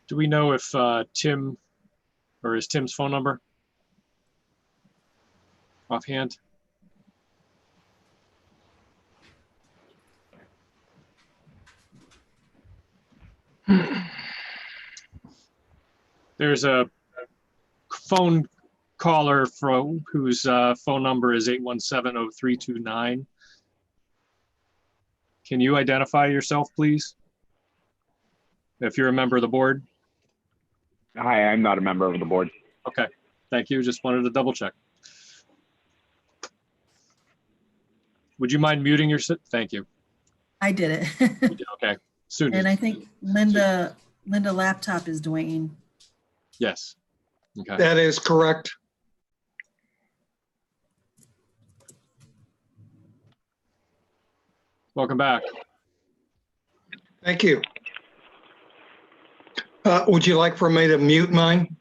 Do we know if Tim, or is Tim's phone number offhand? There's a phone caller from whose phone number is 817-0329. Can you identify yourself, please? If you're a member of the board. Hi, I'm not a member of the board. Okay, thank you. Just wanted to double check. Would you mind muting your, thank you. I did it. You did, okay, soon. And I think Linda laptop is Dwayne. Yes, okay. That is correct. Welcome back. Thank you. Would you like for me to mute mine?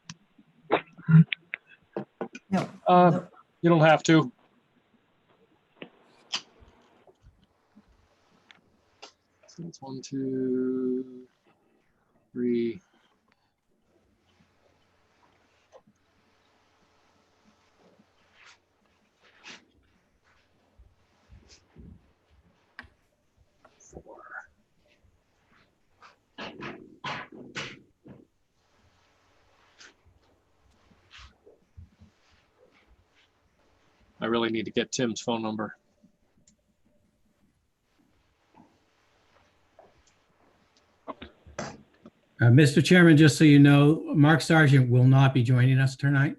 No. You don't have to. So it's 1, 2, 3. I really need to get Tim's phone number. Mr. Chairman, just so you know, Mark Sargent will not be joining us tonight.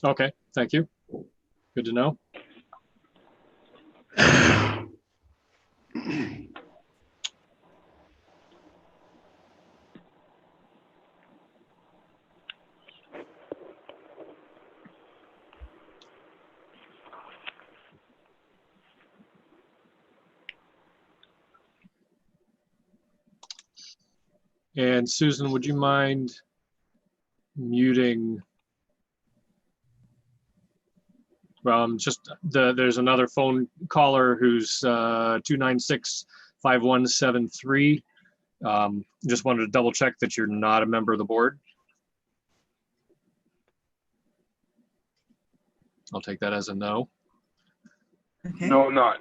Okay, thank you. Good to know. And Susan, would you mind muting? There's another phone caller who's 296-5173. Just wanted to double check that you're not a member of the board. I'll take that as a no. Okay. No, I'm not.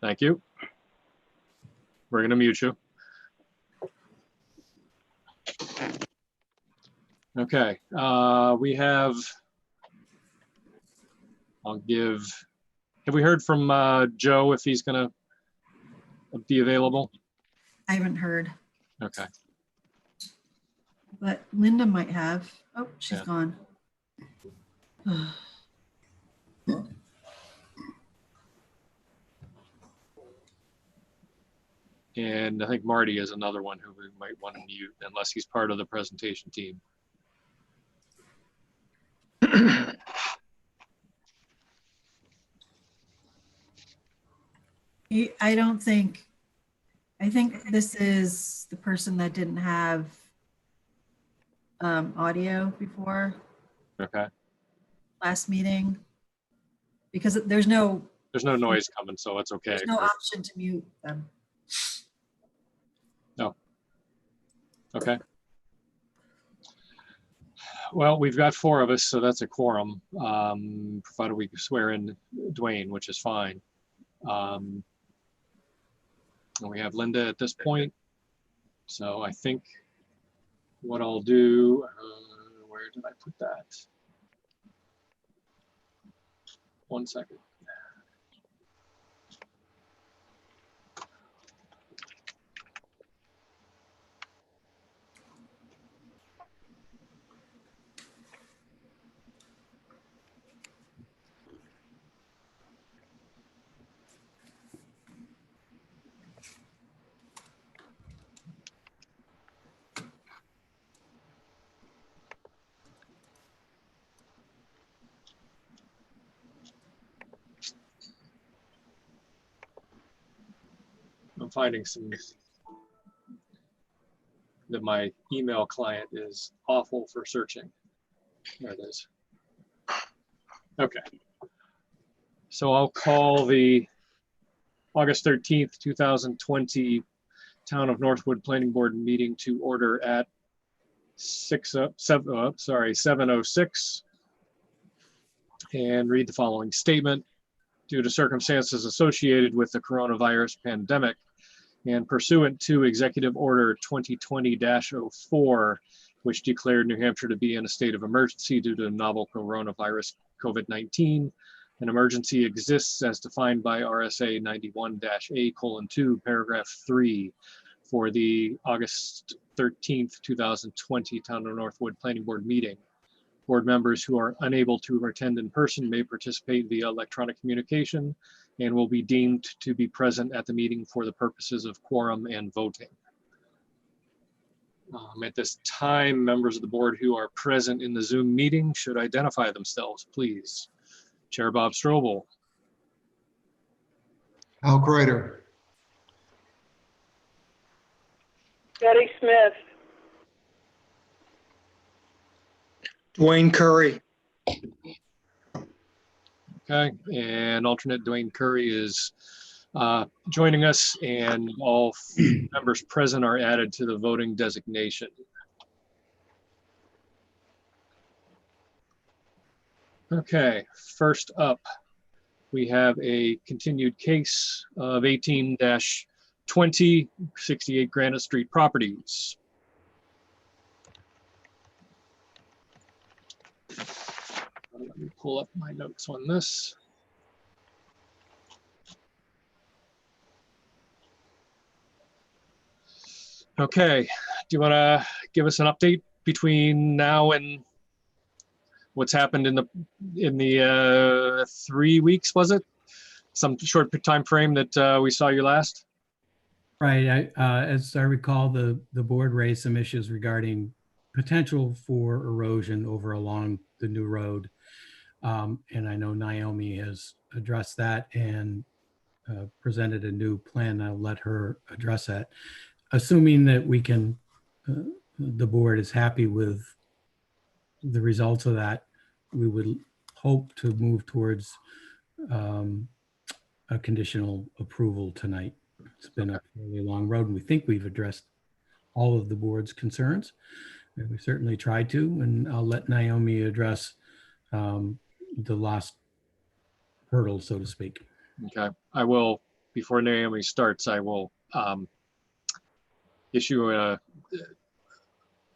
Thank you. We're gonna mute you. Okay, we have, have we heard from Joe if he's gonna be available? I haven't heard, Okay, but Linda might have. Oh, she's Yeah. gone. and I think Marty is another one who we might want to mute unless he's part of the presentation team. I think this is the person that didn't have audio before Okay, last meeting. Because there's no noise coming, so it's okay. there's no option to mute them. Okay. Well, we've got 4 of us, so that's a quorum, provided we swear in Dwayne, which is fine. And we have Linda at this point. So I think what I'll do, where did I put that? 1 second. I'm finding that my email client is awful for searching. There it is. Okay. So I'll call the August 13th, 2020 Town of Northwood Planning Board meeting to order at 7:06, and read the following statement. Due to circumstances associated with the coronavirus pandemic and pursuant to Executive Order 2020-04, which declared New Hampshire to be in a state of emergency due to novel coronavirus COVID-19, an emergency exists as defined by RSA 91-A:2, paragraph 3 for the August 13th, 2020 Town of Northwood Planning Board meeting. Board members who are unable to attend in person may participate via electronic communication and will be deemed to be present at the meeting for the purposes of quorum and voting. At this time, members of the board who are present in the Zoom meeting should identify themselves, please. Chair Bob Strobel, Al Kreider. Betty Smith. Dwayne Curry. okay, and alternate Dwayne Curry is joining us, and all members present are added to the voting designation. Okay, first up, we have a continued case of 18-20, 68 Granite Street Properties. Let me pull up my notes on this. Okay, do you want to give us an update between now and what's happened in the 3 weeks, was it? Some short time frame that we saw you last? Right. As I recall, the board raised some issues regarding potential for erosion over along the new road. And I know Naomi has addressed that and presented a new plan. I'll let her address that. Assuming that we can, the board is happy with the results of that, we would hope to move towards a conditional approval tonight. It's been a really long road, and we think we've addressed all of the board's concerns. And we certainly tried to, and I'll let Naomi address the last hurdle, so to speak. Okay, I will, before Naomi starts, I will issue a,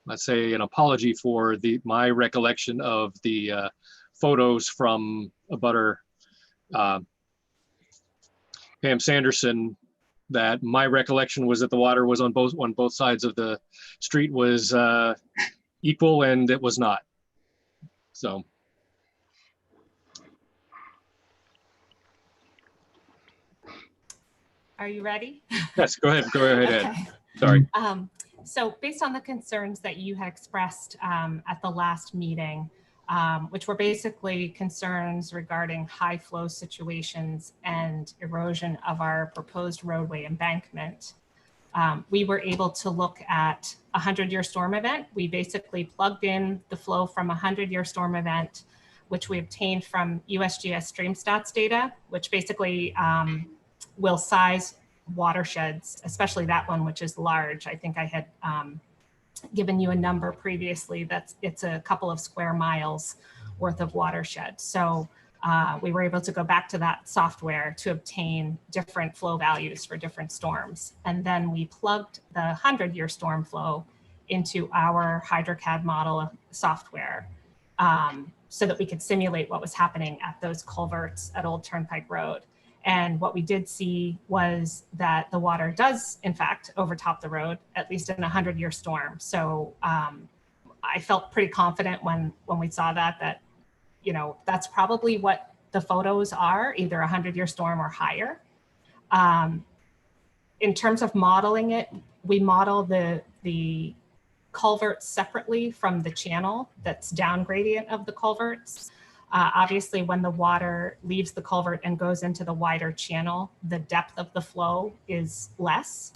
let's say, an apology for my recollection of the photos from abutter Pam Sanderson. That my recollection was that the water was on both sides of the street was equal, and it was not. So. Are you ready? Yes, go ahead, Ed. Okay. Sorry. So based on the concerns that you had expressed at the last meeting, which were basically concerns regarding high flow situations and erosion of our proposed roadway embankment, we were able to look at a 100-year storm event. We basically plugged in the flow from a 100-year storm event, which we obtained from USGS StreamStats data, which basically will size watersheds, especially that one, which is large. I think I had given you a number previously it's a couple of square miles worth of watershed. So we were able to go back to that software to obtain different flow values for different storms. And then we plugged the 100-year storm flow into our HydroCAD model software so that we could simulate what was happening at those culverts at Old Turnpike Road. And what we did see was that the water does, in fact, overtop the road, at least in a 100-year storm. So I felt pretty confident when we saw that, you know, that's probably what the photos are, either a 100-year storm or higher. In terms of modeling it, we model the culverts separately from the channel that's down gradient of the culverts. Obviously, when the water leaves the culvert and goes into the wider channel, the depth of the flow is less.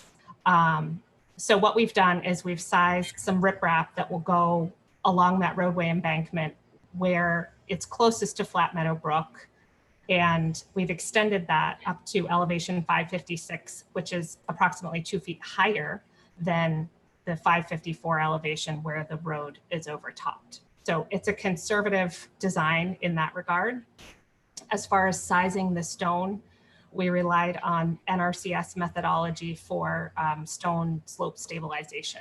So what we've done is we've sized some riprap that will go along that roadway embankment where it's closest to Flat Meadow Brook. And we've extended that up to elevation 556, which is approximately 2 feet higher than the 554 elevation where the road is overtopped. So it's a conservative design in that regard. As far as sizing the stone, we relied on NRCS methodology for stone slope stabilization.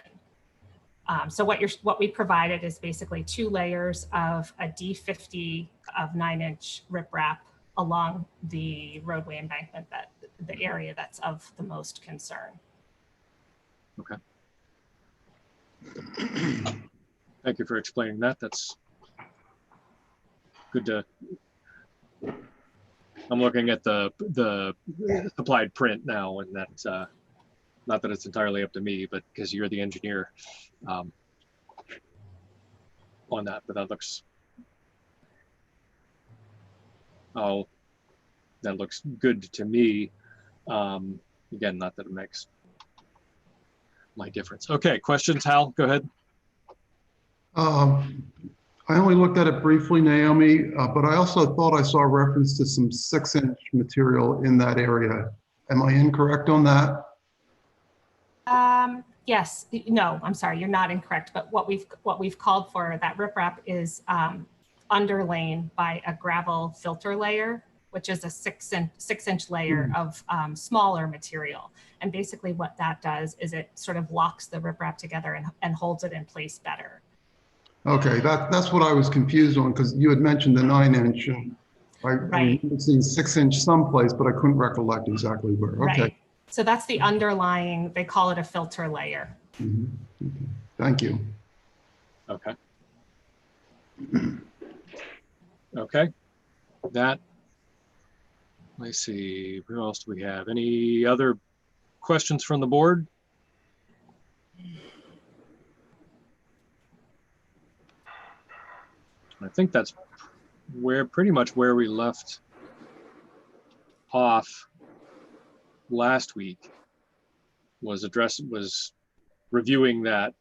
So what we provided is basically 2 layers of a D50 of 9-inch riprap along the roadway embankment, that the area that's of the most concern. Okay. Thank you for explaining that. That's good to, I'm looking at the applied print now, and that's not that it's entirely up to me, but because you're the engineer on that, but that looks, oh, that looks good to me. Again, not that it makes my difference. Okay, questions, Hal, go ahead. I only looked at it briefly, Naomi, but I also thought I saw a reference to some 6-inch material in that area. Am I incorrect on that? Yes, no, I'm sorry, you're not incorrect. But what we've called for, that riprap is underlain by a gravel filter layer, which is a 6-inch layer of smaller material. And basically what that does is it sort of locks the riprap together and holds it in place better. Okay, that's what I was confused on, because you had mentioned the 9-inch, and I Right. remember seeing 6-inch someplace, but I couldn't recollect exactly where. Okay. Right. So that's the underlying, they call it a filter layer. Mhm. Okay. Thank you. Okay. Okay, that, let's see, who else do we have? Any other questions from the board? I think that's pretty much where we left off last week, was reviewing that.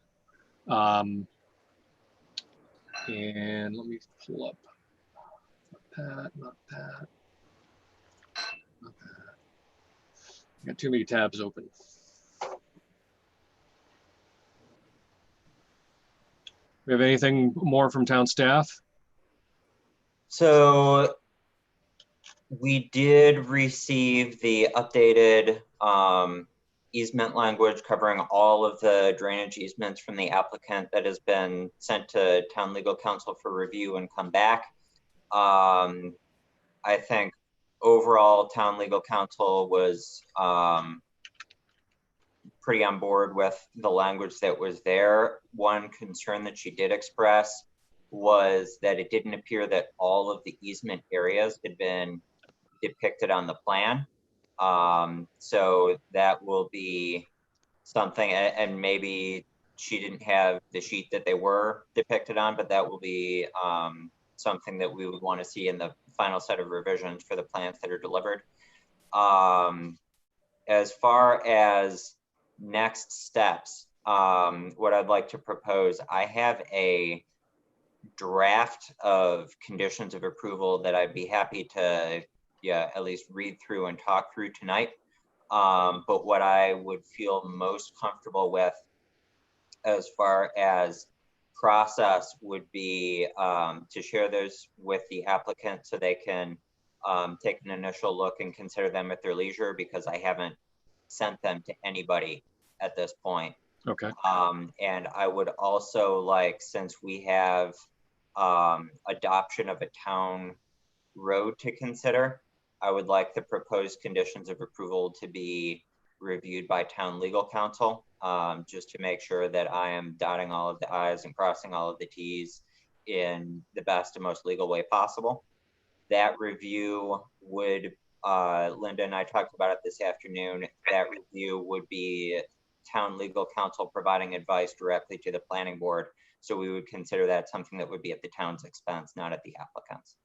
And let me pull up, not that. I got too many tabs open. We have anything more from town staff? So we did receive the updated easement language covering all of the drainage easements from the applicant that has been sent to town legal counsel for review and come back. I think overall town legal counsel was pretty on board with the language that was there. One concern that she did express was that it didn't appear that all of the easement areas had been depicted on the plan. So that will be something, and maybe she didn't have the sheet that they were depicted on, but that will be something that we would want to see in the final set of revisions for the plans that are delivered. As far as next steps, what I'd like to propose, I have a draft of conditions of approval that I'd be happy to at least read through and talk through tonight. But what I would feel most comfortable with as far as process would be to share those with the applicant so they can take an initial look and consider them at their leisure, because I haven't sent them to anybody at this point. Okay. And I would also like, since we have adoption of a town road to consider, I would like the proposed conditions of approval to be reviewed by town legal counsel, just to make sure that I am dotting all of the I's and crossing all of the T's in the best and most legal way possible. That review would, Linda and I talked about it this afternoon, that review would be town legal counsel providing advice directly to the planning board. So we would consider that something that would be at the town's expense, not at the applicant's.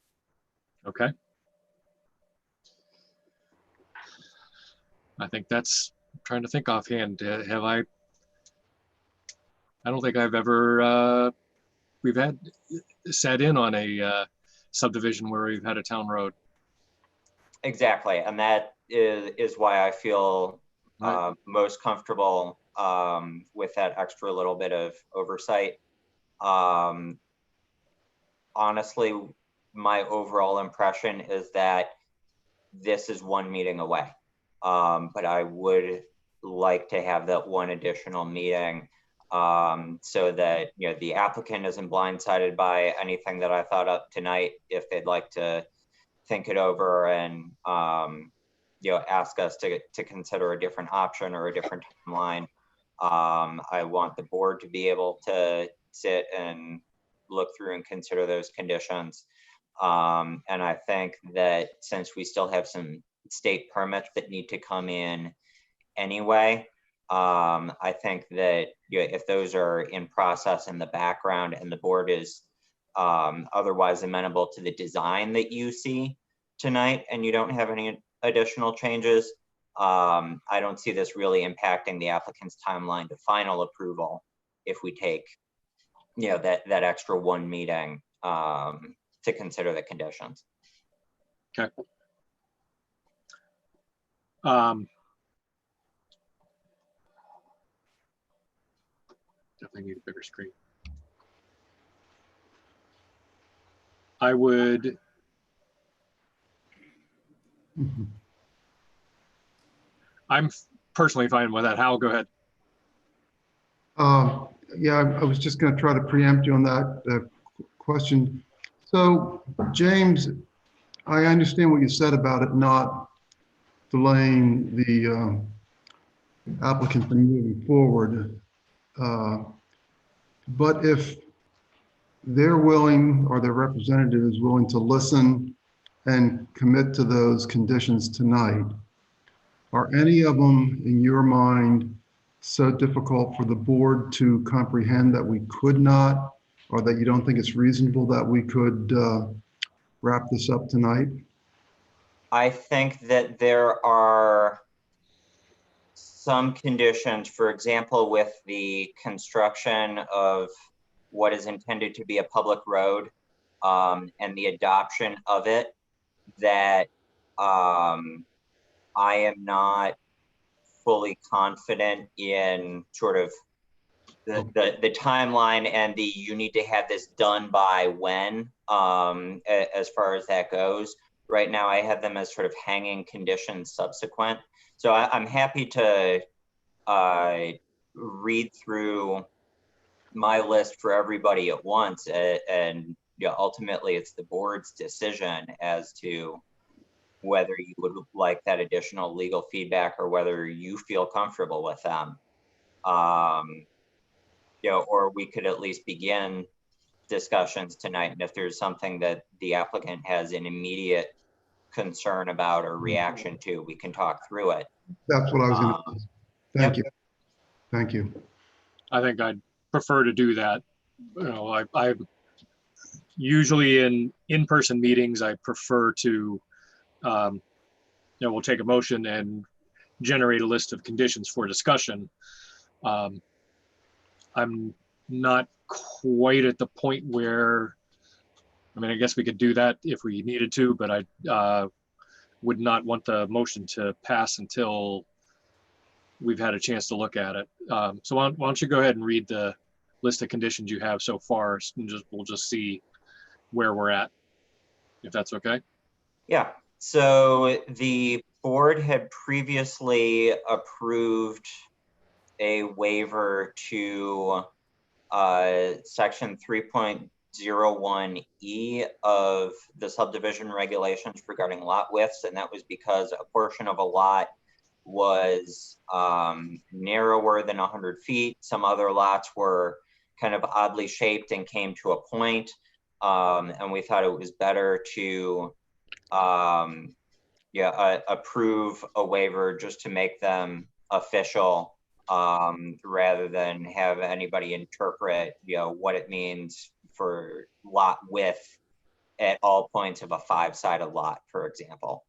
Okay. I think that's, I'm trying to think offhand. Have I don't think I've ever, we've had sat in on a subdivision where we've had a town road. Exactly. And that is why I feel most comfortable with that extra little bit of oversight. Honestly, my overall impression is that this is one meeting away. But I would like to have that one additional meeting so that, you know, the applicant isn't blindsided by anything that I thought up tonight. If they'd like to think it over and, you know, ask us to consider a different option or a different timeline, I want the board to be able to sit and look through and consider those conditions. And I think that since we still have some state permits that need to come in anyway, I think that, you know, if those are in process in the background and the board is otherwise amenable to the design that you see tonight and you don't have any additional changes, I don't see this really impacting the applicant's timeline to final approval if we take, you know, that extra one meeting to consider the conditions. Okay. Definitely need a bigger screen. I would, I'm personally fine with that. Hal, go ahead. Yeah, I was just going to try to preempt you on that question. So, James, I understand what you said about it not delaying the applicant from moving forward. But if they're willing, or their representative is willing to listen and commit to those conditions tonight, are any of them in your mind so difficult for the board to comprehend that we could not, or that you don't think it's reasonable that we could wrap this up tonight? I think that there are some conditions, for example, with the construction of what is intended to be a public road and the adoption of it, that I am not fully confident in sort of the timeline and the you need to have this done by when, as far as that goes. Right now I have them as sort of hanging conditions subsequent. So I'm happy to read through my list for everybody at once, and you know, ultimately it's the board's decision as to whether you would like that additional legal feedback or whether you feel comfortable with them. You know, or we could at least begin discussions tonight, and if there's something that the applicant has an immediate concern about or reaction to, we can talk through it. That's what I was going to ask. Thank you. Thank you. I think I'd prefer to do that. You know, I usually in-person meetings, I prefer to, you know, we'll take a motion and generate a list of conditions for discussion. I'm not quite at the point where, I mean, I guess we could do that if we needed to, but I would not want the motion to pass until we've had a chance to look at it. So why don't you go ahead and read the list of conditions you have so far, and we'll just see where we're at, if that's okay. Yeah. So the board had previously approved a waiver to section 3.01E of the subdivision regulations regarding lot widths, and that was because a portion of a lot was narrower than 100 feet. Some other lots were kind of oddly shaped and came to a point, and we thought it was better to approve a waiver just to make them official, rather than have anybody interpret, you know, what it means for lot width at all points of a 5-sided lot, for example.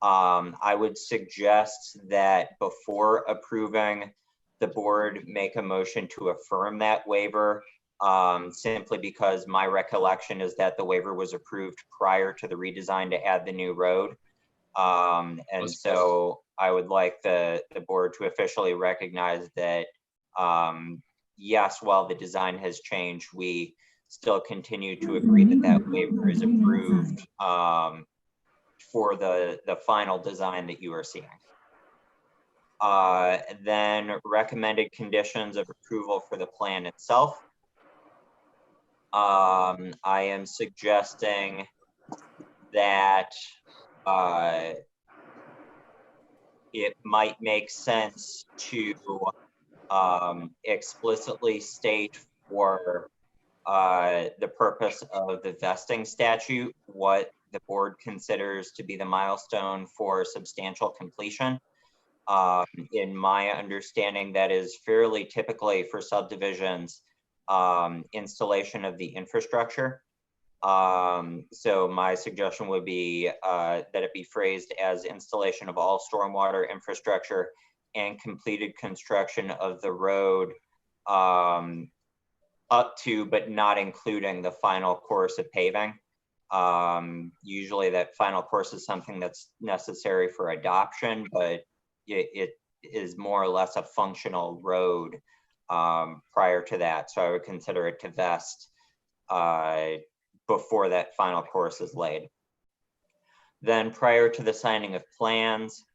I would suggest that before approving, the board make a motion to affirm that waiver, simply because my recollection is that the waiver was approved prior to the redesign to add the new road. And so I would like the board to officially recognize that Yes, while the design has changed, we still continue to agree that that waiver is approved for the final design that you are seeing. Then recommended conditions of approval for the plan itself. I am suggesting that it might make sense to explicitly state for the purpose of the vesting statute what the board considers to be the milestone for substantial completion. In my understanding, that is fairly typically for subdivisions, installation of the infrastructure. So my suggestion would be that it be phrased as installation of all stormwater infrastructure and completed construction of the road up to but not including the final course of paving. Usually that final course is something that's necessary for adoption, but it is more or less a functional road prior to that. So I would consider it to vest before that final course is laid. Then prior to the signing of plans,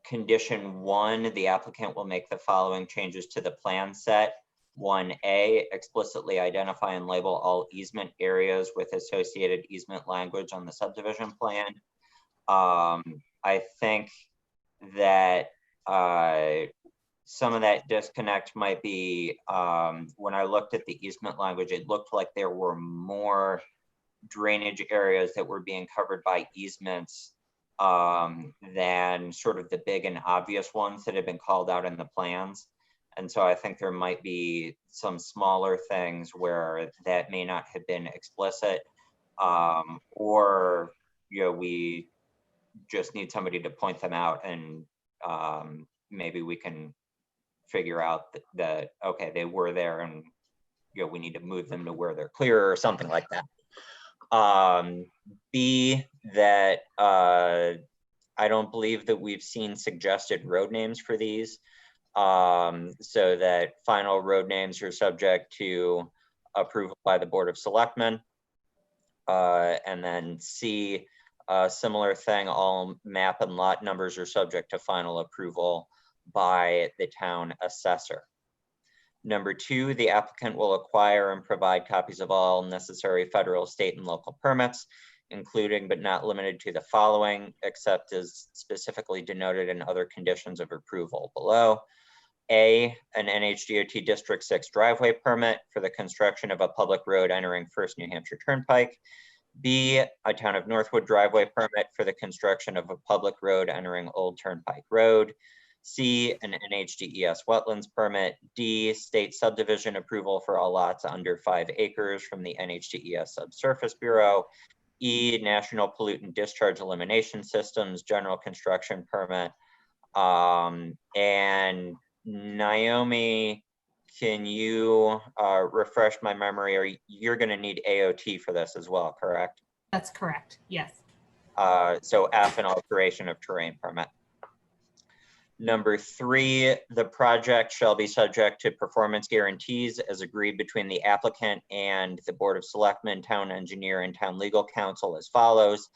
condition 1, the applicant will make the following changes to the plan set. 1A, explicitly identify and label all easement areas with associated easement language on the subdivision plan. I think that some of that disconnect might be when I looked at the easement language, it looked like there were more drainage areas that were being covered by easements than sort of the big and obvious ones that have been called out in the plans. And so I think there might be some smaller things where that may not have been explicit, or we just need somebody to point them out, and maybe we can figure out that okay, they were there, and we need to move them to where they're clear or something like that. B, that I don't believe that we've seen suggested road names for these, so that final road names are subject to approval by the Board of Selectmen. And then C, similar thing, all map and lot numbers are subject to final approval by the town assessor. Number 2, the applicant will acquire and provide copies of all necessary federal, state, and local permits, including but not limited to the following, except as specifically denoted in other conditions of approval below. A, an NHDOT District 6 driveway permit for the construction of a public road entering First New Hampshire Turnpike. B, a Town of Northwood driveway permit for the construction of a public road entering Old Turnpike Road. C, an NHDES wetlands permit. D, state subdivision approval for all lots under 5 acres from the NHDES Subsurface Bureau. E, National Pollutant Discharge Elimination Systems general construction permit. And Naomi, can you refresh my memory, or you're going to need AOT for this as well, correct? That's correct, yes. So F, an alteration of terrain permit. Number 3, the project shall be subject to performance guarantees as agreed between the applicant and the Board of Selectmen, town engineer, and town legal counsel as follows.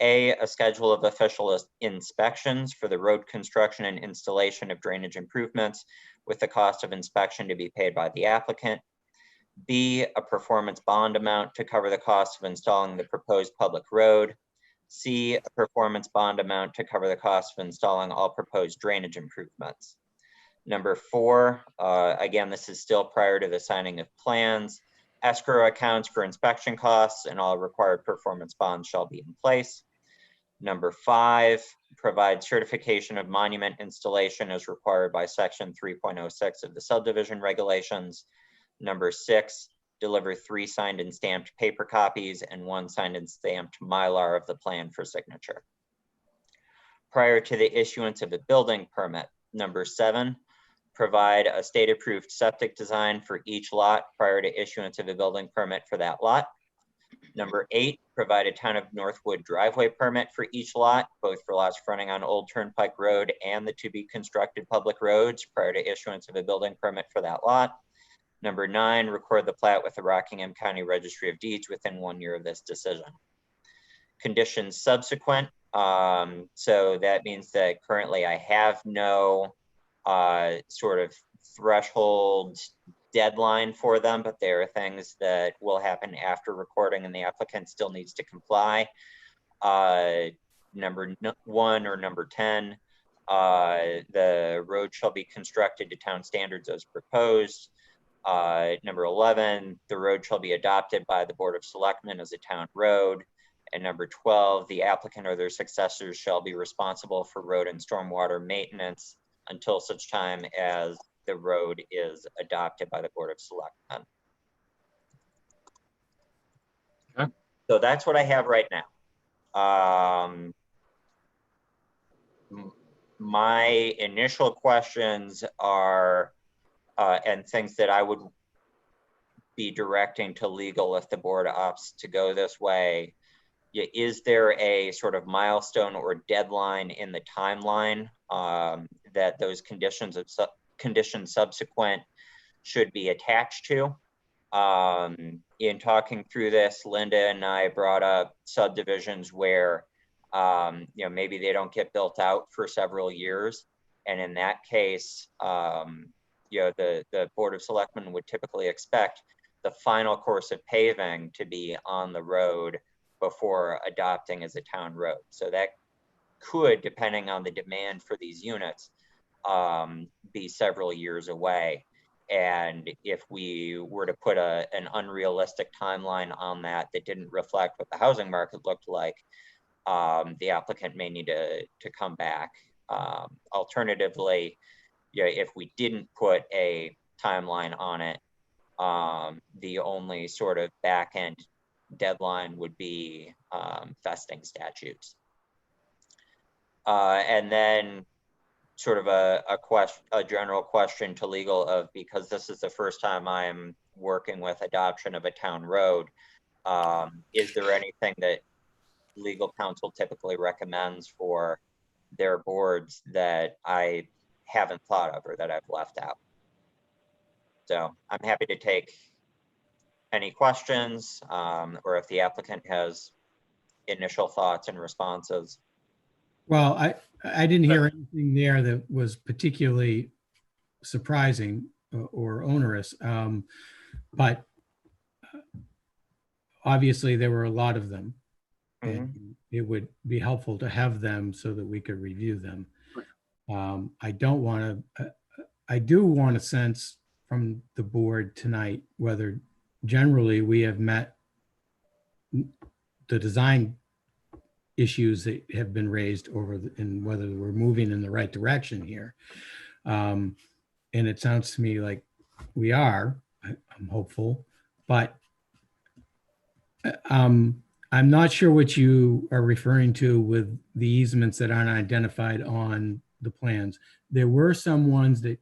A schedule of official inspections for the road construction and installation of drainage improvements with the cost of inspection to be paid by the applicant. B, a performance bond amount to cover the cost of installing the proposed public road. C, a performance bond amount to cover the cost of installing all proposed drainage improvements. Number 4, again, this is still prior to the signing of plans. Escrow accounts for inspection costs and all required performance bonds shall be in place. Number 5, provide certification of monument installation as required by section 3.06 of the subdivision regulations. Number 6, deliver 3 signed and stamped paper copies and 1 signed and stamped Mylar of the plan for signature. Prior to the issuance of a building permit. Number 7, provide a state-approved septic design for each lot prior to issuance of a building permit for that lot. Number 8, provide a town of Northwood driveway permit for each lot, both for lots fronting on Old Turnpike Road and the to be constructed public roads prior to issuance of a building permit for that lot. Number 9, record the plat with the Rockingham County Registry of Deeds within 1 year of this decision. Conditions subsequent. So that means that currently I have no sort of threshold deadline for them, but there are things that will happen after recording and the applicant still needs to comply. Number 1 or number 10, the road shall be constructed to town standards as proposed. Number 11, the road shall be adopted by the Board of Selectmen as a town road. And number 12, the applicant or their successors shall be responsible for road and stormwater maintenance until such time as the road is adopted by the Board of Selectmen. Okay. So that's what I have right now. My initial questions are, and things that I would be directing to legal if the board opts to go this way. Is there a sort of milestone or deadline in the timeline that those conditions subsequent should be attached to? In talking through this, Linda and I brought up subdivisions where maybe they don't get built out for several years, and in that case, the Board of Selectmen would typically expect the final course of paving to be on the road before adopting as a town road. So that could, depending on the demand for these units, be several years away. And if we were to put an unrealistic timeline on that didn't reflect what the housing market looked like, the applicant may need to come back. Alternatively, if we didn't put a timeline on it, the only sort of back end deadline would be vesting statutes. And then sort of a general question to legal of, because this is the first time I'm working with adoption of a town road, is there anything that legal counsel typically recommends for their boards that I haven't thought of or that I've left out? So I'm happy to take any questions, or if the applicant has initial thoughts and responses. Well, I didn't hear anything there that was particularly surprising or onerous, but obviously there were a lot of them. And it would be helpful to have them so that we could review them. I do want a sense from the board tonight whether generally we have met the design issues that have been raised and whether we're moving in the right direction here. And it sounds to me like we are. I'm hopeful, but I'm not sure what you are referring to with the easements that aren't identified on the plans. There were some ones that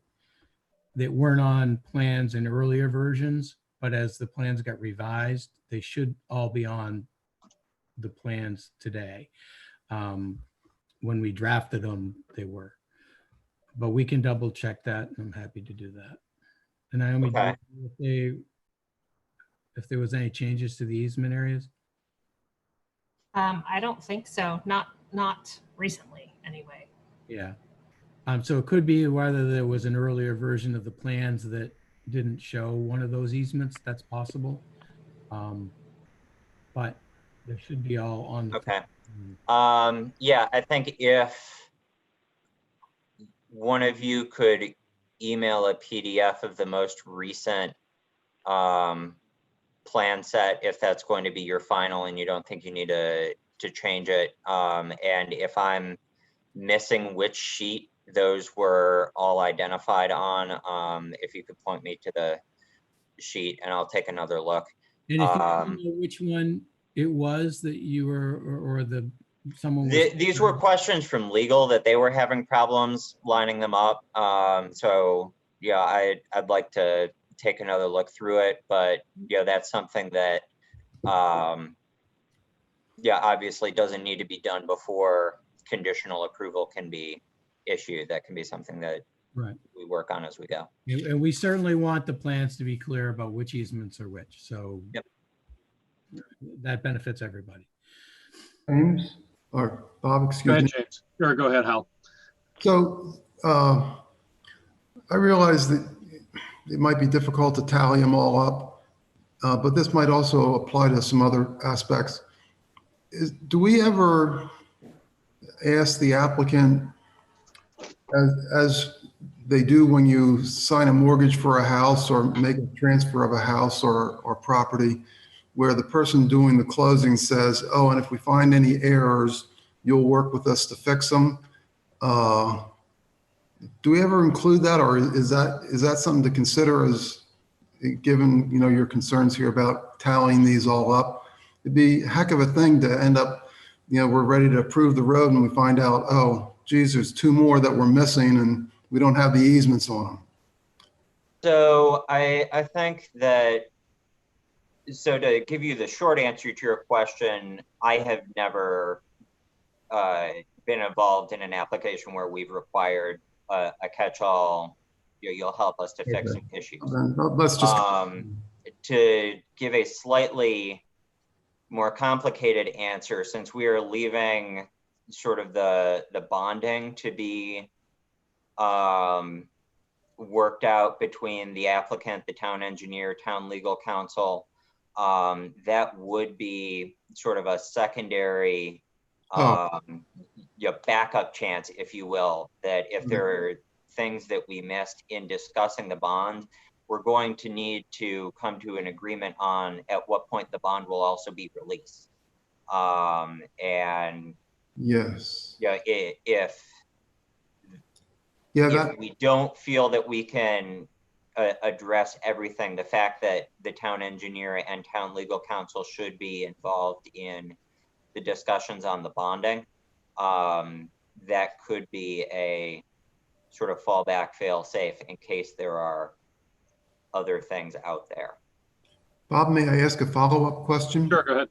weren't on plans in earlier versions, but as the plans got revised, they should all be on the plans today. When we drafted them, they were. But we can double check that, and I'm happy to do that. And Naomi, Okay. if there was any changes to the easement areas? I don't think so. Not recently, anyway. Yeah. So it could be whether there was an earlier version of the plans that didn't show one of those easements. That's possible. But there should be all on the Okay. Yeah, I think if one of you could email a PDF of the most recent plan set, if that's going to be your final and you don't think you need to change it. And if I'm missing which sheet those were all identified on, if you could point me to the sheet and I'll take another look. And if you don't know which one it was that you were, or someone was. These were questions from legal that they were having problems lining them up. So yeah, I'd like to take another look through it, but yeah, that's something that yeah, obviously doesn't need to be done before conditional approval can be issued. That can be something that Right. we work on as we go. And we certainly want the plans to be clear about which easements are which. So Yep. that benefits everybody. James, or Bob, Go excuse ahead, me. James. Or go ahead, Hal. So I realize that it might be difficult to tally them all up, but this might also apply to some other aspects. Do we ever ask the applicant, as they do when you sign a mortgage for a house or make a transfer of a house or property, where the person doing the closing says, oh, and if we find any errors, you'll work with us to fix them? Do we ever include that, or is that something to consider, as given, you know, your concerns here about tallying these all up? It'd be a heck of a thing to end up, you know, we're ready to approve the road and we find out, oh, geez, there's 2 more that we're missing and we don't have the easements on them. So I think that, so to give you the short answer to your question, I have never been involved in an application where we've required a catch-all, you'll help us to fix some issues. Then let's just, To give a slightly more complicated answer, since we are leaving sort of the bonding to be worked out between the applicant, the town engineer, town legal counsel, that would be sort of a secondary backup chance, if you will, that if there are things that we missed in discussing the bond, we're going to need to come to an agreement on at what point the bond will also be released. And yes. yeah, if we don't feel that we can address everything, the fact that the town engineer and town legal counsel should be involved in the discussions on the bonding, that could be a sort of fallback, fail safe in case there are other things out there. Bob, may I ask a follow-up question? Sure, go ahead.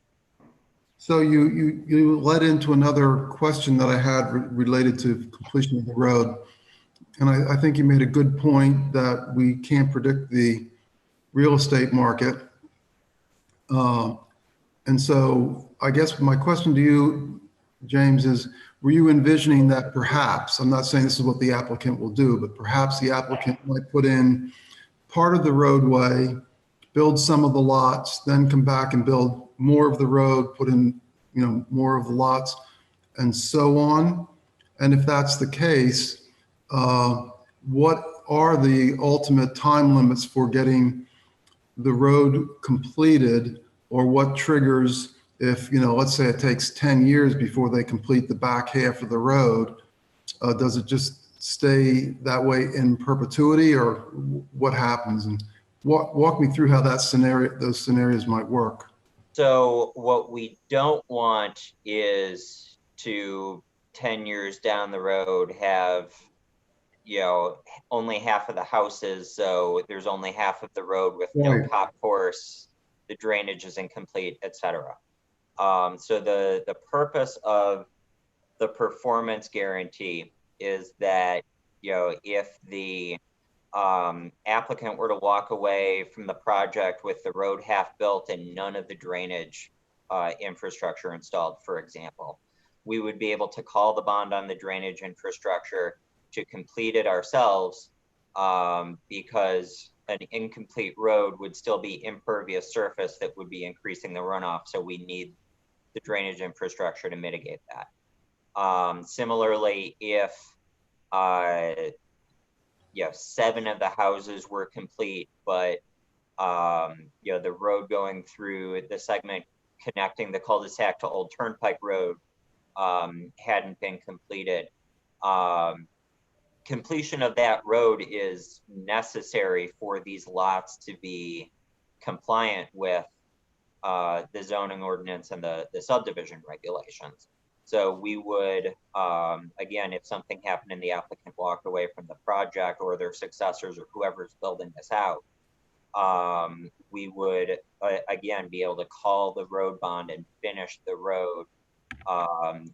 So you led into another question that I had related to completion of the road. And I think you made a good point that we can't predict the real estate market. And so I guess my question to you, James, is, were you envisioning that perhaps, I'm not saying this is what the applicant will do, but perhaps the applicant might put in part of the roadway, build some of the lots, then come back and build more of the road, put in, you know, more of the lots, and so on? And if that's the case, what are the ultimate time limits for getting the road completed, or what triggers if, you know, let's say it takes 10 years before they complete the back half of the road? Does it just stay that way in perpetuity, or what happens? And walk me through how those scenarios might work. So what we don't want is to 10 years down the road have, you know, only half of the houses, so there's only half of the road with no top course, the drainage is incomplete, etc. So the purpose of the performance guarantee is that, you know, if the applicant were to walk away from the project with the road half built and none of the drainage infrastructure installed, for example, we would be able to call the bond on the drainage infrastructure to complete it ourselves, because an incomplete road would still be impervious surface that would be increasing the runoff. So we need the drainage infrastructure to mitigate that. Similarly, if 7 of the houses were complete, but the road going through the segment connecting the cul-de-sac to Old Turnpike Road hadn't been completed, completion of that road is necessary for these lots to be compliant with the zoning ordinance and the subdivision regulations. So we would, again, if something happened and the applicant walked away from the project, or their successors or whoever's building this out, we would again be able to call the road bond and finish the road,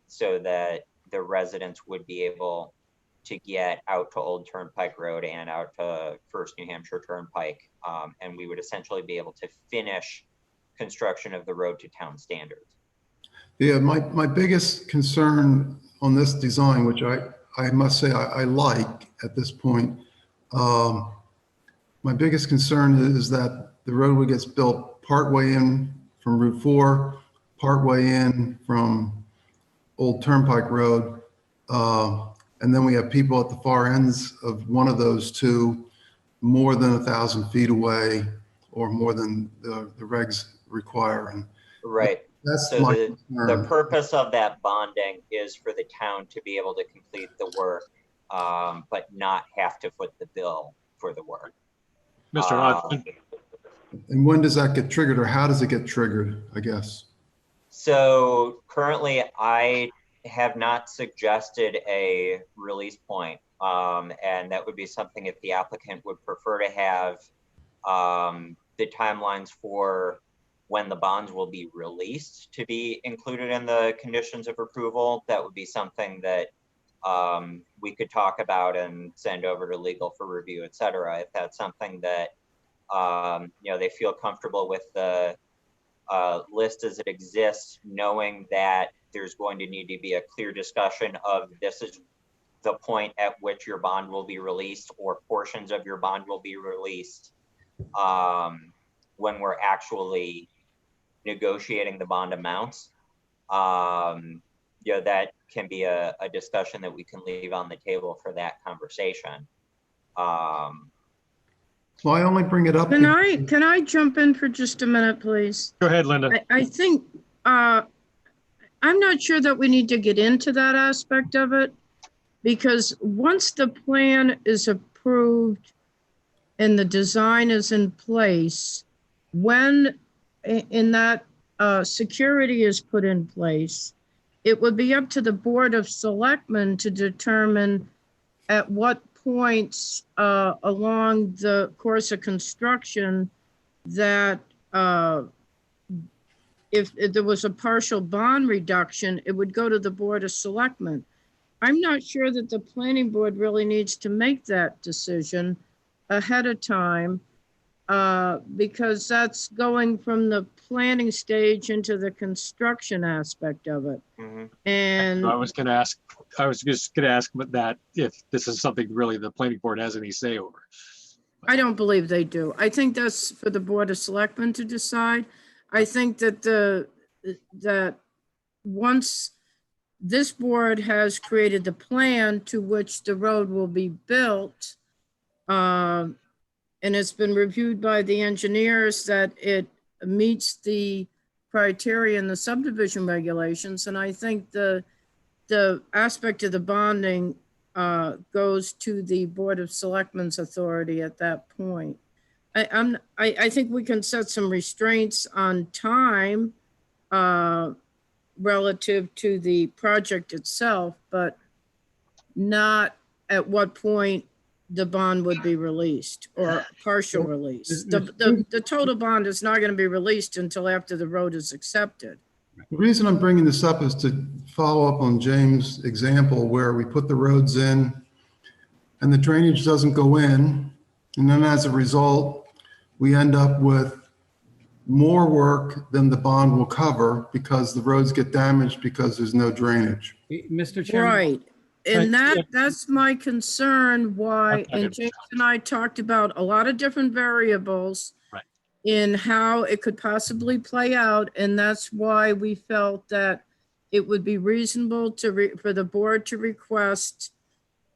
so that the residents would be able to get out to Old Turnpike Road and out to First New Hampshire Turnpike. And we would essentially be able to finish construction of the road to town standards. Yeah, my biggest concern on this design, which I must say I like at this point, my biggest concern is that the roadway gets built partway in from Route 4, partway in from Old Turnpike Road, and then we have people at the far ends of one of those two more than 1,000 feet away or more than the regs require. And Right. that's So my the concern. purpose of that bonding is for the town to be able to complete the work, but not have to foot the bill for the work. Mr. Hodgson, And when does that get triggered, or how does it get triggered, I guess? So currently, I have not suggested a release point, and that would be something if the applicant would prefer to have the timelines for when the bonds will be released to be included in the conditions of approval. That would be something that we could talk about and send over to legal for review, et cetera. If that's something that they feel comfortable with the list as it exists, knowing that there's going to need to be a clear discussion of this is the point at which your bond will be released or portions of your bond will be released when we're actually negotiating the bond amounts. That can be a discussion that we can leave on the table for that conversation. Well, I only bring it up. Can I jump in for just a minute, please? go ahead, Linda. I think, I'm not sure that we need to get into that aspect of it, because once the plan is approved and the design is in place, when in that security is put in place, it would be up to the Board of Selectmen to determine at what points along the course of construction that if there was a partial bond reduction, it would go to the Board of Selectmen. I'm not sure that the planning board really needs to make that decision ahead of time, because that's going from the planning stage into the construction aspect of it. Mhm. And I was just gonna ask that if this is something really the planning board has any say over. I don't believe they do. I think that's for the Board of Selectmen to decide. I think that that once this board has created the plan to which the road will be built, and it's been reviewed by the engineers that it meets the criteria in the subdivision regulations, and I think the aspect of the bonding goes to the Board of Selectmen's authority at that point. I think we can set some restraints on time relative to the project itself, but not at what point the bond would be released or partial release. The total bond is not going to be released until after the road is accepted. The reason I'm bringing this up is to follow up on James' example where we put the roads in and the drainage doesn't go in. And then as a result, we end up with more work than the bond will cover because the roads get damaged because there's no drainage. Mr. Chairman. Right. And Right. that's my concern why, and James and I talked about a lot of different variables Right. in how it could possibly play out. And that's why we felt that it would be reasonable for the board to request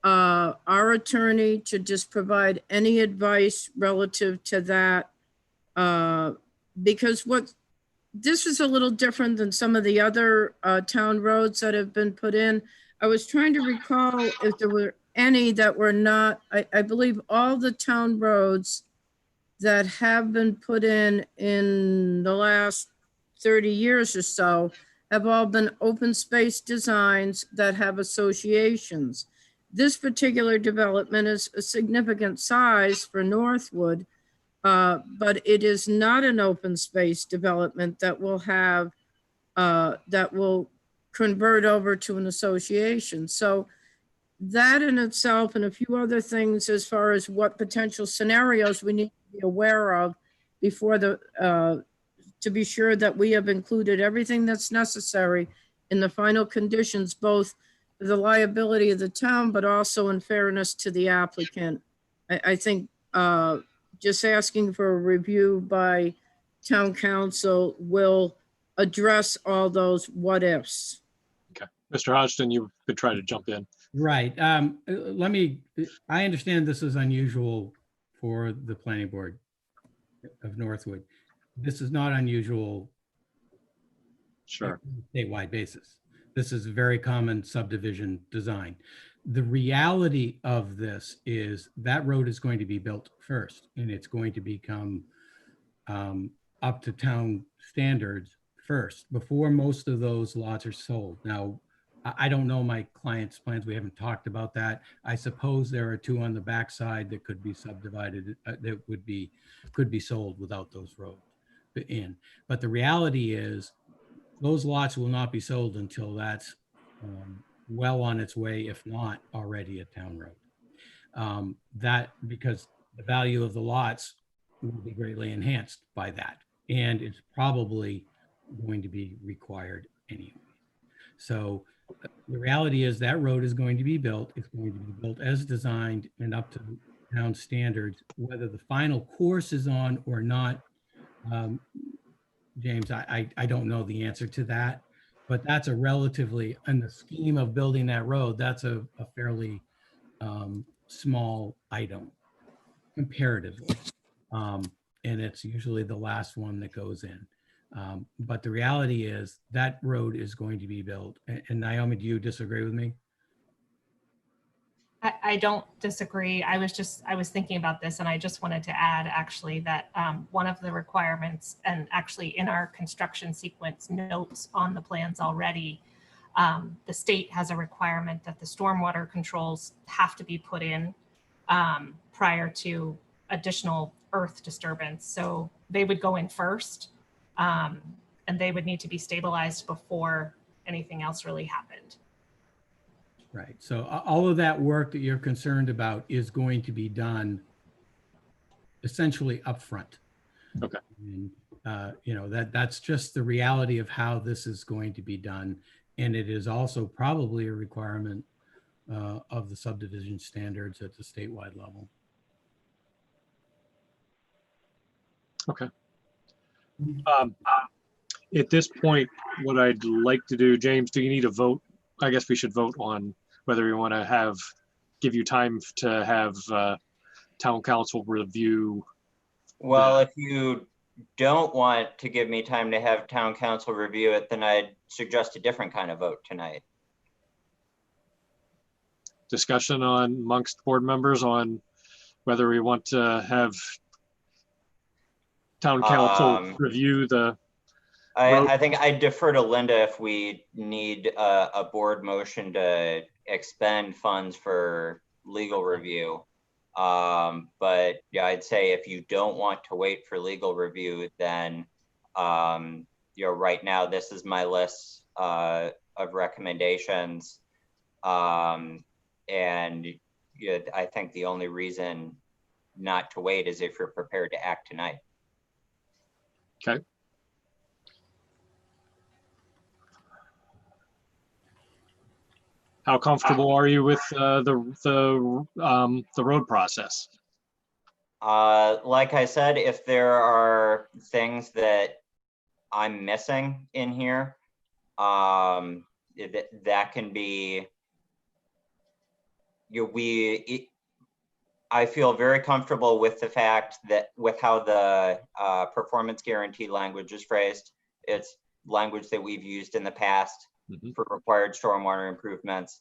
our attorney to just provide any advice relative to that. Because this is a little different than some of the other town roads that have been put in. I was trying to recall if there were any that were not, I believe all the town roads that have been put in the last 30 years or so have all been open space designs that have associations. This particular development is a significant size for Northwood. But it is not an open space development that will have, that will convert over to an association. So that in itself and a few other things as far as what potential scenarios we need to be aware of before to be sure that we have included everything that's necessary in the final conditions, both the liability of the town, but also in fairness to the applicant. I think just asking for a review by town council will address all those what ifs. Okay. Mr. Hodgson, you could try to jump in. Right. I understand this is unusual for the planning board of Northwood. This is not unusual Sure. statewide basis. This is a very common subdivision design. The reality of this is that road is going to be built first, and it's going to become up to town standards first before most of those lots are sold. Now, I don't know my client's plans. We haven't talked about that. I suppose there are two on the backside that could be subdivided, that could be sold without those roads in. But the reality is those lots will not be sold until that's well on its way, if not already a town road. That because the value of the lots will be greatly enhanced by that. And it's probably going to be required anyway. So the reality is that road is going to be built. It's going to be built as designed and up to town standards. Whether the final course is on or not, James, I don't know the answer to that, but that's a relatively, in the scheme of building that road, that's a fairly small item comparatively. And it's usually the last one that goes in. But the reality is that road is going to be built. And Naomi, do you disagree with me? I don't disagree. I was thinking about this, and I just wanted to add actually that one of the requirements, and actually in our construction sequence notes on the plans already, the state has a requirement that the stormwater controls have to be put in prior to additional earth disturbance. So they would go in first, and they would need to be stabilized before anything else really happened. Right. So all of that work that you're concerned about is going to be done essentially upfront. Okay. And, that's just the reality of how this is going to be done. And it is also probably a requirement of the subdivision standards at the statewide level. Okay. At this point, what I'd like to do, James, do you need a vote? I guess we should vote on whether we want to give you time to have town council review. Well, if you don't want to give me time to have town council review it, then I'd suggest a different kind of vote tonight. Discussion amongst board members on whether we want to have town council review the. I think I defer to Linda if we need a board motion to expend funds for legal review. But yeah, I'd say if you don't want to wait for legal review, then right now this is my list of recommendations. And I think the only reason not to wait is if you're prepared to act tonight. Okay. How comfortable are you with the road process? Like I said, if there are things that I'm missing in here, that can be. I feel very comfortable with the fact that with how the performance guarantee language is phrased. It's language that we've used in the past. Mm-hmm. For required stormwater improvements.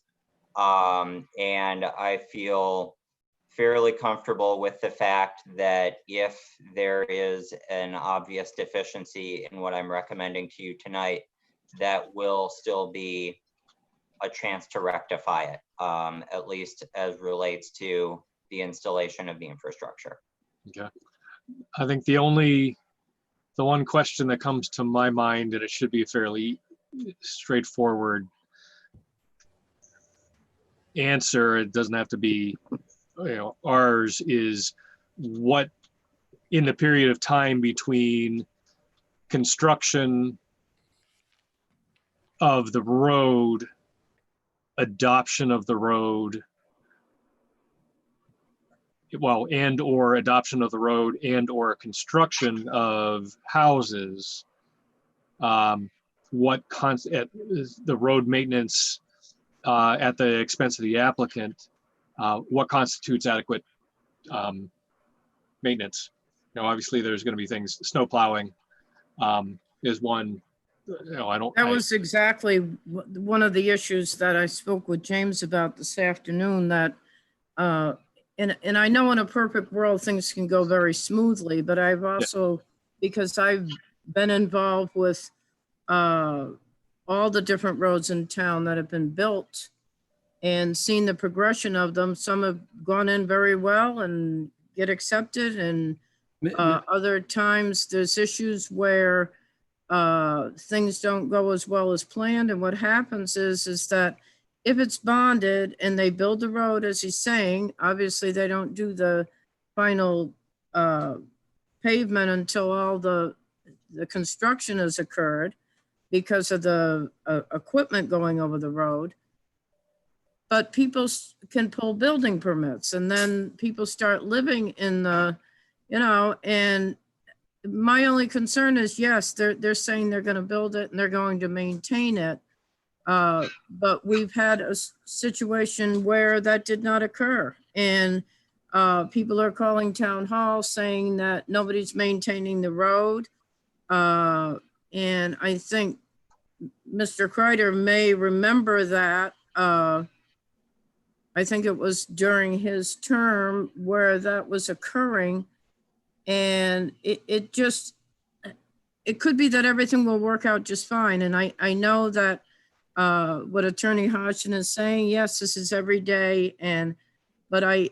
And I feel fairly comfortable with the fact that if there is an obvious deficiency in what I'm recommending to you tonight, that will still be a chance to rectify it, at least as relates to the installation of the infrastructure. Okay. I think the one question that comes to my mind, and it should be a fairly straightforward answer, it doesn't have to be, ours, is what in the period of time between construction of the road, adoption of the road, well, and or adoption of the road and or construction of houses, what is the road maintenance at the expense of the applicant, what constitutes adequate maintenance? Obviously there's going to be things, snow plowing is one, That was exactly one of the issues that I spoke with James about this afternoon, that, and I know in a perfect world, things can go very smoothly, but I've also, because I've been involved with all the different roads in town that have been built and seen the progression of them. Some have gone in very well and get accepted, and other times there's issues where things don't go as well as planned. And what happens is that if it's bonded and they build the road, as he's saying, obviously they don't do the final pavement until all the construction has occurred because of the equipment going over the road. But people can pull building permits, and then people start living in the, and my only concern is, yes, they're saying they're going to build it and they're going to maintain it. But we've had a situation where that did not occur. And people are calling town hall saying that nobody's maintaining the road. And I think Mr. Kreider may remember that. I think it was during his term where that was occurring. And it could be that everything will work out just fine. And I know that what Attorney Hodgson is saying, yes, this is every day. But I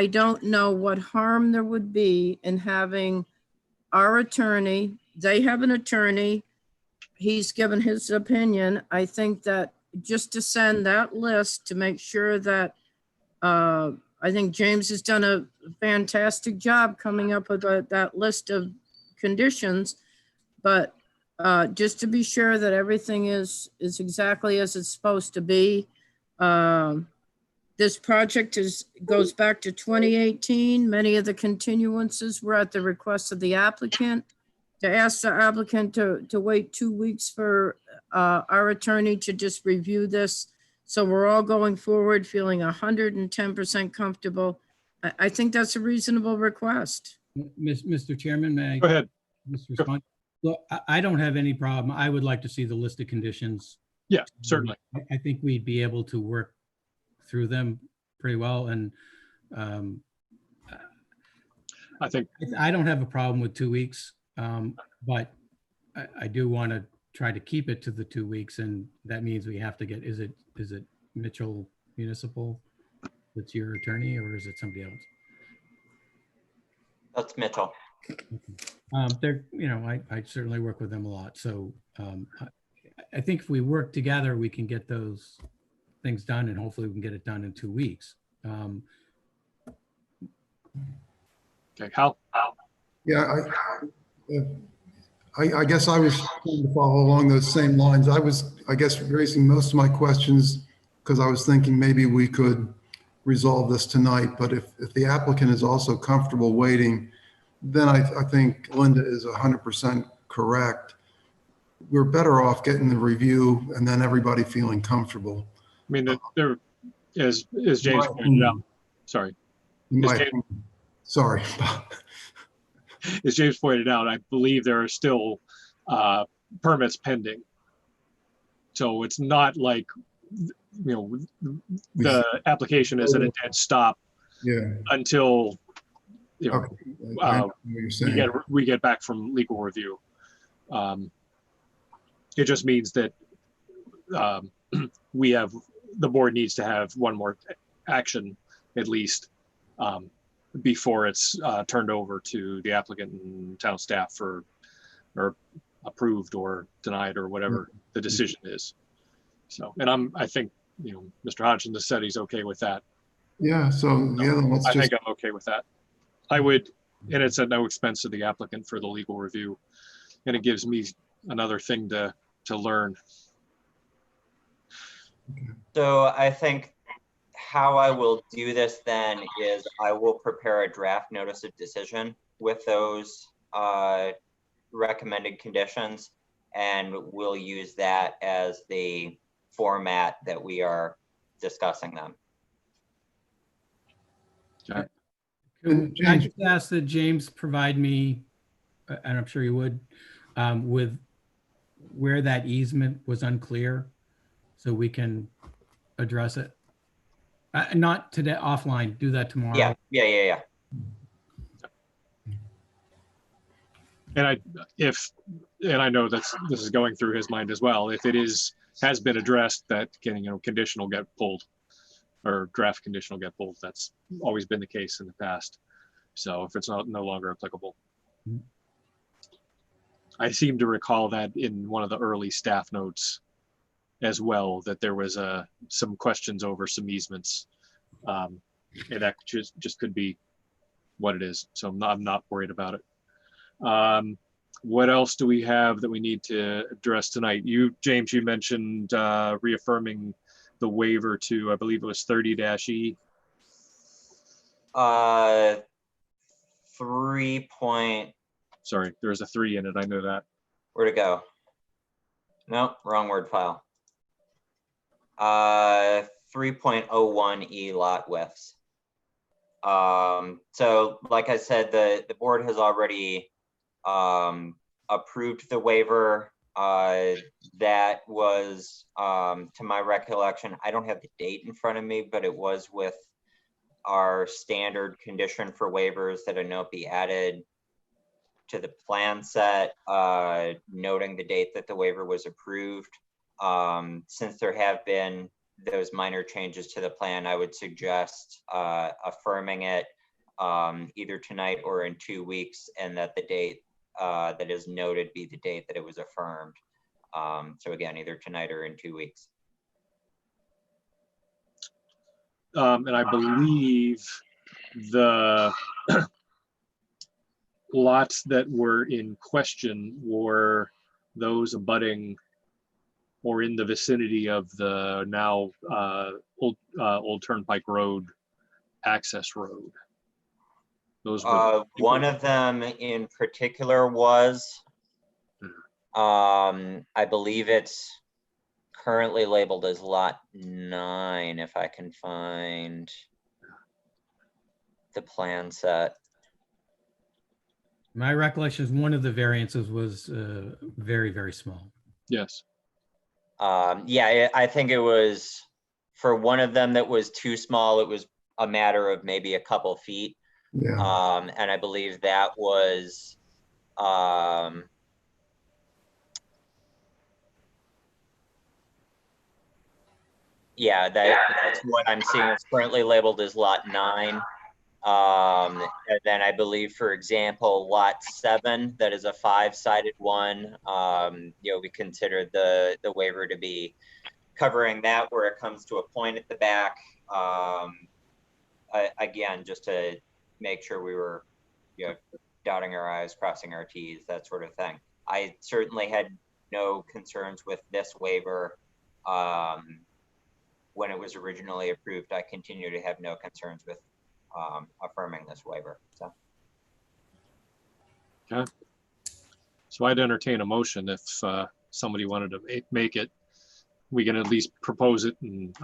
don't know what harm there would be in having our attorney. They have an attorney. He's given his opinion. I think that just to send that list to make sure that, I think James has done a fantastic job coming up with that list of conditions, but just to be sure that everything is exactly as it's supposed to be. This project goes back to 2018. Many of the continuances were at the request of the applicant, to ask the applicant to wait 2 weeks for our attorney to just review this. So we're all going forward feeling 110% comfortable. I think that's a reasonable request. Mr. Chairman, may I? Go ahead. Mr. Respond? Look, I don't have any problem. I would like to see the list of conditions. Yeah, certainly. I think we'd be able to work through them pretty well. And I think I don't have a problem with 2 weeks, but I do want to try to keep it to the 2 weeks, and that means we have to get, is it Mitchell Municipal that's your attorney, or is it somebody else? That's Mitchell. They're, I certainly work with them a lot. So I think if we work together, we can get those things done, and hopefully we can get it done in 2 weeks. Okay, Hal? Yeah, I guess I was trying to follow along those same lines. I guess, raising most of my questions because I was thinking maybe we could resolve this tonight. But if the applicant is also comfortable waiting, then I think Linda is 100% correct. We're better off getting the review and then everybody feeling comfortable. I mean, there, as James pointed out, sorry. Sorry. As James pointed out, I believe there are still permits pending. So it's not like, the application is at a dead stop until we get back from legal review. It just means that the board needs to have one more action at least before it's turned over to the applicant and town staff or approved or denied or whatever the decision is. So, and I think, Mr. Hodgson has said he's okay with that. Yeah, so the other, let's I just, think I'm okay with that. I would, and it's at no expense to the applicant for the legal review. And it gives me another thing to learn. So I think how I will do this then is I will prepare a draft notice of decision with those recommended conditions, and we'll use that as the format that we are discussing them. Okay. And Can I James- just ask that James provide me, and I'm sure you would, with where that easement was unclear, so we can address it? Not today, offline, do that tomorrow. Yeah. And I know this is going through his mind as well. If it has been addressed that conditional get pulled or draft conditional get pulled, that's always been the case in the past. So if it's no longer applicable. I seem to recall that in one of the early staff notes as well, that there was some questions over some easements. And that just could be what it is. So I'm not worried about it. What else do we have that we need to address tonight? James, you mentioned reaffirming the waiver to, I believe it was 30-E. 3 point, Sorry, there's a 3 in it. I know that. where'd it go? No, wrong word file. 3.01E lot widths. So like I said, the board has already approved the waiver. That was, to my recollection, I don't have the date in front of me, but it was with our standard condition for waivers that a note be added to the plan set, noting the date that the waiver was approved. Since there have been those minor changes to the plan, I would suggest affirming it either tonight or in 2 weeks, and that the date that is noted be the date that it was affirmed. So again, either tonight or in 2 weeks. And I believe the lots that were in question were those abutting or in the vicinity of the now Old Turnpike Road access road. Those were One of them in particular was, I believe it's currently labeled as lot 9, if I can find the plan set. My recollection is one of the variances was very, very small. yes. Yeah, I think it was, for one of them that was too small, it was a matter of maybe a couple feet. yeah, And I believe that was, yeah, that's what I'm seeing. It's currently labeled as lot 9. And then I believe, for example, lot 7, that is a 5-sided one. We consider the waiver to be covering that where it comes to a point at the back. Again, just to make sure we were, dotting our I's, crossing our T's, that sort of thing. I certainly had no concerns with this waiver when it was originally approved. I continue to have no concerns with affirming this waiver. So So I'd entertain a motion if somebody wanted to make it. We can at least propose it and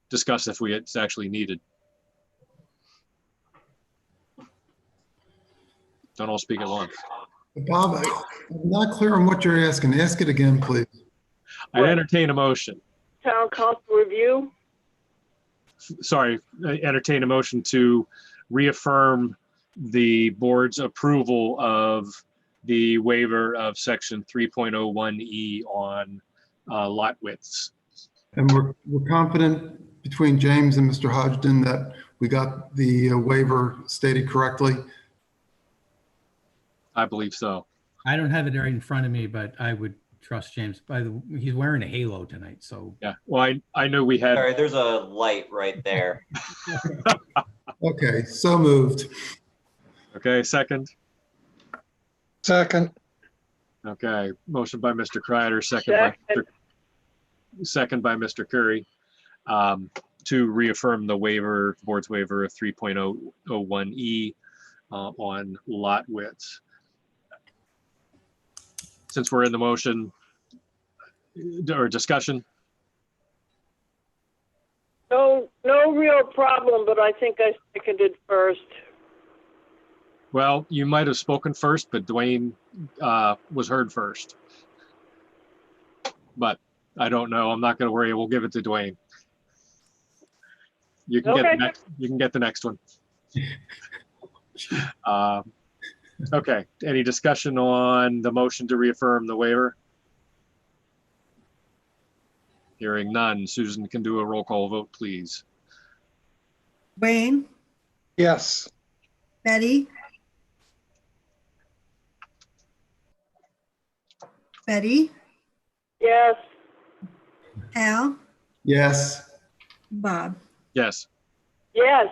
discuss if it's actually needed. Don't all speak at once. Bob, I'm not clear on what you're asking. Ask it again, please. I'd entertain a motion. Town council review. Sorry, entertain a motion to reaffirm the board's approval of the waiver of section 3.01E on lot widths. And we're confident between James and Mr. Hodgson that we got the waiver stated correctly? I believe so. I don't have it right in front of me, but I would trust James. He's wearing a halo tonight, so Yeah. Well, I know we had, Sorry, there's a light right there. Okay, so moved. okay, second. Second. Okay, motion by Mr. Kreider, second by Mr. Curry, to reaffirm the waiver, board's waiver of 3.001E on lot widths. Since we're in the motion or discussion, No real problem, but I think I seconded first. well, you might have spoken first, but Dwayne was heard first. But I don't know. I'm not going to worry. We'll give it to Dwayne. You can get Okay. the next. You can get the next one. Okay. Any discussion on the motion to reaffirm the waiver? Hearing none. Susan can do a roll call vote, please. Wayne, Yes. Betty? Betty, Yes, Al, Yes. Bob. Yes. yes.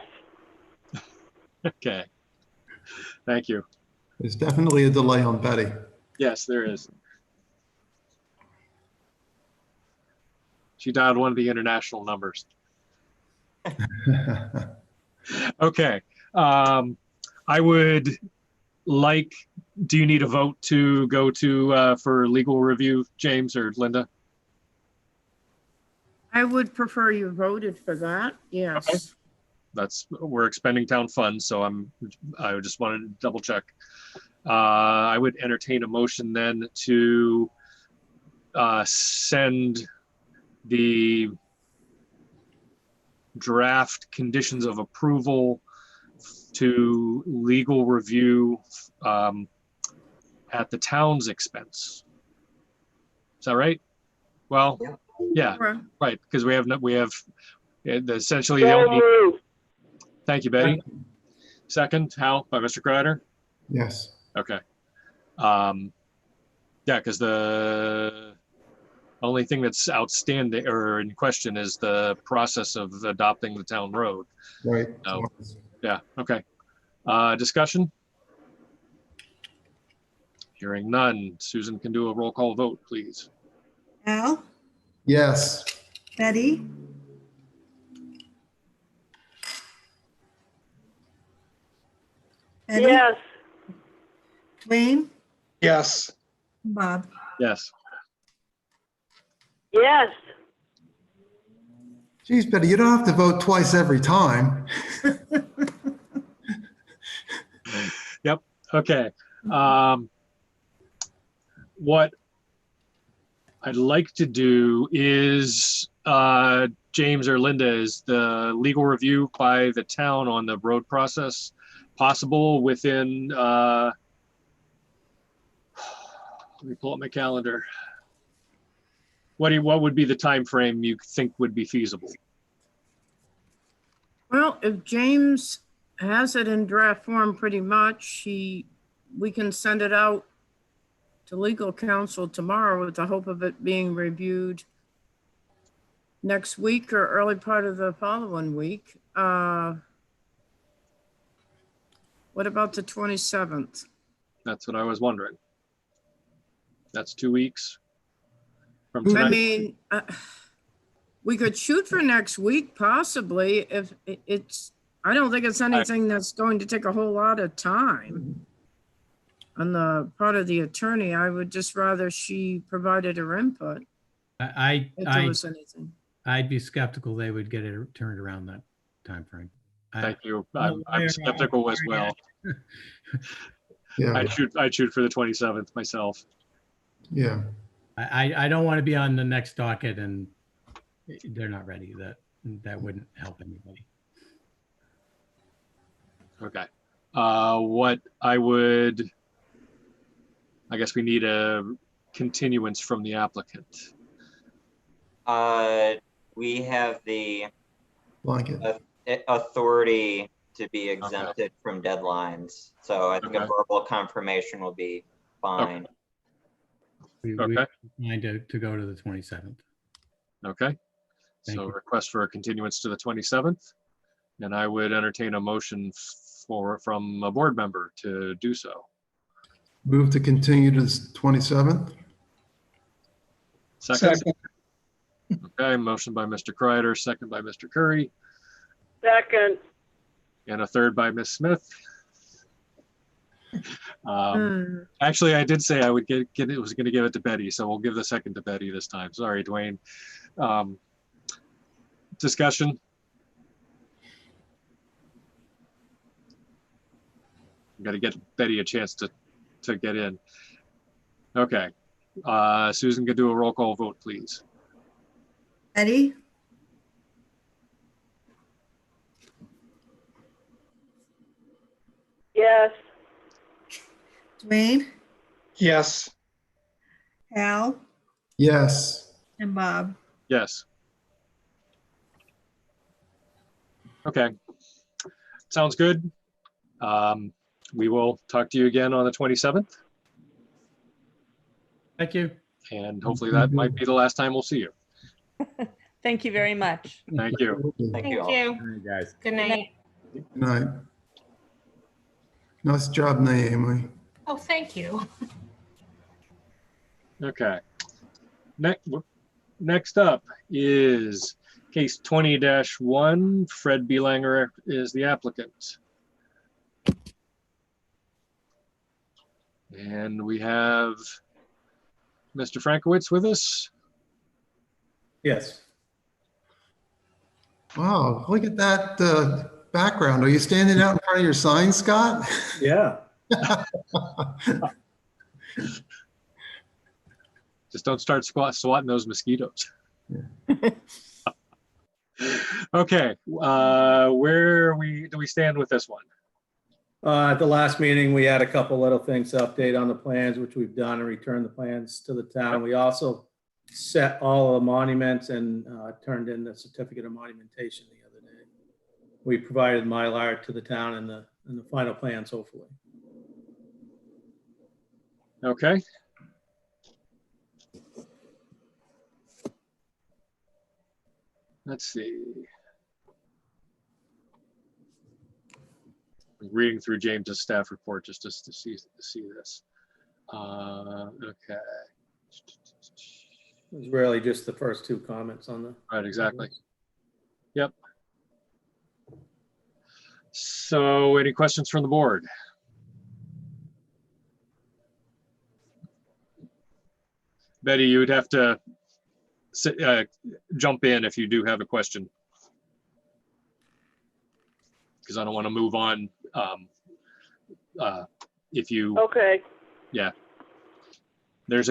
Okay. Thank you. There's definitely a delay on Betty. Yes, there is. She dialed one of the international numbers. Okay. I would like, do you need a vote to go to for legal review, James or Linda? I would prefer you voted for that, yes. That's, we're expending town funds, so I just wanted to double check. I would entertain a motion then to send the draft conditions of approval to legal review at the town's expense. Is that right? Well, yeah, right, because we have essentially the So only, moved. thank you, Betty. Second, Hal, by Mr. Kreider. Yes. Okay. Yeah, because the only thing that's outstanding or in question is the process of adopting the town road. Right. No. Yeah, okay. Discussion? Hearing none. Susan can do a roll call vote, please. Al, Yes. Betty? Betty, Yes, Wayne, Yes. Bob. Yes. yes. Geez, Betty, you don't have to vote twice every time. Yep, okay. What I'd like to do is, James or Linda, is the legal review by the town on the road process possible within, let me pull up my calendar. What would be the time frame you think would be feasible? Well, if James has it in draft form pretty much, we can send it out to legal counsel tomorrow with the hope of it being reviewed next week or early part of the following week. What about the 27th? That's what I was wondering. That's 2 weeks from I tonight. mean, we could shoot for next week possibly if it's, I don't think it's anything that's going to take a whole lot of time on the part of the attorney. I would just rather she provided her input if there was anything. I'd be skeptical they would get it turned around that timeframe. Thank you. I'm skeptical as well. Yeah. I'd shoot for the 27th myself. Yeah. I don't want to be on the next docket and they're not ready. That wouldn't help anybody. Okay. What I guess we need a continuance from the applicant. We have the Blanket. authority to be exempted from deadlines. So I think a Okay. verbal confirmation will be fine. We Okay. mind to go to the 27th. Okay. Thank So you. request for a continuance to the 27th. And I would entertain a motion from a board member to do so. Move to continue to the 27th. Second. Second. Okay, motion by Mr. Kreider, second by Mr. Curry, Second. and a third by Ms. Smith. Hmm. Actually, I did say I would was going to give it to Betty, so we'll give the second to Betty this time. Sorry, Dwayne. Discussion? Got to get Betty a chance to get in. Okay. Susan, could do a roll call vote, please. Eddie, Yes. Dwayne, Yes. Al, Yes. and Bob. Yes. Okay. Sounds good. We will talk to you again on the 27th, Thank you. and hopefully that might be the last time we'll see you. Thank you very much. Thank you. Good Thank Thank you all. you. guys. Good night. night. Nice job, Naomi. Oh, thank you. Okay. Next up is case 20-1. Fred Belanger is the applicant. And we have Mr. Frankowitz with us. Yes. Wow, look at that background. Are you standing out in front of your sign, Scott? Yeah. Just don't start swatting those mosquitoes. Okay, where do we stand with this one? At the last meeting, we had a couple little things to update on the plans, which we've done, and returned the plans to the town. We also set all the monuments and turned in the certificate of monumentation the other day. We provided Mylar to the town and the final plans, hopefully. Okay. Let's see. Reading through James's staff report just to see this. Okay. It was really just the first two comments on the. Right, exactly. Yep. So any questions from the board? Betty, you would have to jump in if you do have a question. Because I don't want to move on. If you, Okay. yeah. There's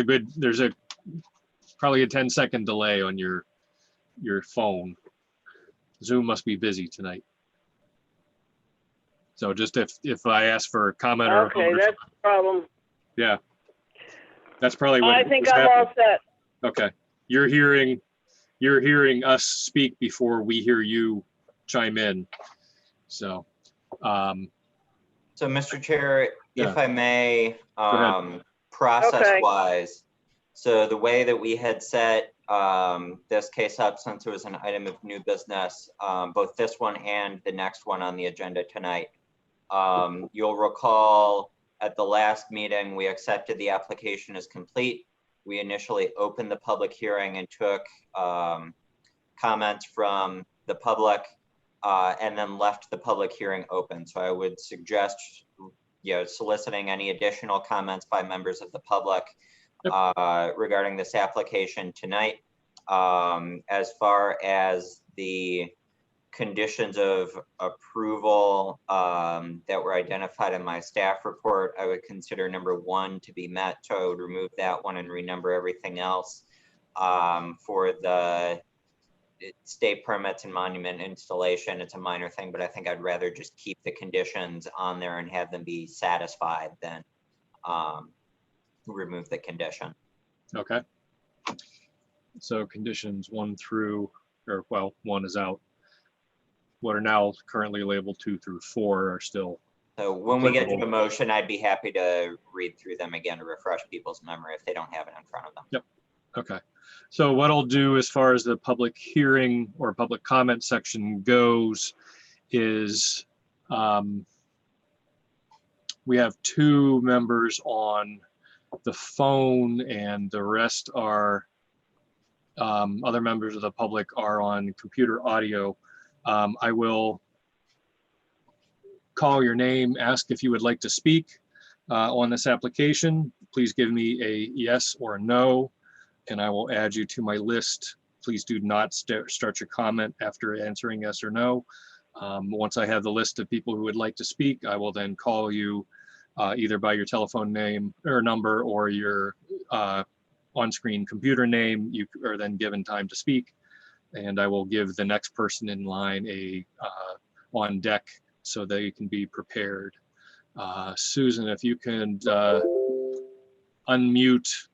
probably a 10-second delay on your phone. Zoom must be busy tonight. So just if I ask for a comment or a Okay, vote or that's the problem. yeah, that's probably what I think was I'm all happening. set. Okay, you're hearing us speak before we hear you chime in. So, So, Mr. Chair, Yeah. if I may, ahead. process-wise, so the way that we had set this case up, since it was an item of new business, both this one and the next one on the agenda tonight, you'll recall at the last meeting, we accepted the application as complete. We initially opened the public hearing and took comments from the public, and then left the public hearing open. So I would suggest, soliciting any additional comments by members of the public regarding this application tonight. As far as the conditions of approval that were identified in my staff report, I would consider number 1 to be met. So I would remove that one and renumber everything else. For the state permits and monument installation, it's a minor thing, but I think I'd rather just keep the conditions on there and have them be satisfied than remove the condition. Okay. So conditions 1 through, or well, 1 is out. what are now currently labeled 2 through 4 are still. So when we get to applicable. the motion, I'd be happy to read through them again to refresh people's memory if they don't have it in front of them. Okay. So what I'll do as far as the public hearing or public comment section goes is we have 2 members on the phone and the rest are other members of the public are on computer audio. I will call your name, ask if you would like to speak on this application. Please give me a yes or a no, and I will add you to my list. Please do not start your comment after answering yes or no. Once I have the list of people who would like to speak, I will then call you either by your telephone name or number or your on-screen computer name. You are then given time to speak, and I will give the next person in line a on deck so they can be prepared. Susan, if you can unmute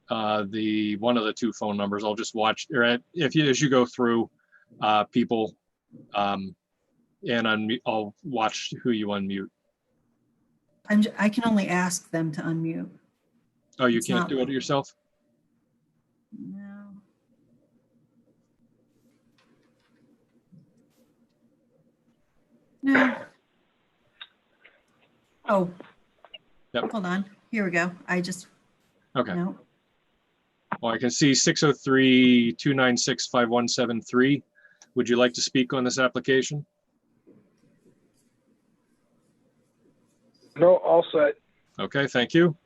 the one of the 2 phone numbers, I'll just watch, or as you go through people, and I'll watch who you unmute. I can only ask them to unmute. Oh, you It's can't not- do it yourself? No. No. Oh. Yep. Hold on. Here we go. I just, Okay. no. Well, I can see 603-296-5173. Would you like to speak on this application? No, all set. Okay, thank you.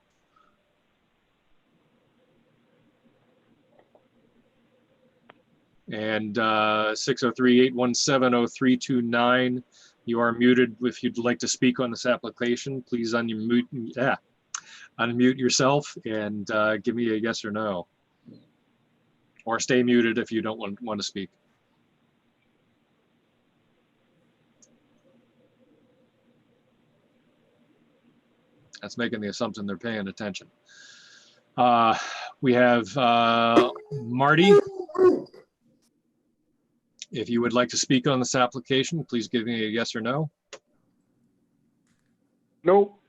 And 603-817-0329. You are muted. If you'd like to speak on this application, please unmute yourself and give me a yes or no. Or stay muted if you don't want to speak. That's making the assumption they're paying attention. We have Marty. If you would like to speak on this application, please give me a yes or no. Nope.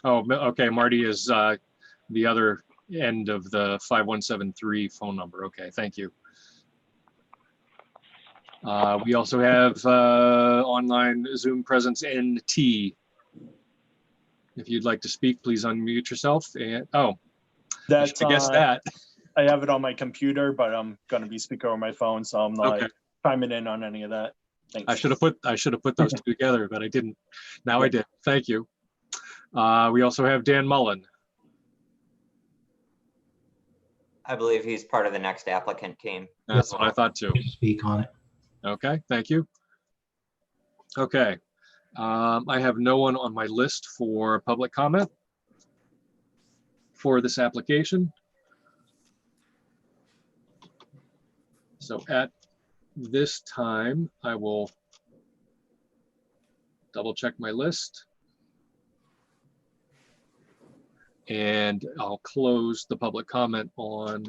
Oh, okay, Marty is the other end of the 5173 phone number. Okay, thank you. We also have online Zoom presence NT. If you'd like to speak, please unmute yourself. And I guess that. I have it on my computer, but I'm gonna be speaking on my phone, so I'm not Okay. chiming in on any of that. Thanks. I should have put those 2 together, but I didn't. Now I did. Thank you. We also have Dan Mullen. I believe he's part of the next applicant team. That's what I thought too. Speak on it. Okay, thank you. Okay, I have no one on my list for public comment for this application. So at this time, I will double check my list. And I'll close the public comment on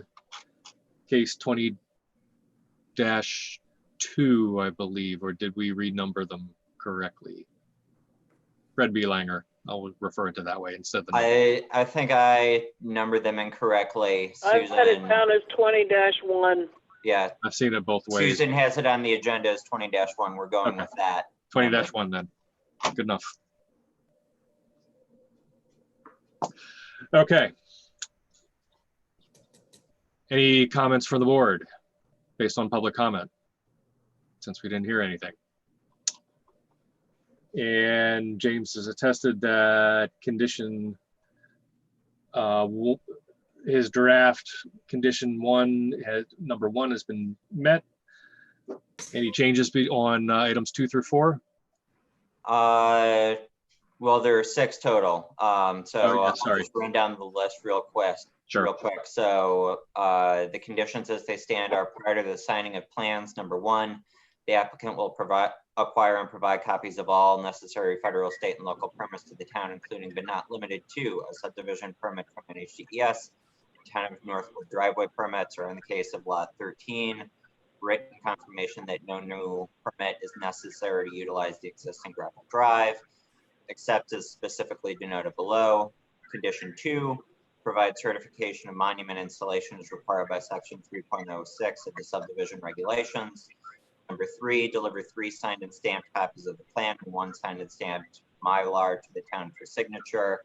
case 20-2, I believe, or did we renumber them correctly? Fred B. Langer, I'll refer to that way instead of the. I think I numbered them incorrectly. I've got it Susan, down as 20-1. yeah, I've seen it both ways. Susan has it on the agenda as 20-1. We're going Okay. with that. 20-1 then. Good enough. Okay. Any comments from the board based on public comment? Since we didn't hear anything. And James has attested that condition, his draft condition 1, number 1 has been met. Any changes on items 2 through 4? Well, there are 6 total. Oh, yeah, I'll sorry. just run down the list real quick. Sure. So the conditions as they stand are prior to the signing of plans. Number 1, the applicant will acquire and provide copies of all necessary federal, state, and local permits to the town, including but not limited to a subdivision permit from NHDES, town of Northwood driveway permits, or in the case of lot 13, written confirmation that no new permit is necessary to utilize the existing gravel drive, except as specifically denoted below. Condition 2, provide certification of monument installation as required by section 3.06 of the subdivision regulations. Number 3, deliver 3 signed and stamped copies of the plan and 1 signed and stamped Mylar to the town for signature.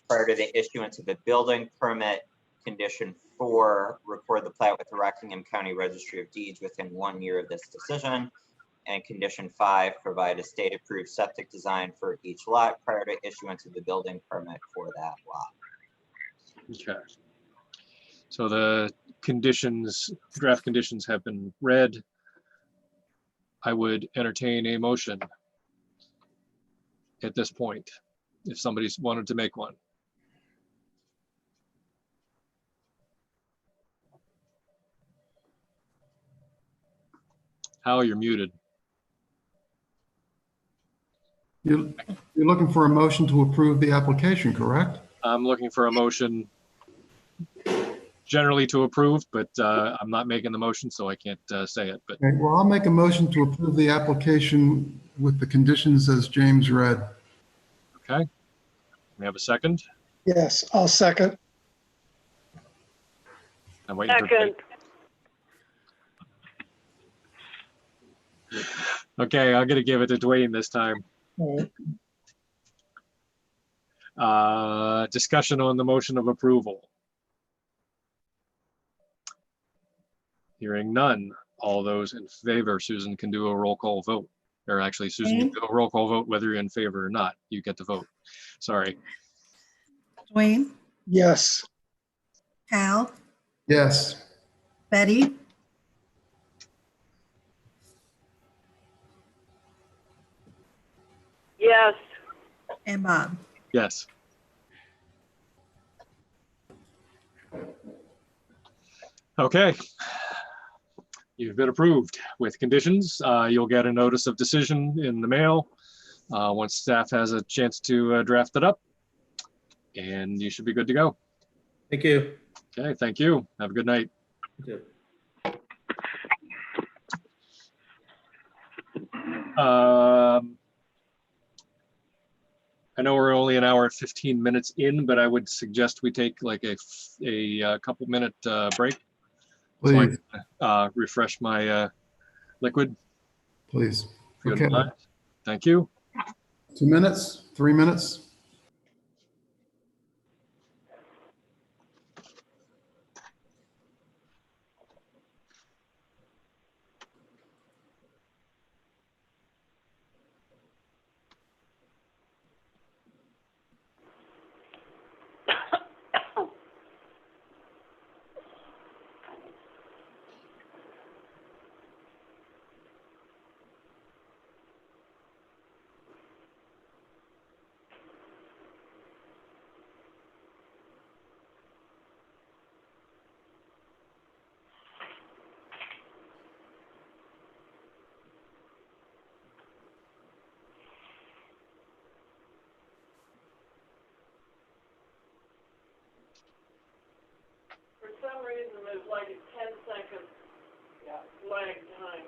Prior to the issuance of a building permit. Condition 4, record the plat with the Rockingham County Registry of Deeds within 1 year of this decision. And condition 5, provide a state-approved septic design for each lot prior to issuance of the building permit for that lot. Okay. So the conditions, draft conditions have been read. I would entertain a motion at this point, if somebody's wanted to make one. Hal, you're muted. You're looking for a motion to approve the application, correct? I'm looking for a motion generally to approve, but I'm not making the motion, so I can't say it. But Okay, well, I'll make a motion to approve the application with the conditions as James read. okay, we have a second. Yes, I'll second. I'm waiting for. Second. Okay, I'm gonna give it to Dwayne this time. All right. Discussion on the motion of approval. Hearing none. All those in favor, Susan can do a roll call vote. Or actually, Susan can do a roll call vote whether you're in favor or not. You get to vote. Sorry. Dwayne, Yes. Hal, Yes. Betty, Yes. and Bob. Yes. Okay. You've been approved with conditions. You'll get a notice of decision in the mail once staff has a chance to draft it up. And you should be good to go. Thank you. Okay, thank you. Have a good night. You too. I know we're only an hour and 15 minutes in, but I would suggest we take like a couple minute break. So I Please, can, refresh my liquid. please. if you Okay. wouldn't mind. Thank you. 2 minutes, 3 minutes? For some reason, there's like a 10-second lag time.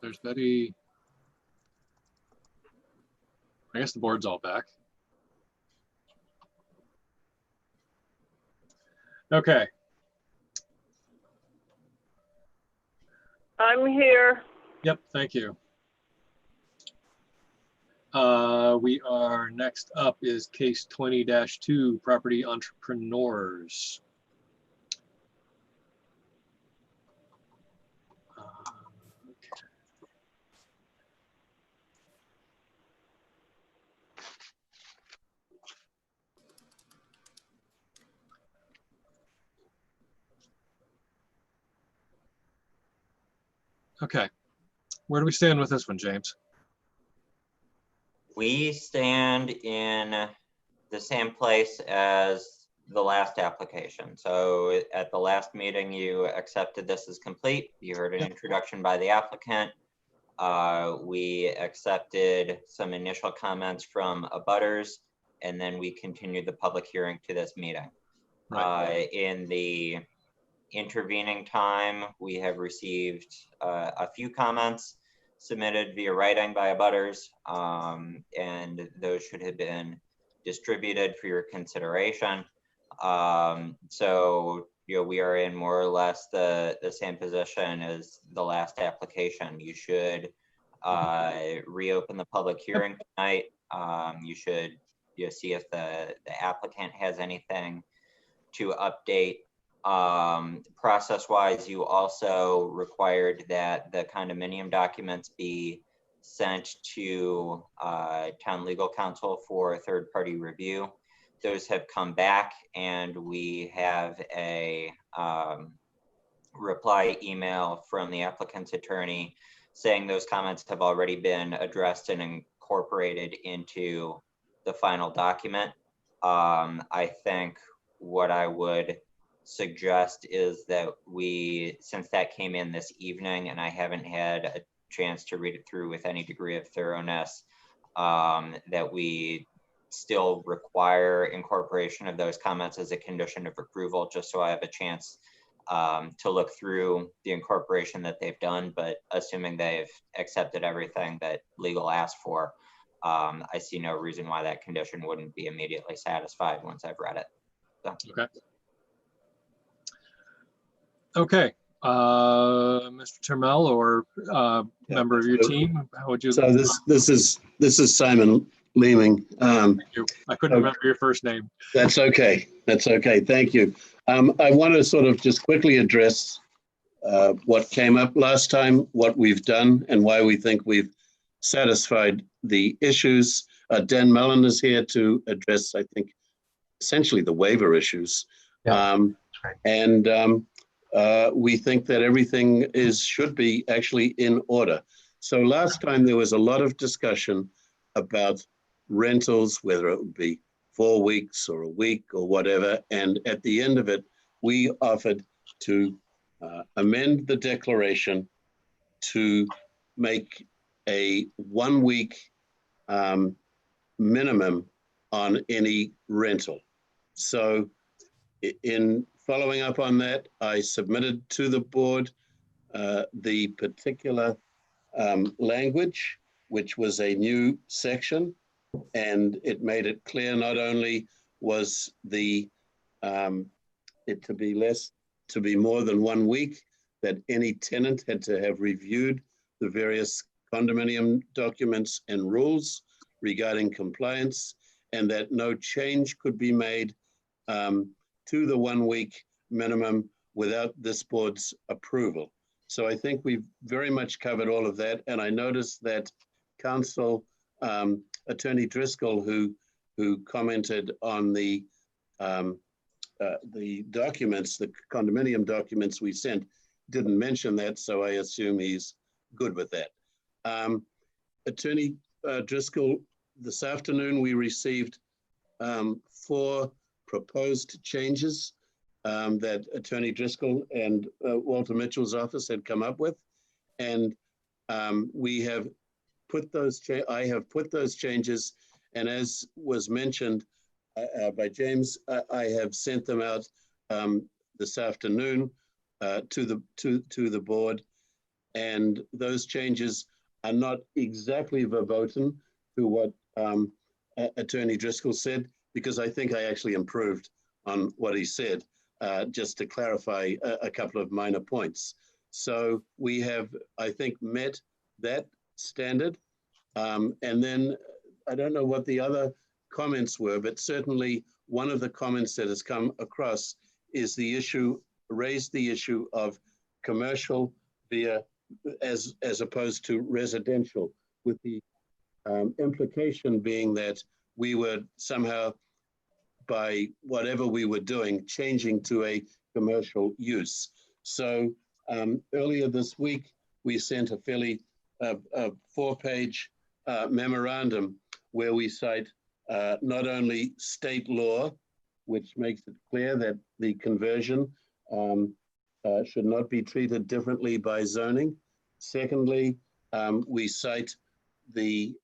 There's Betty. I guess the board's all back. Okay. I'm here. Yep, thank you. We are, next up is case 20-2, property entrepreneurs. Okay, where do we stand with this one, James? We stand in the same place as the last application. So at the last meeting, you accepted this as complete. You heard an introduction by the applicant. We accepted some initial comments from abutters, and then we continued the public hearing to this meeting. Right. In the intervening time, we have received a few comments submitted via writing by abutters, and those should have been distributed for your consideration. So, you know, we are in more or less the same position as the last application. You should reopen the public hearing tonight. You should, you know, see if the applicant has anything to update. Process-wise, you also required that the condominium documents be sent to town legal counsel for third-party review. Those have come back, and we have a reply email from the applicant's attorney saying those comments have already been addressed and incorporated into the final document. I think what I would suggest is that we, since that came in this evening and I haven't had a chance to read it through with any degree of thoroughness, that we still require incorporation of those comments as a condition of approval, just so I have a chance to look through the incorporation that they've done. But assuming they've accepted everything that legal asked for, I see no reason why that condition wouldn't be immediately satisfied once I've read it. So. Okay. Okay, Mr. Termel or member of your team, how would you? So this is Simon Leeming. Thank you. I couldn't remember your first name. That's okay. That's okay. Thank you. I want to sort of just quickly address what came up last time, what we've done, and why we think we've satisfied the issues. Dan Mellon is here to address, I think, essentially the waiver issues. Yeah, that's right. And we think that everything should be actually in order. So last time there was a lot of discussion about rentals, whether it would be 4 weeks or a week or whatever. And at the end of it, we offered to amend the declaration to make a 1 week minimum on any rental. So in following up on that, I submitted to the board the particular language, which was a new section, and it made it clear not only was it to be more than 1 week, that any tenant had to have reviewed the various condominium documents and rules regarding compliance, and that no change could be made to the 1 week minimum without this board's approval. So I think we've very much covered all of that. And I noticed that counsel, Attorney Driscoll, who commented on the documents, the condominium documents we sent, didn't mention that. So I assume he's good with that. Attorney Driscoll, this afternoon we received 4 proposed changes that Attorney Driscoll and Walter Mitchell's office had come up with. And we have put those, I have put those changes, and as was mentioned by James, I have sent them out this afternoon to the board. And those changes are not exactly verboten to what Attorney Driscoll said, because I think I actually improved on what he said, just to clarify a couple of minor points. So we have, I think, met that standard. And then I don't know what the other comments were, but certainly one of the comments that has come across is the issue, raised the issue of commercial via as opposed to residential, with the implication being that we were somehow, by whatever we were doing, changing to a commercial use. So earlier this week, we sent a fairly 4-page memorandum where we cite not only state law, which makes it clear that the conversion should not be treated differently by zoning. Secondly, we cite the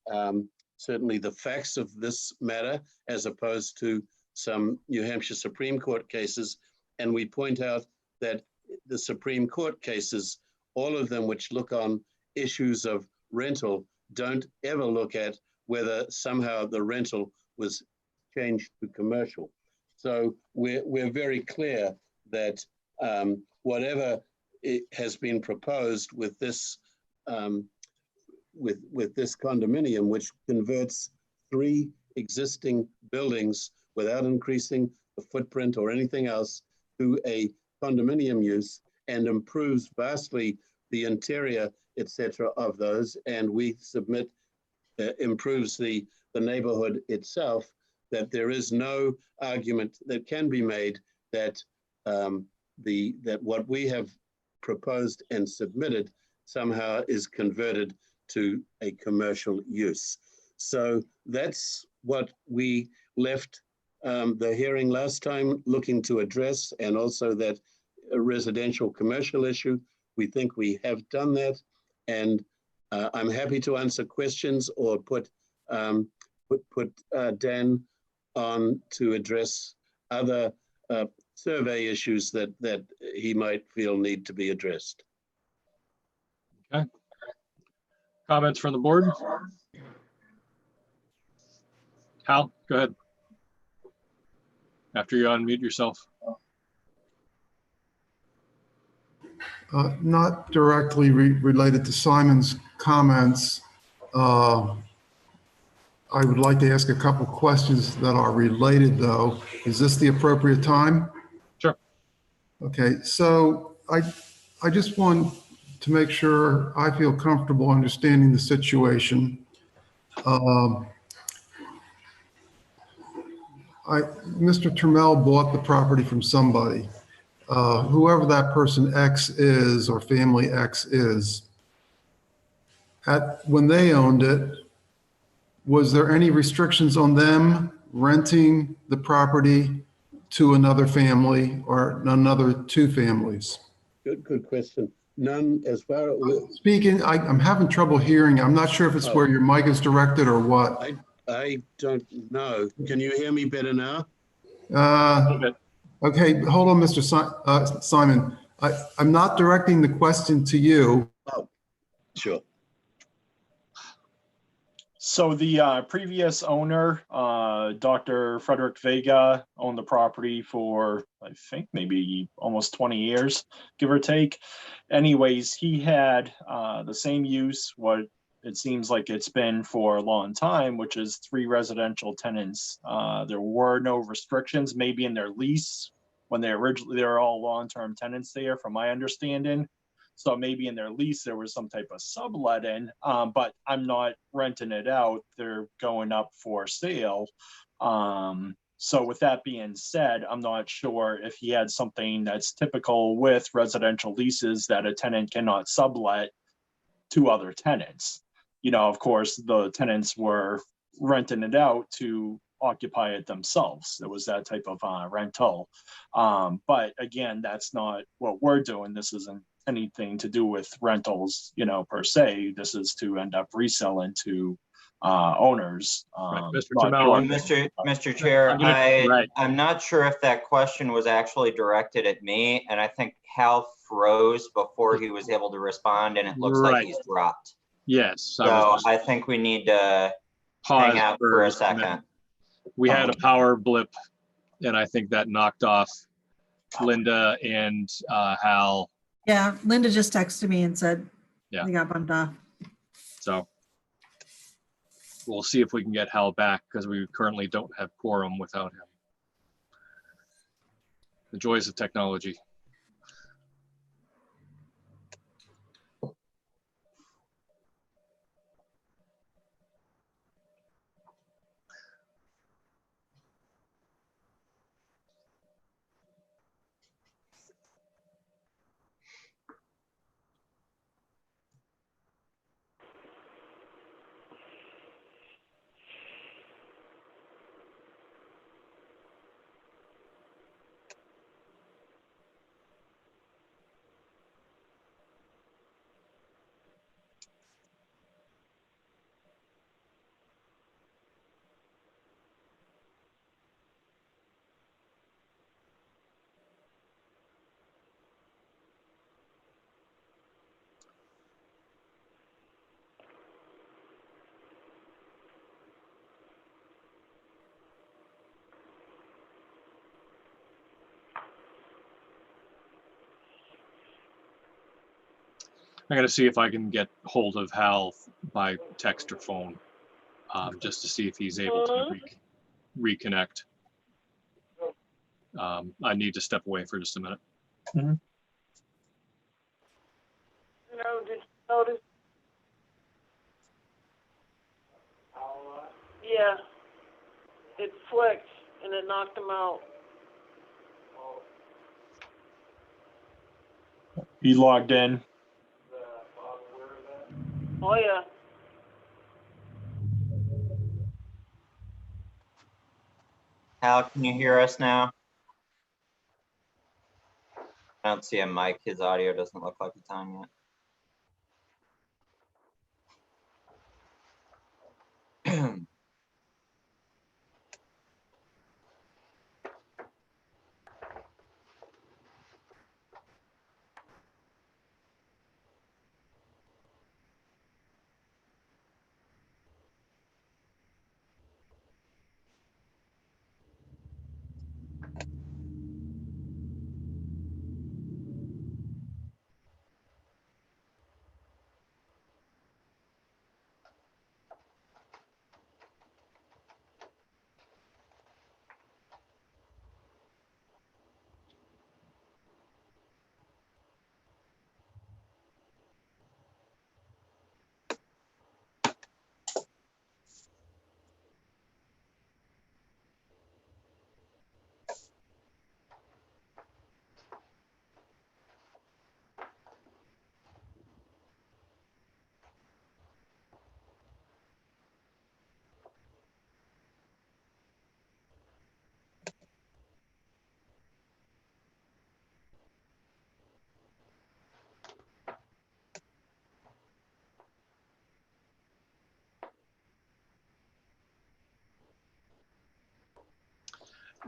certainly the facts of this matter as opposed to some New Hampshire Supreme Court cases. And we point out that the Supreme Court cases, all of them which look on issues of rental, don't ever look at whether somehow the rental was changed to commercial. So we're very clear that whatever it has been proposed with this with this condominium, which converts 3 existing buildings without increasing the footprint or anything else to a condominium use, and improves vastly the interior, etc. of those, and we submit improves the neighborhood itself, that there is no argument that can be made that that what we have proposed and submitted somehow is converted to a commercial use. So that's what we left the hearing last time looking to address, and also that residential commercial issue. We think we have done that, and I'm happy to answer questions or put Dan on to address other survey issues that he might feel need to be addressed. Okay. Comments from the board? Hal, go ahead. After you unmute yourself. Not directly related to Simon's comments. I would like to ask a couple questions that are related, though. Is this the appropriate time? Sure. Okay, so I just want to make sure I feel comfortable understanding the situation. Mr. Turmel bought the property from somebody. Whoever that person X is, or family X is, when they owned it, was there any restrictions on them renting the property to another family or another 2 families? Good question. None as far as... Speaking, I'm having trouble hearing. I'm not sure if it's where your mic is directed or what. I don't know. Can you hear me better now? Okay, hold on, Mr. Simon. I'm not directing the question to you. Oh, sure. So the previous owner, Dr. Frederick Vega, owned the property for, I think, maybe almost 20 years, give or take. Anyways, he had the same use, what it seems like it's been for a long time, which is 3 residential tenants. There were no restrictions, maybe in their lease when they were all long-term tenants there, from my understanding. So maybe in their lease, there was some type of subletting, but I'm not renting it out. They're going up for sale. So with that being said, I'm not sure if he had something that's typical with residential leases that a tenant cannot sublet to other tenants. You know, of course, the tenants were renting it out to occupy it themselves. There was that type of rental. But again, that's not what we're doing. This isn't anything to do with rentals, you know, per se. This is to end up reselling to owners. Right. Mr. Chair, I'm not sure if that question was actually directed at me, and I think Hal froze before he was able to respond, and it looks like Right. he's dropped. Yes. I So was just I think we need to pause hang out for a just minute. second. We had a power blip, and I think that knocked off Linda and Hal. Yeah, Linda just texted me and said Yeah. they got bumped off. So we'll see if we can get Hal back, because we currently don't have quorum without him. The joys of technology. I'm gonna see if I can get hold of Hal by text or phone, just to see if he's able to reconnect. I need to step away for just a minute. No, did you notice? Yeah, it flicked and it knocked him out. He logged in. Oh, yeah. Hal, can you hear us now? I don't see a mic. His audio doesn't look like it's on yet.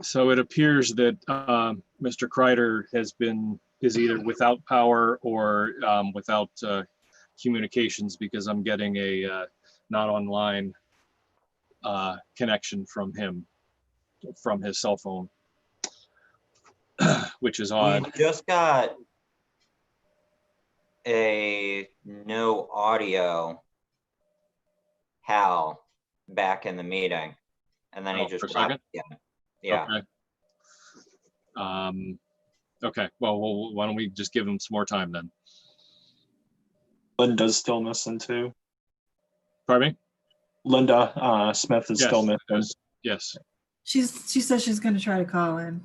So it appears that Mr. Kreider is either without power or without communications, because I'm getting a not online connection from him, from his cell phone, which is odd. We just got a no audio Hal back in the meeting, and then he Oh, just for a dropped second? again. Yeah. Okay. Okay. Well, why don't we just give him some more time then? Linda's still missing too. Pardon me? Linda Smith is still missing. Yes. She says she's going to try to call in.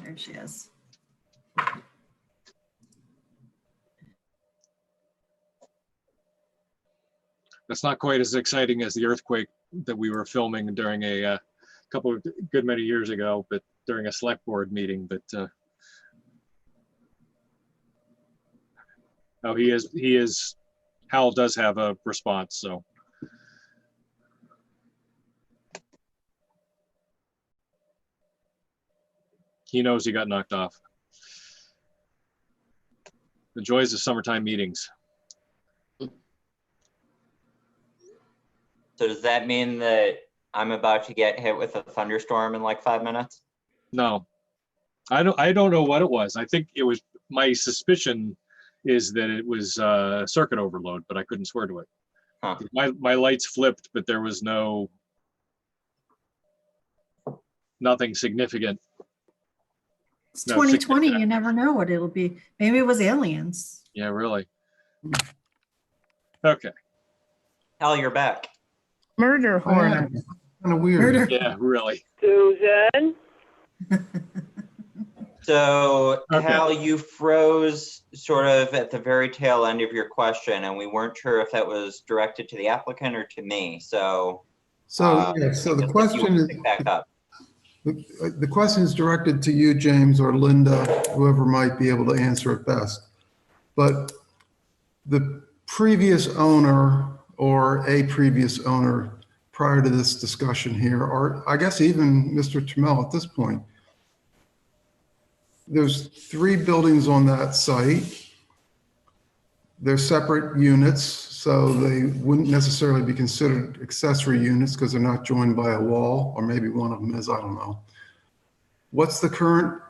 There she is. That's not quite as exciting as the earthquake that we were filming during a couple of good many years ago, but during a select board meeting. But oh, he is. Hal does have a response, so. He knows he got knocked off. The joys of summertime meetings. So does that mean that I'm about to get hit with a thunderstorm in like 5 minutes? No, I don't know what it was. I think it was, my suspicion is that it was circuit overload, but I couldn't swear to it. Huh. My lights flipped, but there was nothing significant. It's No, 2020, significant. you never know what it'll be. Maybe it was aliens. Yeah, really. Okay. Hal, you're back. Murder hornet. Kind of weird. Murder. Yeah, really. Susan? So Okay. Hal, you froze sort of at the very tail end of your question, and we weren't sure if that was directed to the applicant or to me. So So, yeah, so the question is, pick back up. the question is directed to you, James, or Linda, whoever might be able to answer it best. But the previous owner or a previous owner prior to this discussion here, or I guess even Mr. Trammell at this point, there's 3 buildings on that site. They're separate units, so they wouldn't necessarily be considered accessory units because they're not joined by a wall, or maybe one of them is, I don't know. What's the current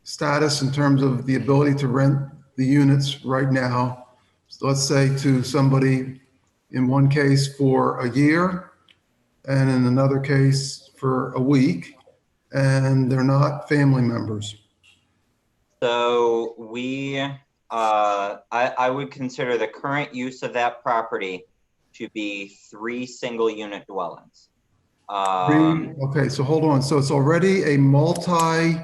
status in terms of the ability to rent the units right now? So let's say to somebody, in one case for a year, and in another case for a week, and they're not family members. So I would consider the current use of that property to be 3 single-unit dwellings. Okay, so hold on. So it's already a multi-unit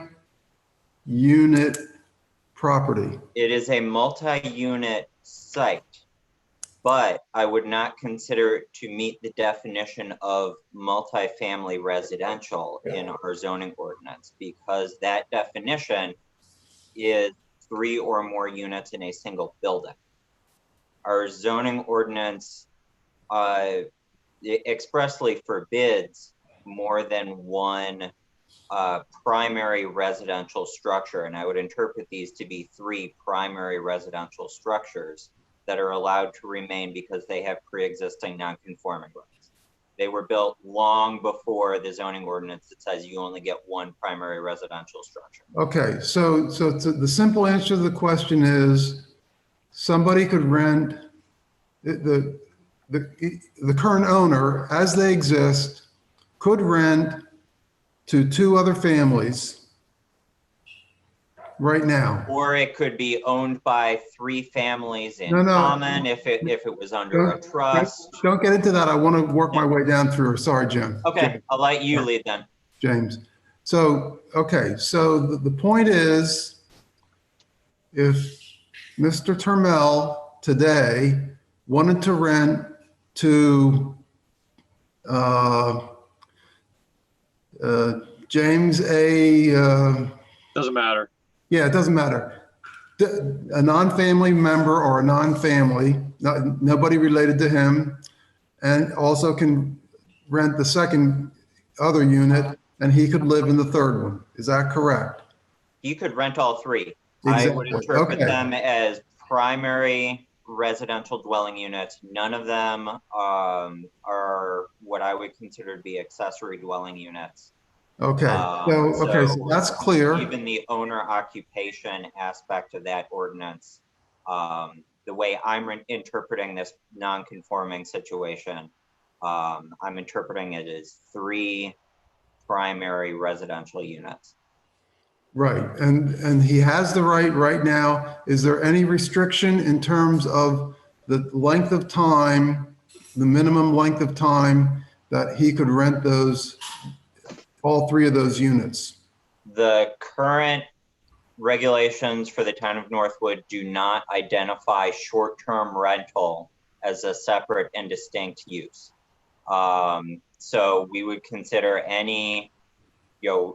property. It is a multi-unit site, but I would not consider it to meet the definition of multifamily residential in our zoning ordinance, because that definition is 3 or more units in a single building. Our zoning ordinance expressly forbids more than one primary residential structure, and I would interpret these to be 3 primary residential structures that are allowed to remain because they have pre-existing non-conforming rights. They were built long before the zoning ordinance that says you only get 1 primary residential structure. Okay, so the simple answer to the question is somebody could rent, the current owner, as they exist, could rent to 2 other families right now. Or it could be owned by 3 families in No. common if it was under a trust. Don't get into that. I want to work my way down through. Sorry, Jim. Okay, I'll let you lead then. James. So, okay, so the point is, if Mr. Trammell today wanted to rent to James A. Doesn't matter. Yeah, it doesn't matter. A non-family member or a non-family, nobody related to him, and also can rent the second other unit, and he could live in the third one. Is that correct? You could rent all 3. I would Exactly. interpret Okay. them as primary residential dwelling units. None of them are what I would consider to be accessory dwelling units. Okay, so that's clear. Even the owner occupation aspect of that ordinance, the way I'm interpreting this non-conforming situation, I'm interpreting it as 3 primary residential units. Right, and he has the right now. Is there any restriction in terms of the length of time, the minimum length of time that he could rent those, all 3 of those units? The current regulations for the town of Northwood do not identify short-term rental as a separate and distinct use. So we would consider any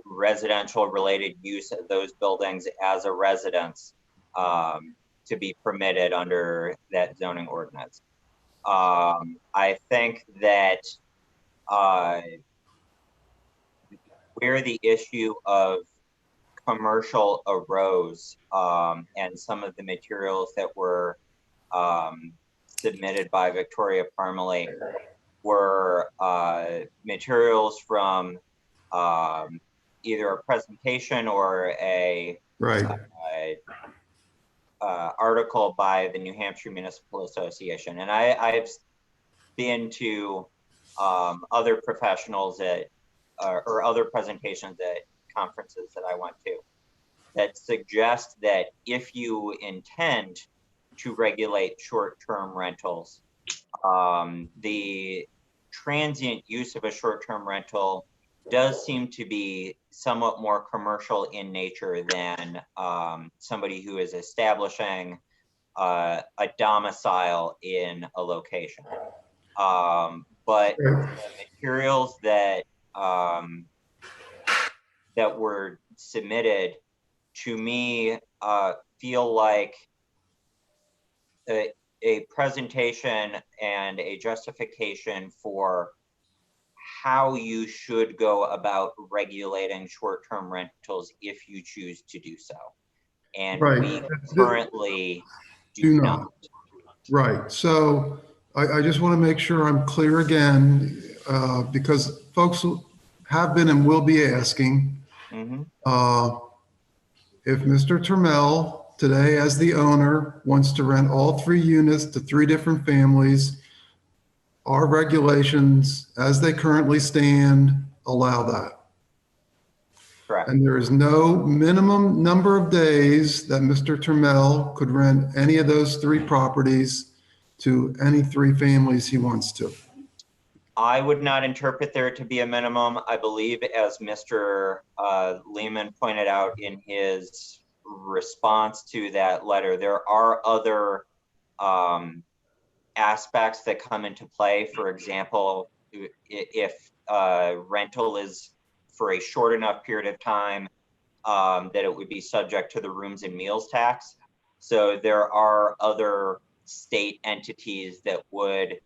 residential related use of those buildings as a residence to be permitted under that zoning ordinance. I think that where the issue of commercial arose, and some of the materials that were submitted by Victoria Parmalee were materials from either a presentation or a Right. article by the New Hampshire Municipal Association. And I've been to other professionals at or other presentations at conferences that I went to that suggest that if you intend to regulate short-term rentals, the transient use of a short-term rental does seem to be somewhat more commercial in nature than somebody who is establishing a domicile in a location. But the materials that that were submitted to me feel like a presentation and a justification for how you should go about regulating short-term rentals if you choose to do so. And Right. we currently do not. Right. So I just want to make sure I'm clear again, because folks have been and will be asking, if Mr. Turmel today as the owner wants to rent all 3 units to 3 different families, our regulations as they currently stand allow that. Correct. And there is no minimum number of days that Mr. Turmel could rent any of those 3 properties to any 3 families he wants to. I would not interpret there to be a minimum. I believe, as Mr. Lehman pointed out in his response to that letter, there are other aspects that come into play. For example, if rental is for a short enough period of time that it would be subject to the rooms and meals tax. So there are other state entities that would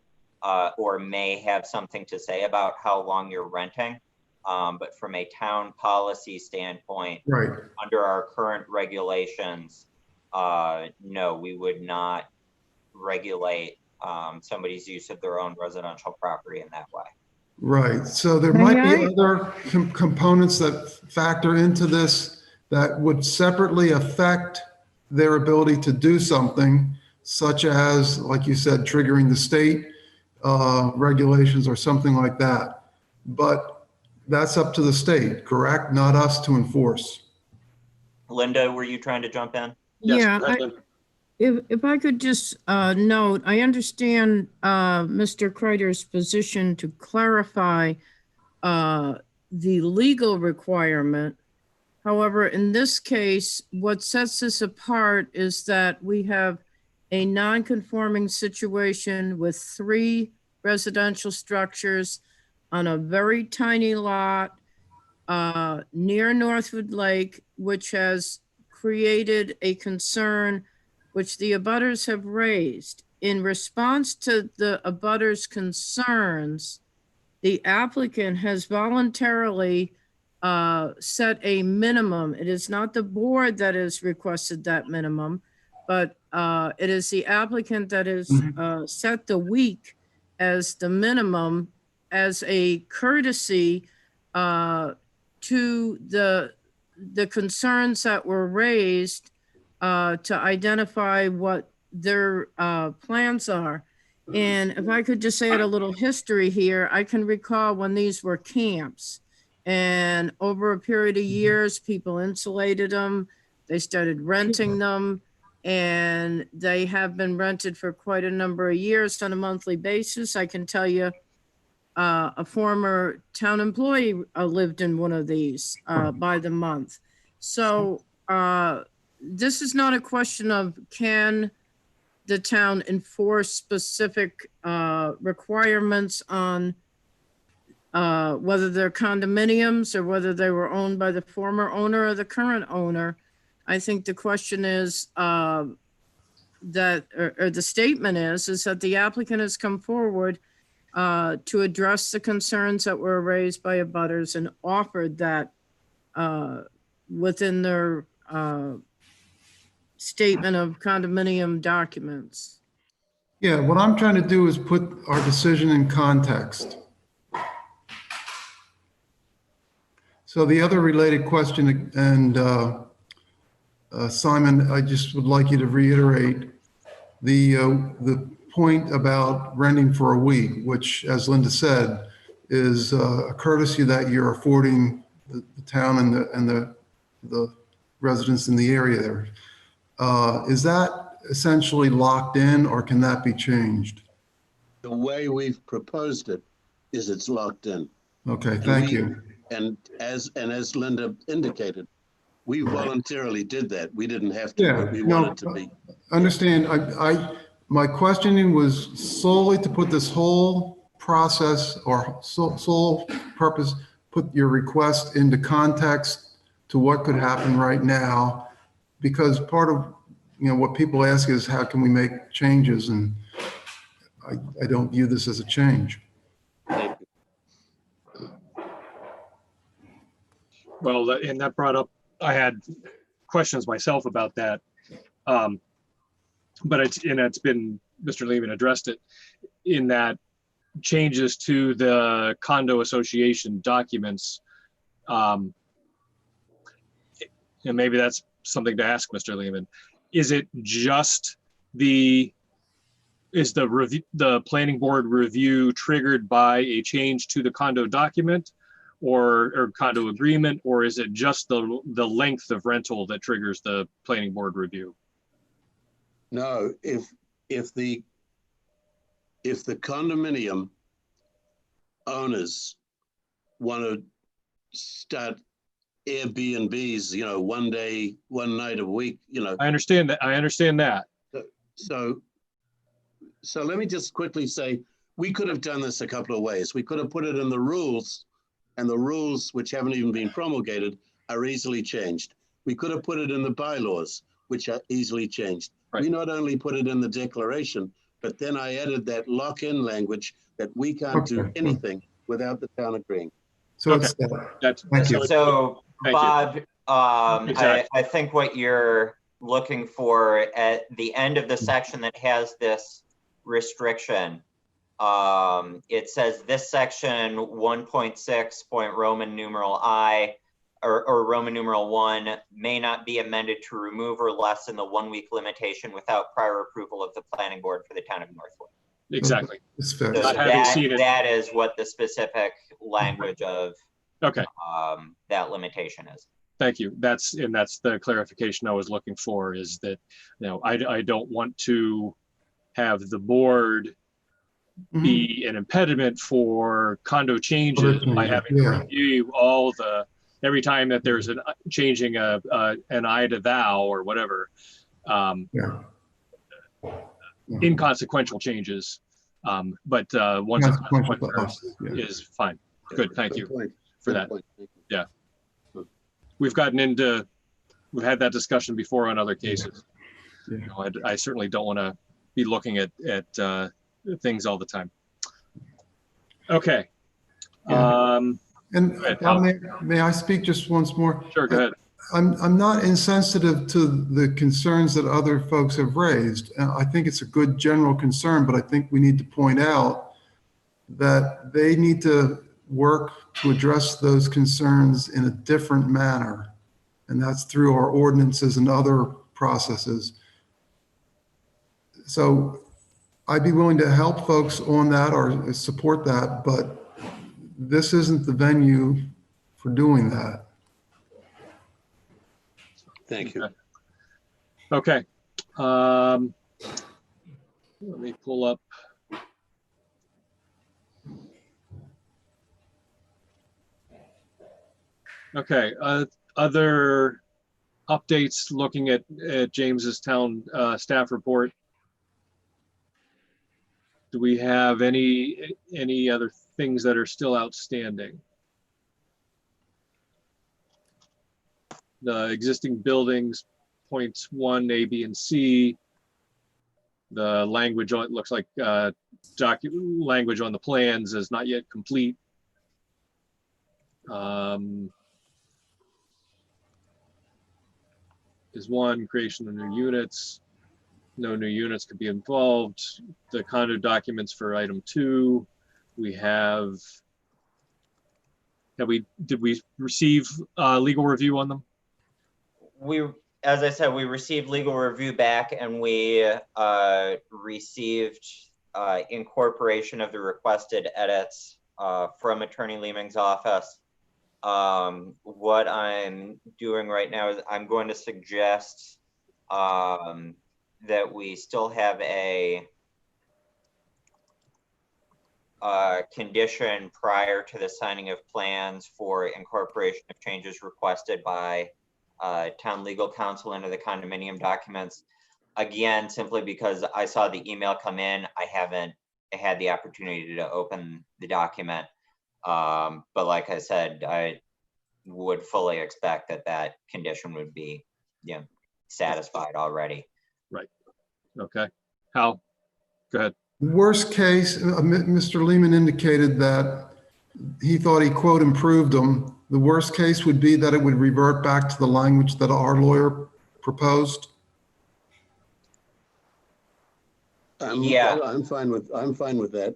or may have something to say about how long you're renting. But from a town policy standpoint, Right. under our current regulations, no, we would not regulate somebody's use of their own residential property in that way. Right. So there might be other components that factor into this that would separately affect their ability to do something, such as, like you said, triggering the state regulations or something like that. But that's up to the state, correct? Not us to enforce. Linda, were you trying to jump in? Yeah, if I could just note, I understand Mr. Kreider's position to clarify the legal requirement. However, in this case, what sets this apart is that we have a non-conforming situation with 3 residential structures on a very tiny lot near Northwood Lake, which has created a concern which the abutters have raised. In response to the abutters' concerns, the applicant has voluntarily set a minimum. It is not the board that has requested that minimum, but it is the applicant that has set the week as the minimum as a courtesy to the concerns that were raised to identify what their plans are. And if I could just add a little history here, I can recall when these were camps, and over a period of years, people insulated them, they started renting them, and they have been rented for quite a number of years on a monthly basis. I can tell you a former town employee lived in one of these by the month. So this is not a question of can the town enforce specific requirements on whether they're condominiums or whether they were owned by the former owner or the current owner. I think the question is the statement is that the applicant has come forward to address the concerns that were raised by abutters and offered that within their statement of condominium documents. Yeah, what I'm trying to do is put our decision in context. So the other related question, and Simon, I just would like you to reiterate the point about renting for a week, which, as Linda said, is a courtesy that you're affording the town and the residents in the area there. Is that essentially locked in, or can that be changed? The way we've proposed it is it's locked in. Okay, thank you. And as Linda indicated, we voluntarily did that. We didn't have to, but we wanted to be. Understand, my questioning was solely to put this whole process or sole purpose, put your request into context to what could happen right now, because part of what people ask is how can we make changes, and I don't view this as a change. Thank you. Well, and that brought up, I had questions myself about that. But it's been, Mr. Lehman addressed it in that changes to the condo association documents. And maybe that's something to ask Mr. Lehman. Is it just the planning board review triggered by a change to the condo document or condo agreement, or is it just the length of rental that triggers the planning board review? No, if the condominium owners want to start Airbnbs, one day, one night a week, I understand that. So let me just quickly say, we could have done this a couple of ways. We could have put it in the rules, and the rules, which haven't even been promulgated, are easily changed. We could have put it in the bylaws, which are easily changed. Right. We not only put it in the declaration, but then I added that lock-in language that we can't do anything without the town agreeing. So okay. Thank you. So Bob, exactly. I think what you're looking for at the end of the section that has this restriction, it says this section 1.6. Roman numeral I or Roman numeral 1 may not be amended to remove or lessen the 1 week limitation without prior approval of the planning board for the town of Northwood. Exactly. It's fair. So that is what the specific language of that limitation is. Thank you. That's the clarification I was looking for, is that, I don't want to have the board be an impediment for condo changes by having to review every time that there's changing an I to thou or whatever. Inconsequential changes. But once it's consequential is fine. Good. Thank you for that. Yeah. We've had that discussion before on other cases. I certainly don't want to be looking at things all the time. Okay. May I speak just once more? Sure, go ahead. I'm not insensitive to the concerns that other folks have raised. I think it's a good general concern, but I think we need to point out that they need to work to address those concerns in a different manner. And that's through our ordinances and other processes. So I'd be willing to help folks on that or support that, but this isn't the venue for doing that. Thank you. Okay. Let me pull up. Okay. Other updates looking at James's town staff report. Do we have any other things that are still outstanding? The existing buildings, points 1, A, B, and C. The language on it looks like language on the plans is not yet complete. is 1, creation of new units. No new units could be involved. The condo documents for item 2, we have, did we receive legal review on them? As I said, we received legal review back, and we received incorporation of the requested edits from Attorney Leeming's office. What I'm doing right now is I'm going to suggest that we still have a condition prior to the signing of plans for incorporation of changes requested by town legal counsel into the condominium documents. Again, simply because I saw the email come in, I haven't had the opportunity to open the document. But like I said, I would fully expect that that condition would be, satisfied already. Right. Okay. Hal, go ahead. Worst case, Mr. Lehman indicated that he thought he, quote, improved them. The worst case would be that it would revert back to the language that our lawyer proposed. Yeah. I'm fine with that.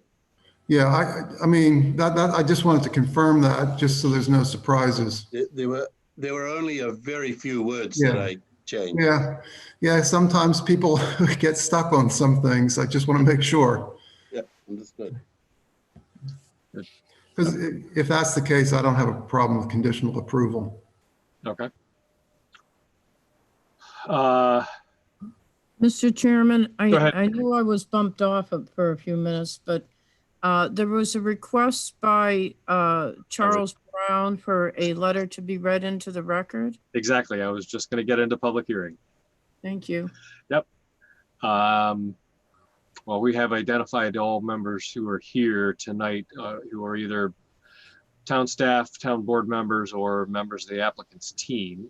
Yeah, I mean, I just wanted to confirm that, just so there's no surprises. There were only a very few words Yeah. that I changed. Yeah, sometimes people get stuck on some things. I just want to make sure. Yeah, understood. Because if that's the case, I don't have a problem with conditional approval. Okay. Mr. Chairman, Go ahead. I knew I was bumped off for a few minutes, but there was a request by Charles Brown for a letter to be read into the record. Exactly. I was just going to get into public hearing. Thank you. Yep. Well, we have identified all members who are here tonight, who are either town staff, town board members, or members of the applicant's team.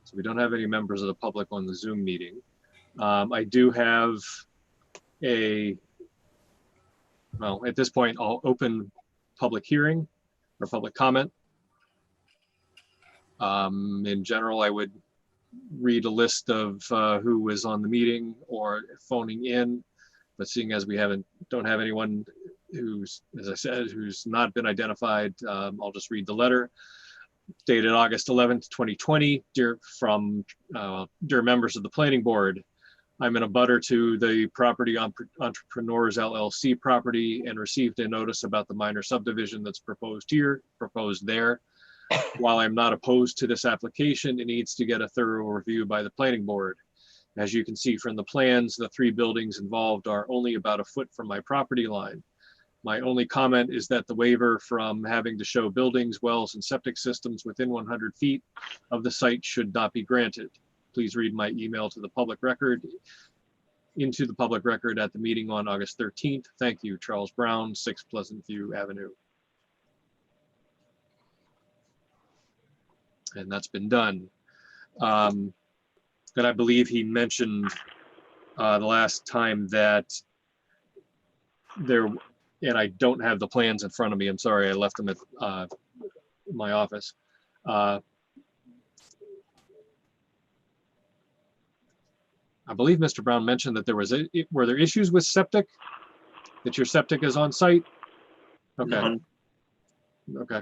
So we don't have any members of the public on the Zoom meeting. I do have well, at this point, I'll open public hearing or public comment. In general, I would read a list of who was on the meeting or phoning in, but seeing as we don't have anyone who's, as I said, who's not been identified, I'll just read the letter. Dated August 11th, 2020, dear members of the planning board. I'm in a butter to the Property Entrepreneurs LLC property and received a notice about the minor subdivision that's proposed there. While I'm not opposed to this application, it needs to get a thorough review by the planning board. As you can see from the plans, the 3 buildings involved are only about a foot from my property line. My only comment is that the waiver from having to show buildings, wells, and septic systems within 100 feet of the site should not be granted. Please read my email to the public record, into the public record at the meeting on August 13th. Thank you, Charles Brown, 6 Pleasant View Avenue. And that's been done. And I believe he mentioned the last time that there, and I don't have the plans in front of me, I'm sorry, I left them at my office. I believe Mr. Brown mentioned that were there issues with septic? That your septic is on site? Okay. Okay.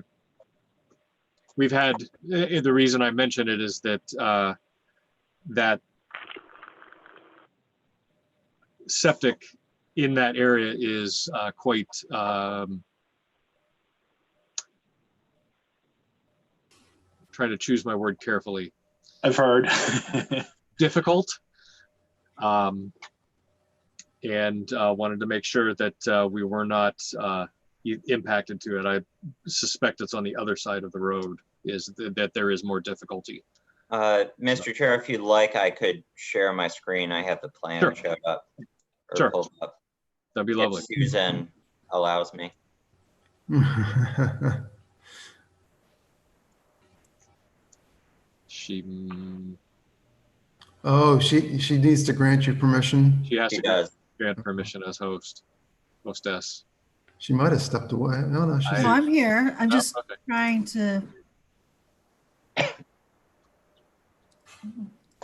We've had, the reason I mention it is that that septic in that area is quite trying to choose my word carefully. I've heard. Difficult. And wanted to make sure that we were not impacted to it. I suspect it's on the other side of the road, that there is more difficulty. Mr. Chair, if you'd like, I could share my screen. I have the plan Sure. showed up. Or Sure. pulled up. That'd be lovely. If Susan allows me. She Oh, she needs to grant you permission. has She to does. grant permission as hostess. She might have stepped away. No, she's. Oh, I'm here. I'm Oh, just okay. trying to.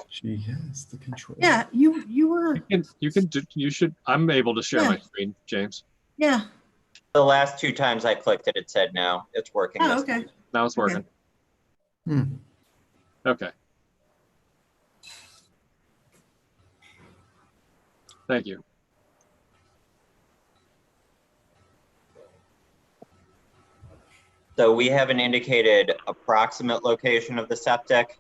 She has the control. Yeah, you were, You should, I'm able to share my Yeah. screen, James. yeah. The last 2 times I clicked it, it said no. It's working. Oh, this okay. time. Now it's working. Hmm. Okay. Thank you. So we have an indicated approximate location of the septic.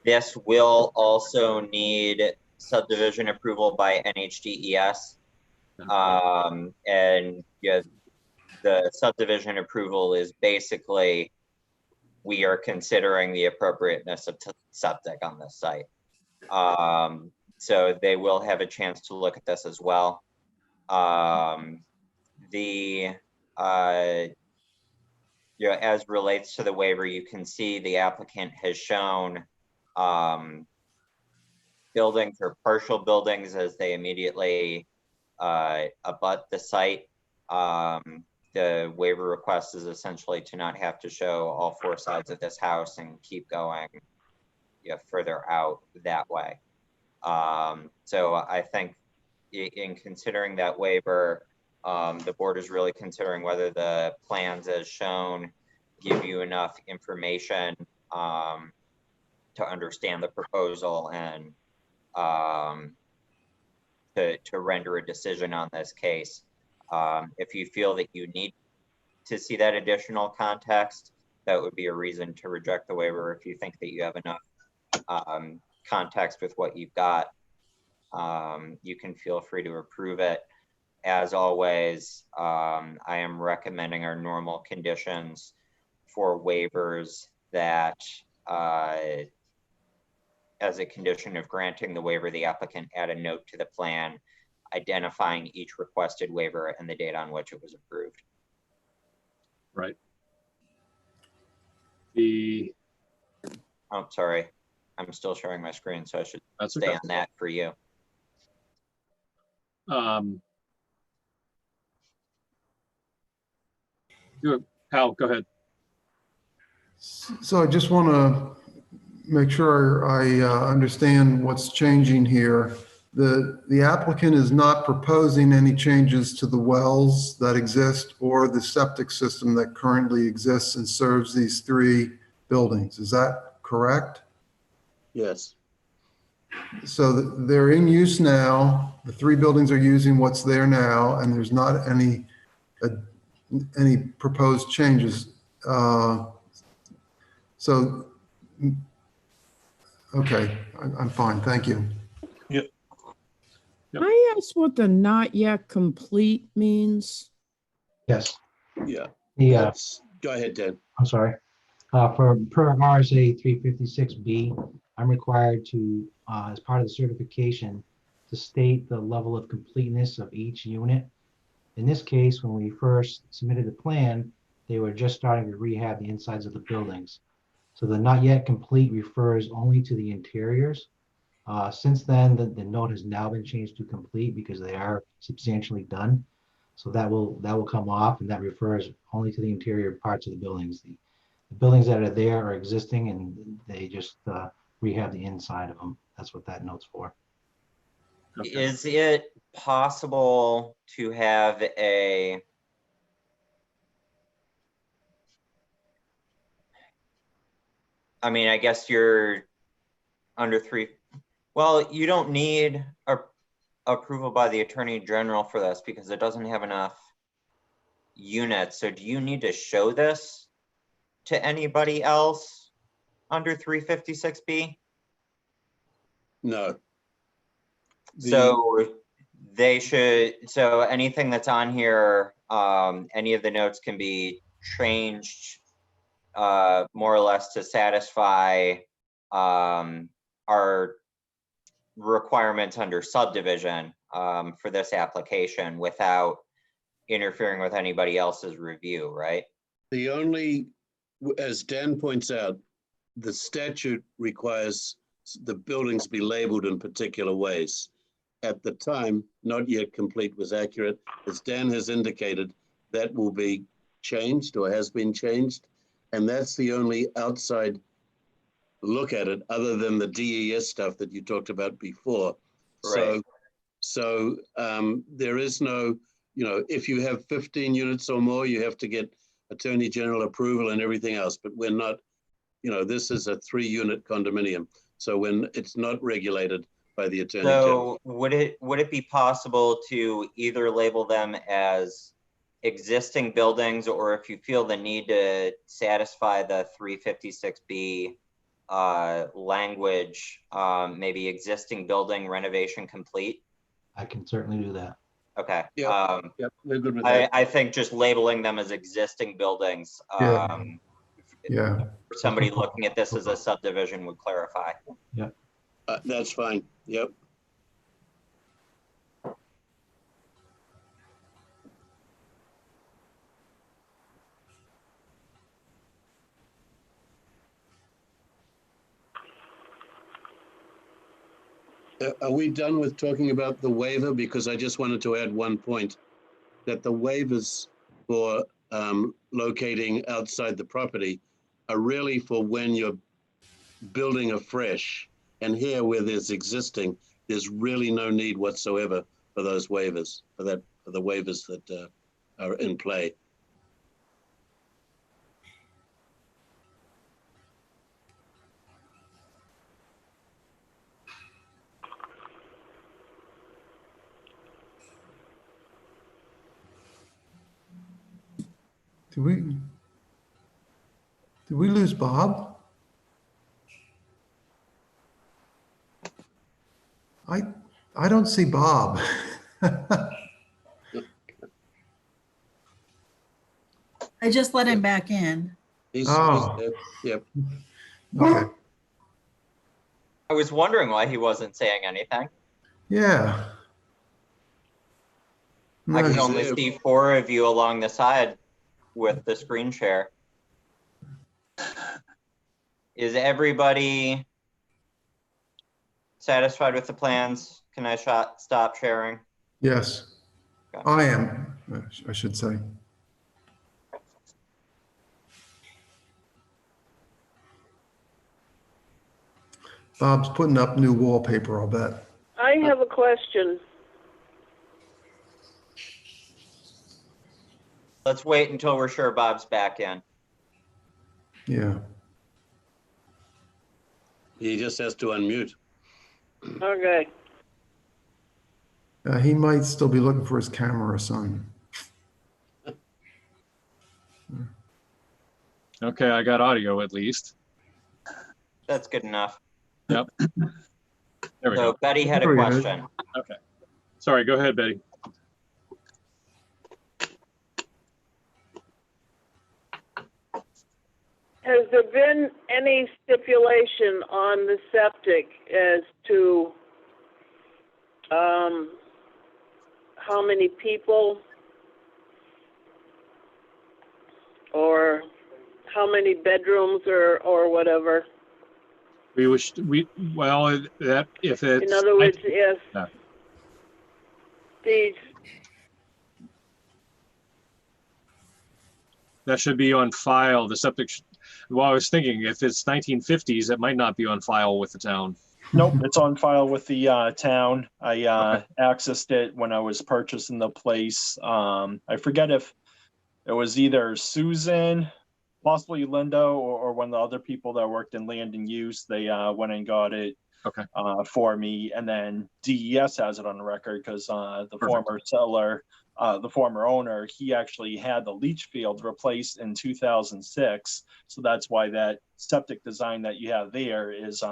This will also need subdivision approval by NHDES. And yeah, the subdivision approval is basically, we are considering the appropriateness of septic on this site. So they will have a chance to look at this as well. You know, as relates to the waiver, you can see the applicant has shown buildings or partial buildings as they immediately abut the site. The waiver request is essentially to not have to show all 4 sides of this house and keep going, you know, further out that way. So I think in considering that waiver, the board is really considering whether the plans as shown give you enough information to understand the proposal and to render a decision on this case. If you feel that you need to see that additional context, that would be a reason to reject the waiver. If you think that you have enough context with what you've got, you can feel free to approve it. As always, I am recommending our normal conditions for waivers that, as a condition of granting the waiver, the applicant add a note to the plan identifying each requested waiver and the date on which it was approved. Right. Oh, sorry. I'm still sharing my screen, so I should stay okay. on that for you. Good. Hal, go ahead. So I just want to make sure I understand what's changing here. The applicant is not proposing any changes to the wells that exist or the septic system that currently exists and serves these 3 buildings. Is that correct? Yes. So they're in use now. The 3 buildings are using what's there now, and there's not any proposed changes. So, okay, I'm fine. Thank you. Can I ask what the not yet complete means? Yes. Yeah. The, Go ahead, Dan. I'm sorry. Per RSA 356B, I'm required to, as part of the certification, to state the level of completeness of each unit. In this case, when we first submitted the plan, they were just starting to rehab the insides of the buildings. So the not yet complete refers only to the interiors. Since then, the note has now been changed to complete because they are substantially done. So that will come off, and that refers only to the interior parts of the buildings. The buildings that are there are existing, and they just rehab the inside of them. That's what that note's for. Okay. Is it possible to have a I guess you're under 3. Well, you don't need approval by the Attorney General for this because it doesn't have enough units. So do you need to show this to anybody else under 356B? No. So they should, so anything that's on here, any of the notes can be changed more or less to satisfy our requirements under subdivision for this application without interfering with anybody else's review, right? The only, as Dan points out, the statute requires the buildings be labeled in particular ways. At the time, not yet complete was accurate. As Dan has indicated, that will be changed or has been changed. And that's the only outside look at it other than the DES stuff that you talked about before. Right. So there is no, if you have 15 units or more, you have to get Attorney General approval and everything else, but we're not, this is a 3-unit condominium. So when it's not regulated by the Attorney General. So would it be possible to either label them as existing buildings, or if you feel the need to satisfy the 356B language, maybe existing building renovation complete? I can certainly do that. Okay. Yep, we're good with that. I think just labeling them as existing buildings, Yeah. for somebody looking at this as a subdivision would clarify. That's fine. Yep. Are we done with talking about the waiver? Because I just wanted to add one point, that the waivers for locating outside the property are really for when you're building afresh. And here where there's existing, there's really no need whatsoever for those waivers, for the waivers that are in play. Did we lose Bob? I don't see Bob. I just let him back in. He's Oh. yep. Okay. I was wondering why he wasn't saying anything. Yeah. I can Nice. only see 4 of you along the side with the screen share. Is everybody satisfied with the plans? Can I stop sharing? Yes, Okay. I am, I should say. Bob's putting up new wallpaper, I'll bet. I have a question. Let's wait until we're sure Bob's back in. Yeah. He just has to unmute. Okay. He might still be looking for his camera or something. Okay, I got audio at least. That's good enough. Yep. There we So go. Betty had a There we go. question. Okay. Sorry, go ahead, Betty. Has there been any stipulation on the septic as to how many people or how many bedrooms or whatever? We wish well that if it's In other words, if No. these, that should be on file. The septic. Well, I was thinking if it's 1950s, it might not be on file with the town. Nope, it's on file with the town. I accessed it when I was purchasing the place. I forget if it was either Susan, possibly Linda, or one of the other people that worked in land and use. They went and got it for me, and then DES has it on the record because the former seller, the former owner, he actually had the leach field replaced in 2006. So that's why that septic design that you have there is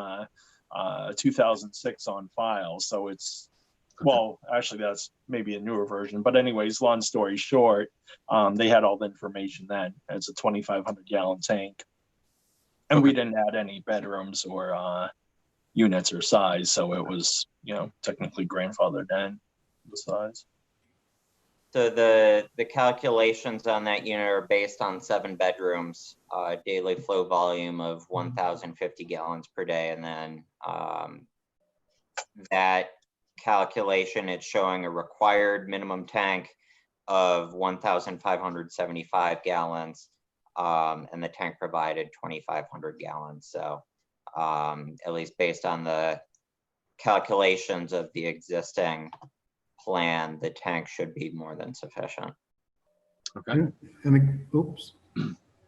2006 on file. So it's, well, actually that's maybe a newer version, but anyways, long story short, they had all the information then. It's a 2,500 gallon tank, and we didn't add any bedrooms or units or size. So it was, technically grandfathered in the size. So the calculations on that unit are based on 7 bedrooms, daily flow volume of 1,050 gallons per day. And then that calculation, it's showing a required minimum tank of 1,575 gallons. And the tank provided 2,500 gallons. So At least based on the calculations of the existing plan, the tank should be more than sufficient. Okay, Oops.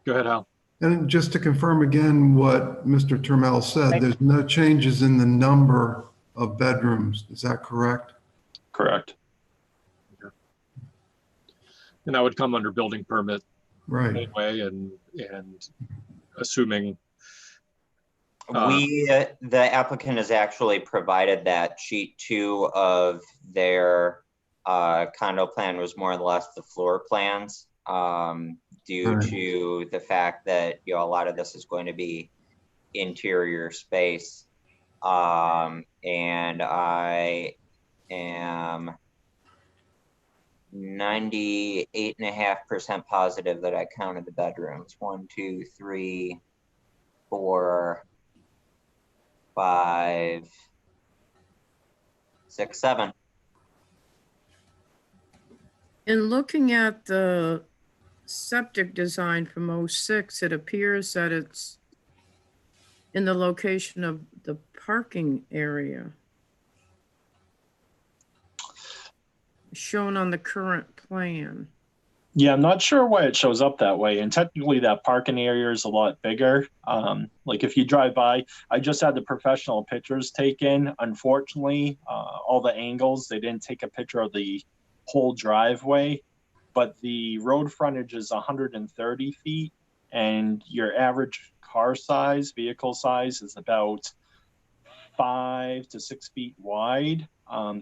go ahead, Hal. And just to confirm again what Mr. Turmel said, there's no changes in the number of bedrooms. Is that correct? Correct. And that would come under building permit Right. anyway, and assuming The applicant has actually provided that sheet 2 of their condo plan was more or less the floor plans, due Right. to the fact that, you know, a lot of this is going to be interior space. And I am 98.5% positive that I counted the bedrooms. 1, 2, 3, 4, 5, 6, 7. In looking at the septic design from '06, it appears that it's in the location of the parking area shown on the current plan. Yeah, I'm not sure why it shows up that way. And technically that parking area is a lot bigger. Like if you drive by, I just had the professional pictures taken. Unfortunately, all the angles, they didn't take a picture of the whole driveway, but the road frontage is 130 feet and your average car size, vehicle size is about 5 to 6 feet wide,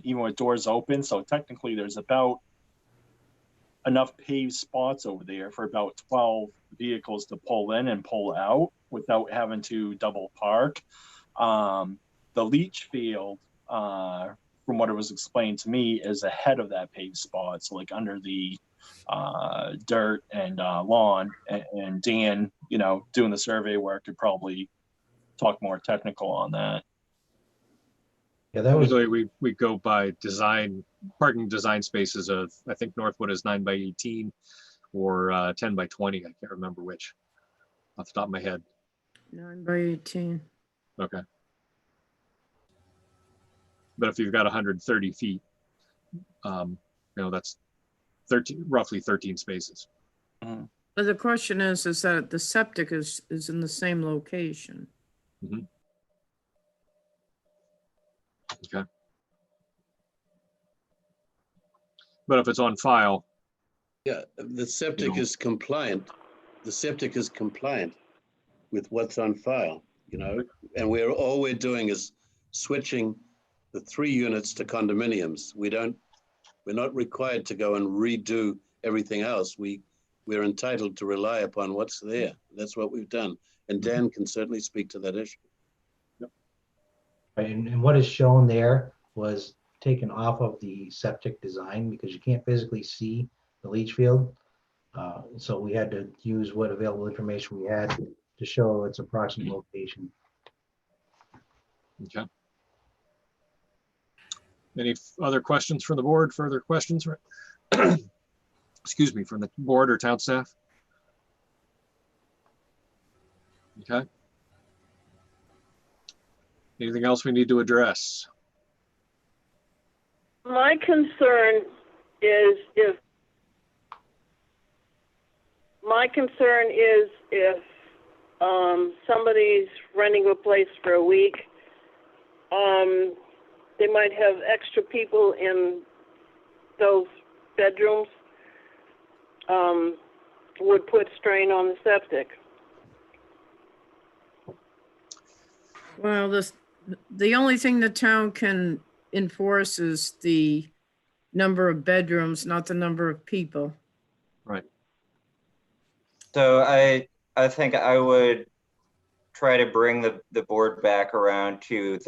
even with doors open. So technically there's about enough paved spots over there for about 12 vehicles to pull in and pull out without having to double park. The leach field, from what it was explained to me, is ahead of that paved spot. So like under the dirt and lawn, and Dan, you know, doing the survey work could probably talk more technical on that. Yeah, that was, usually we go by design, parking design spaces of, I think Northwood is 9 by 18 or 10 by 20. I can't remember which off the top of my head. 9 by 18. Okay. But if you've got 130 feet, you know, that's 13, roughly 13 spaces. But the question is that the septic is in the same location. Mhm. Okay. But if it's on file, Yeah, the septic is compliant. The septic is compliant with what's on file, you know, and all we're doing is switching the 3 units to condominiums. We're not required to go and redo everything else. We're entitled to rely upon what's there. That's what we've done. And Dan can certainly speak to that issue. and what is shown there was taken off of the septic design because you can't physically see the leach field. So we had to use what available information we had to show its approximate location. okay. Any other questions from the board? Further questions? Excuse me, from the board or town staff? Okay. Anything else we need to address? My concern is if somebody's renting a place for a week, they might have extra people in those bedrooms, would put strain on the septic. Well, the only thing the town can enforce is the number of bedrooms, not the number of people. Right. So I think I would try to bring the board back around to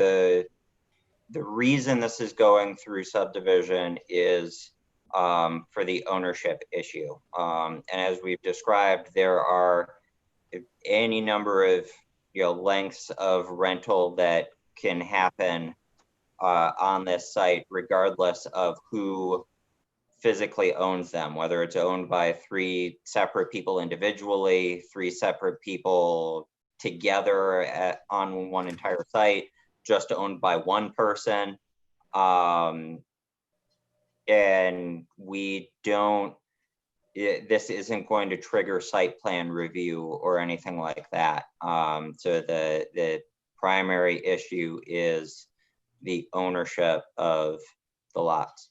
the reason this is going through subdivision is for the ownership issue. And as we've described, there are any number of lengths of rental that can happen on this site, regardless of who physically owns them, whether it's owned by 3 separate people individually, 3 separate people together on one entire site, just owned by one person. And we don't, this isn't going to trigger site plan review or anything like that. So the primary issue is the ownership of the lots.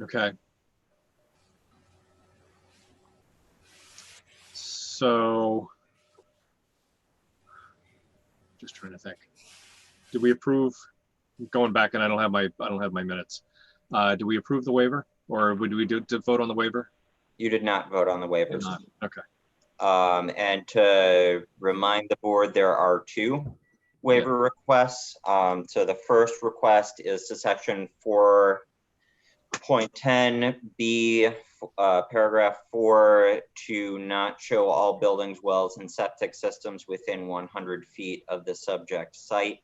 Okay. So, just trying to think. Did we approve? Going back, and I don't have my minutes. Do we approve the waiver, or would we to vote on the waiver? You did not vote on the waivers. Did not. Okay. And to remind the board, there are two waiver requests. So the first request is to section 4.10B, paragraph 4, to not show all buildings, wells, and septic systems within 100 feet of the subject site,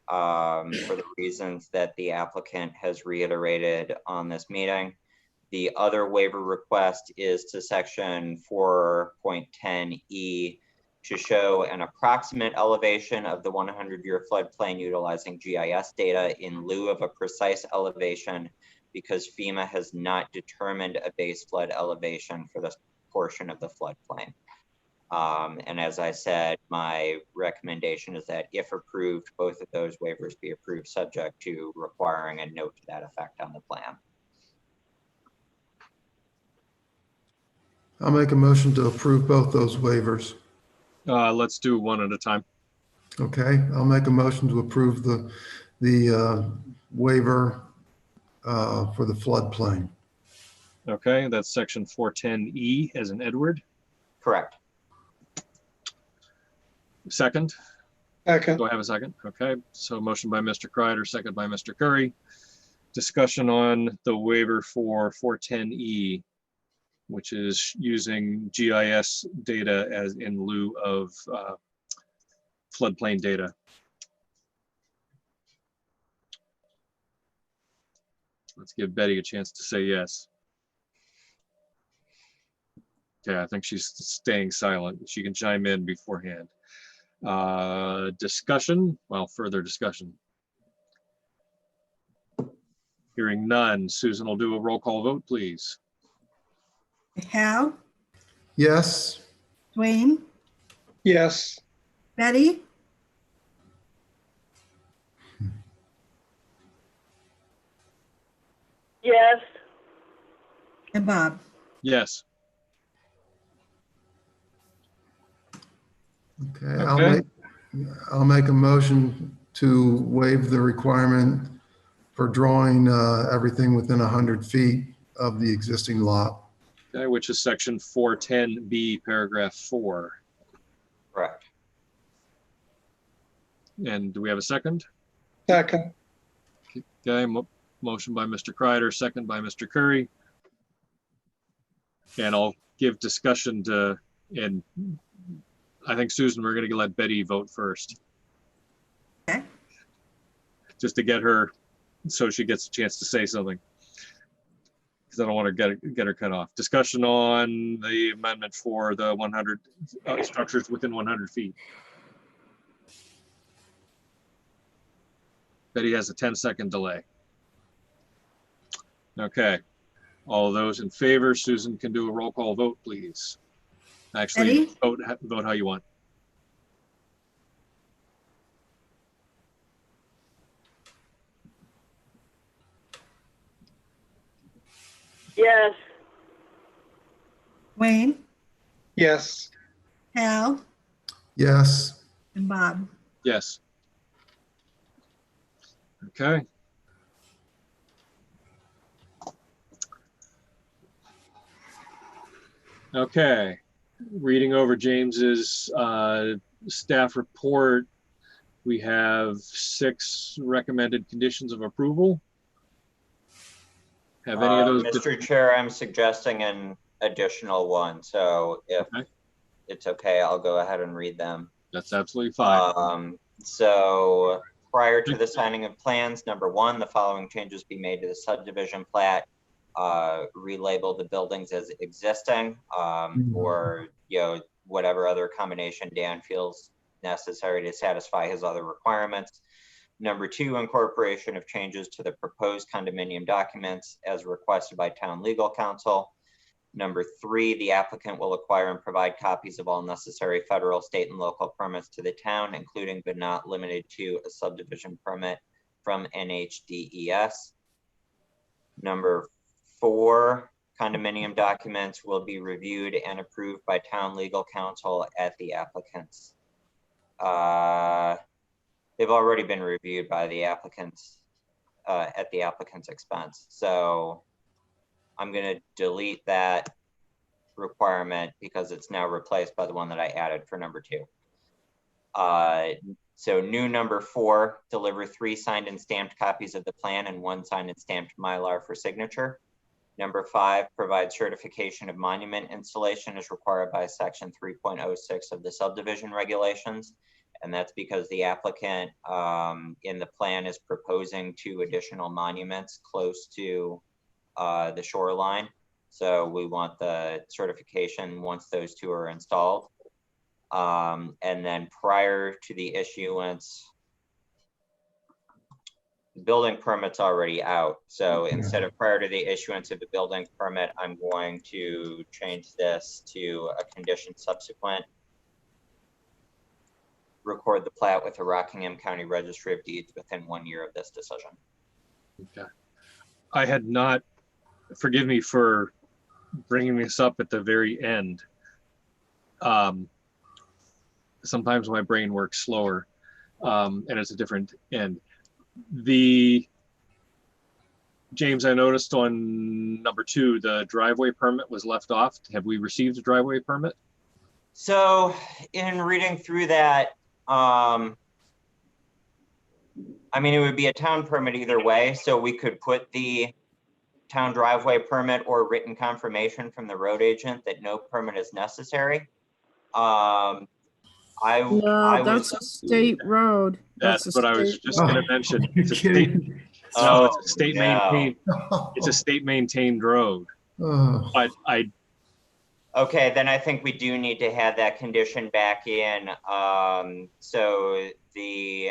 for the reasons that the applicant has reiterated on this meeting. The other waiver request is to section 4.10E, to show an approximate elevation of the 100-year floodplain utilizing GIS data in lieu of a precise elevation, because FEMA has not determined a base flood elevation for this portion of the floodplain. And as I said, my recommendation is that if approved, both of those waivers be approved, subject to requiring a note to that effect on the plan. I'll make a motion to approve both those waivers. Let's do one at a time. Okay, I'll make a motion to approve the waiver for the floodplain. Okay, that's section 410E as in Edward. Correct. Second? Second. Do I have a second? Okay, so motion by Mr. Kreider, second by Mr. Curry. Discussion on the waiver for 410E, which is using GIS data as in lieu of floodplain data. Let's give Betty a chance to say yes. Okay, I think she's staying silent. She can chime in beforehand. Discussion, well, further discussion. Hearing none, Susan will do a roll call vote, please. Hal, Yes, Dwayne, Yes. Betty, Yes, and Bob. Yes. okay, Okay. I'll make a motion to waive the requirement for drawing everything within 100 feet of the existing lot. Okay, which is section 410B, paragraph 4. Correct. And do we have a second? Second. Okay, motion by Mr. Kreider, second by Mr. Curry. And I'll give discussion to, and I think Susan, we're gonna let Betty vote first. Okay. Just to get her, so she gets a chance to say something. Because I don't want to get her cut off. Discussion on the amendment for the 100 structures within 100 feet. Betty has a 10-second delay. Okay, all those in favor, Susan can do a roll call vote, please. Actually, vote how you want. yes, Wayne, Yes. Hal, Yes, and Bob. Yes. Okay. Okay, reading over James's staff report, we have 6 recommended conditions of approval. Have any of those? Mr. Chair, I'm suggesting an additional one. So if it's okay, I'll go ahead and read them. That's absolutely fine. So prior to the signing of plans, number 1, the following changes be made to the subdivision plat. relabel the buildings as existing, or, you know, whatever other combination Dan feels necessary to satisfy his other requirements. Number 2, incorporation of changes to the proposed condominium documents as requested by town legal counsel. Number 3, the applicant will acquire and provide copies of all necessary federal, state, and local permits to the town, including but not limited to a subdivision permit from NHDES. Number 4, condominium documents will be reviewed and approved by town legal counsel at the applicant's. They've already been reviewed by the applicants at the applicant's expense. So I'm going to delete that requirement because it's now replaced by the one that I added for number 2. So new number 4, deliver 3 signed and stamped copies of the plan and 1 signed and stamped Mylar for signature. Number 5, provide certification of monument installation as required by section 3.06 of the subdivision regulations. And that's because the applicant in the plan is proposing 2 additional monuments close to the shoreline. So we want the certification once those 2 are installed. And then prior to the issuance, the building permit's already out. So instead of prior to the issuance of the building permit, I'm going to change this to a condition subsequent. Record the plat with the Rockingham County Registry of Deeds within 1 year of this decision. Okay. I had not, forgive me for bringing this up at the very end. Sometimes my brain works slower, and it's a different end. James, I noticed on number 2, the driveway permit was left off. Have we received a driveway permit? So in reading through that, I mean, it would be a town permit either way. So we could put the town driveway permit or written confirmation from the road agent that no permit is necessary. No, that's a state road. That's what I was just going to mention. You're It's a state, Oh, it's a state maintained. It's a state maintained road. But Okay, then I think we do need to have that condition back in. So the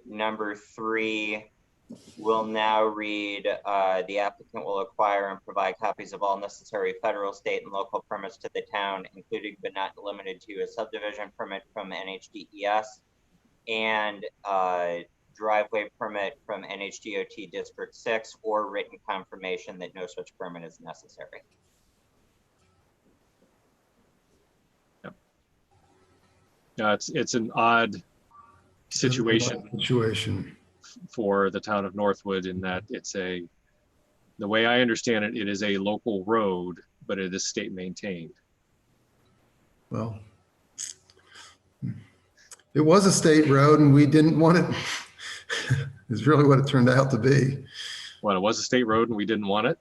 number 3 will now read, the applicant will acquire and provide copies of all necessary federal, state, and local permits to the town, including but not limited to a subdivision permit from NHDES and driveway permit from NHDOT District 6 or written confirmation that no such permit is necessary. It's an odd situation for the town of Northwood in that the way I understand it, it is a local road, but it is state maintained. Well, it was a state road and we didn't want it. Is really what it turned out to be. Well, it was a state road and we didn't want it.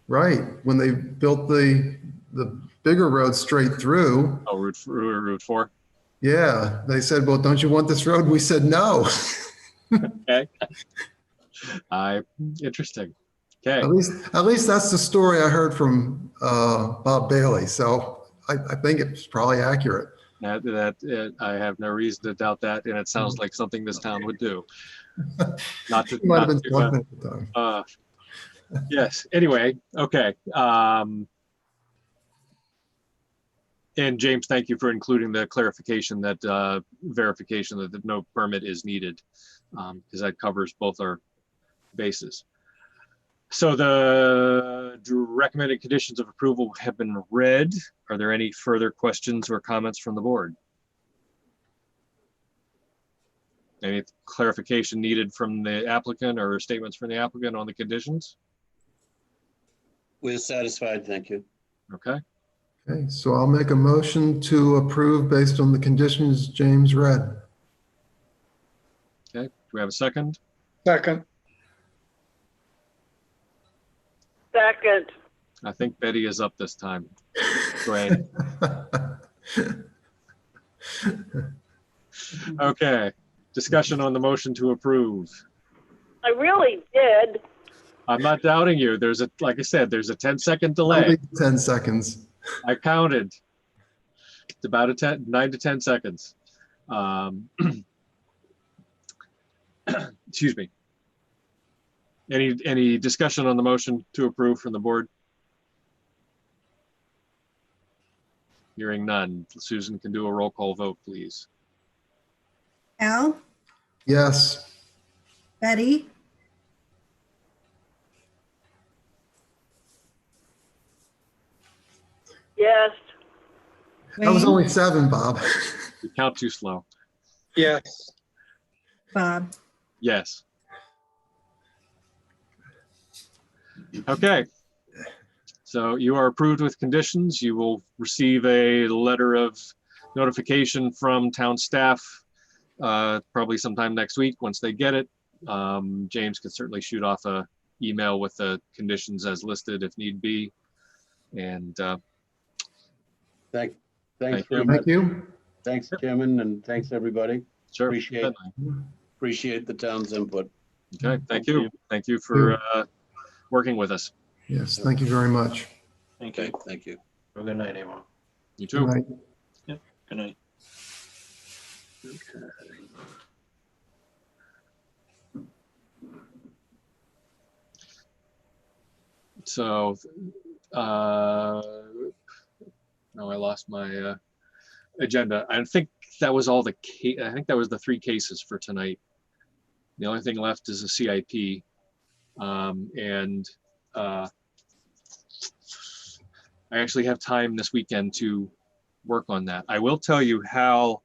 Right. When they built the bigger road straight through. Oh, Route 4. Yeah. They said, well, don't you want this road? We said, no. Okay. Interesting. Okay. At least that's the story I heard from Bob Bailey. So I think it's probably accurate. I have no reason to doubt that, and it sounds like something this town would do. Not to. Might have been talking at the time. Yes. Anyway. Okay. And James, thank you for including the clarification that verification that no permit is needed, because that covers both our bases. So the recommended conditions of approval have been read. Are there any further questions or comments from the board? Any clarification needed from the applicant or statements from the applicant on the conditions? We're satisfied, thank you. Okay. Okay, so I'll make a motion to approve based on the conditions James read. Okay, do we have a second? Second. Second. I think Betty is up this time. Go ahead. Okay, discussion on the motion to approve. I really did. I'm not doubting you. There's a, like I said, there's a 10-second delay. Only 10 seconds. I counted. It's about 9 to 10 seconds. Excuse me. Any discussion on the motion to approve from the board? Hearing none. Susan can do a roll call vote, please. Al, Yes. Betty, Yes. That was Wayne, only 7, Bob. You count too slow. Yes. Bob. Yes. Okay. So you are approved with conditions. You will receive a letter of notification from town staff probably sometime next week once they get it. James can certainly shoot off a email with the conditions as listed if need be. And Thanks Thank very you. much. Thank you. Thanks, Chairman, and thanks, everybody. sure. Appreciate the town's input. Okay, thank you. Thank you for working with us. Yes, thank you very much. Thank Okay, you. thank you. Have a good night, everyone. You Good too. night. Good night. So, no, I lost my agenda. I think that was all the I think that was the 3 cases for tonight. The only thing left is a CIP. I actually have time this weekend to work on that. I will tell you how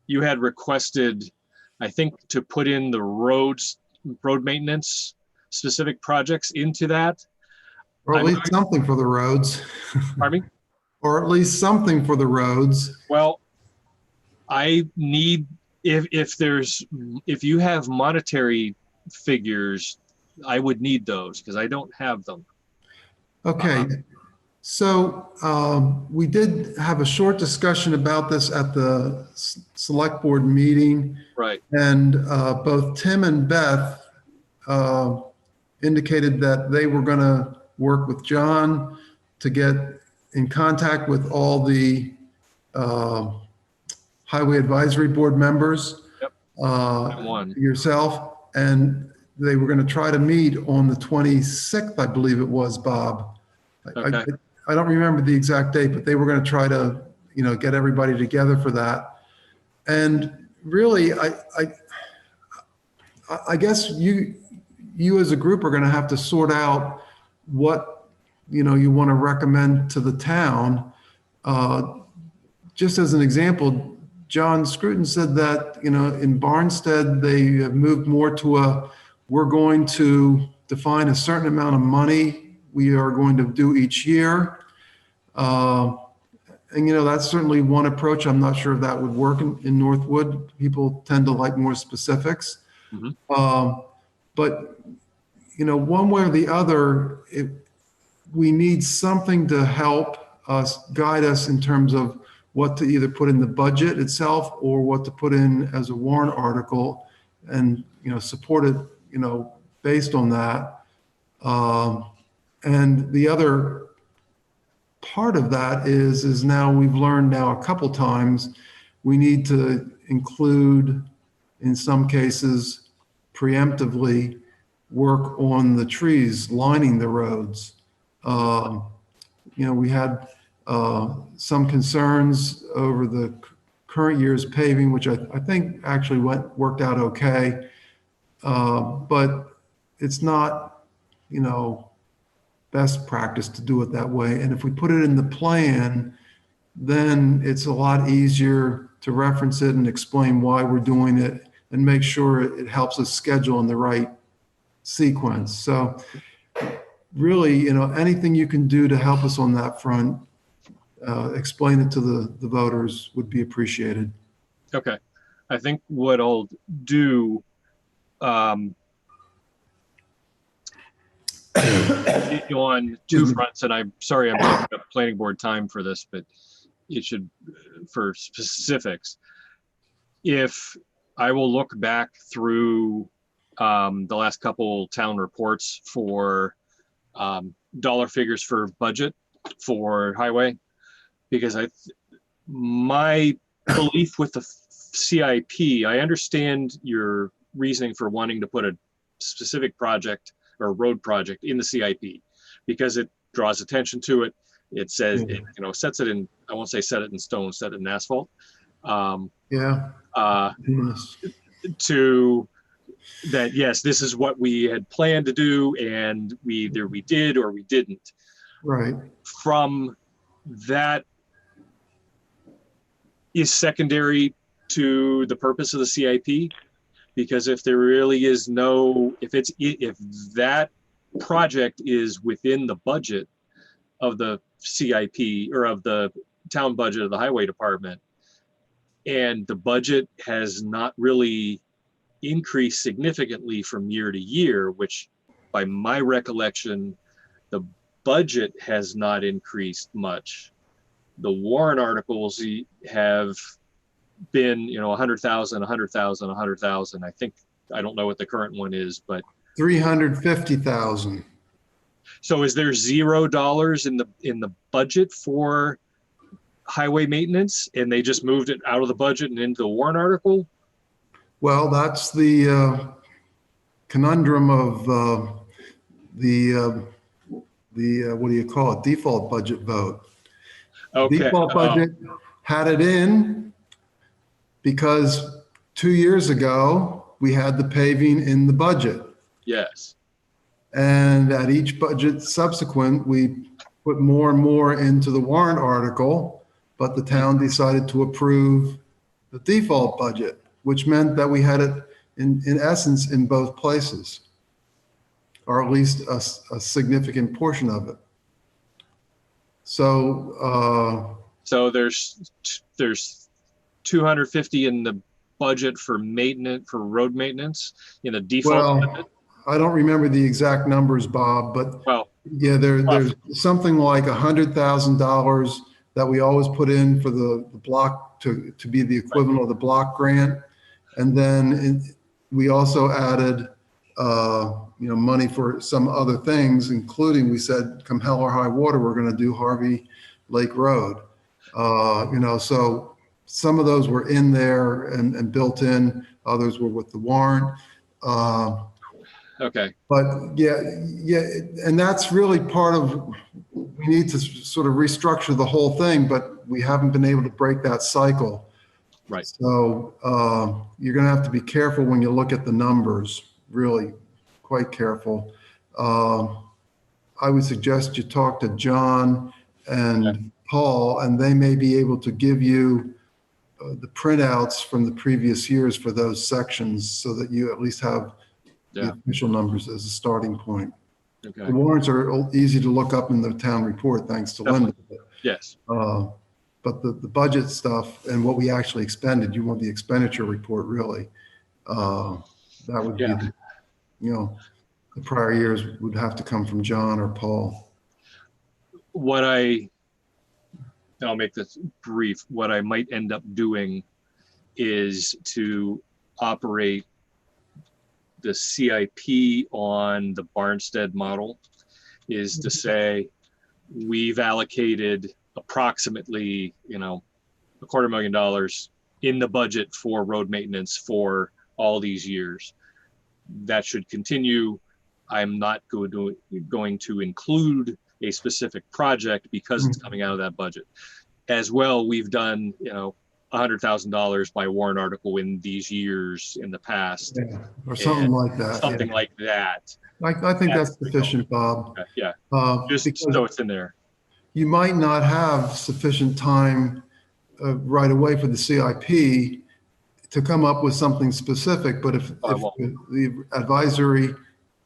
you had requested, I think, to put in the road maintenance specific projects into that. Or at least something for the roads. Pardon me? Or at least something for the roads. Well, I need, if you have monetary figures, I would need those because I don't have them. Okay, so we did have a short discussion about this at the select board meeting. Right. And both Tim and Beth indicated that they were going to work with John to get in contact with all the Highway Advisory Board members. Yep. One. Yourself, and they were going to try to meet on the 26th, I believe it was, Bob. Okay. I don't remember the exact date, but they were going to try to, get everybody together for that. And really, I guess you as a group are going to have to sort out what, you want to recommend to the town. Just as an example, John Scruton said that, in Barnstead, they have moved more to we're going to define a certain amount of money we are going to do each year. And, that's certainly one approach. I'm not sure if that would work in Northwood. People tend to like more specifics. Mm-hmm. But, one way or the other, we need something to help us, guide us in terms of what to either put in the budget itself or what to put in as a warrant article and, support it, based on that. And the other part of that is now we've learned now a couple times, we need to include, in some cases, preemptively work on the trees lining the roads. We had some concerns over the current year's paving, which I think actually worked out okay. But it's not, best practice to do it that way. And if we put it in the plan, then it's a lot easier to reference it and explain why we're doing it and make sure it helps us schedule in the right sequence. So really, anything you can do to help us on that front, explain it to the voters would be appreciated. Okay. I think what I'll do, on 2 fronts, and I'm sorry I'm taking up planning board time for this, but it should, for specifics. If I will look back through the last couple town reports for dollar figures for budget for highway, because my belief with the CIP, I understand your reasoning for wanting to put a specific project or road project in the CIP because it draws attention to it. It says, it, sets it in, I won't say set it in stone, set it in asphalt. Yeah. Yes. To that, yes, this is what we had planned to do, and either we did or we didn't. Right. From that is secondary to the purpose of the CIP, because if there really is if that project is within the budget of the CIP or of the town budget of the highway department, and the budget has not really increased significantly from year to year, which by my recollection, the budget has not increased much. The warrant articles have been, 100,000, 100,000, 100,000. I think, I don't know what the current one is, but 350,000. So is there $0 in the budget for highway maintenance, and they just moved it out of the budget and into the warrant article? Well, that's the conundrum of the what do you call it? Default budget vote. Okay. Default budget had it in because 2 years ago we had the paving in the budget. Yes. And at each budget subsequent, we put more and more into the warrant article, but the town decided to approve the default budget, which meant that we had it in essence in both places, or at least a significant portion of it. So there's 250 in the budget for maintenance, for road maintenance in the default budget? I don't remember the exact numbers, Bob, but yeah, there's something like $100,000 that we always put in for the block to be the equivalent of the block grant. And then we also added, money for some other things, including we said, come hell or high water, we're going to do Harvey Lake Road. So some of those were in there and built in. Others were with the warrant. Okay. But yeah, and that's really part of, we need to sort of restructure the whole thing, but we haven't been able to break that cycle. Right. So you're going to have to be careful when you look at the numbers, really quite careful. I would suggest you talk to John and Paul, and they may be able to give you the printouts from the previous years for those sections so that you at least have the official numbers as a starting point. Okay. The warrants are easy to look up in the town report, thanks to Linda. Yes. But the budget stuff and what we actually expended, you want the expenditure report really. That would be, the prior years would have to come from John or Paul. I'll make this brief. What I might end up doing is to operate the CIP on the Barnstead model, is to say we've allocated approximately, $250,000 in the budget for road maintenance for all these years. That should continue. I'm not going to include a specific project because it's coming out of that budget. As well, we've done, $100,000 by warrant article in these years in the past. Yeah, or something like that. Something like that. I think that's sufficient, Bob. Yeah, just so it's in there. You might not have sufficient time right away for the CIP to come up with something specific, but if the advisory,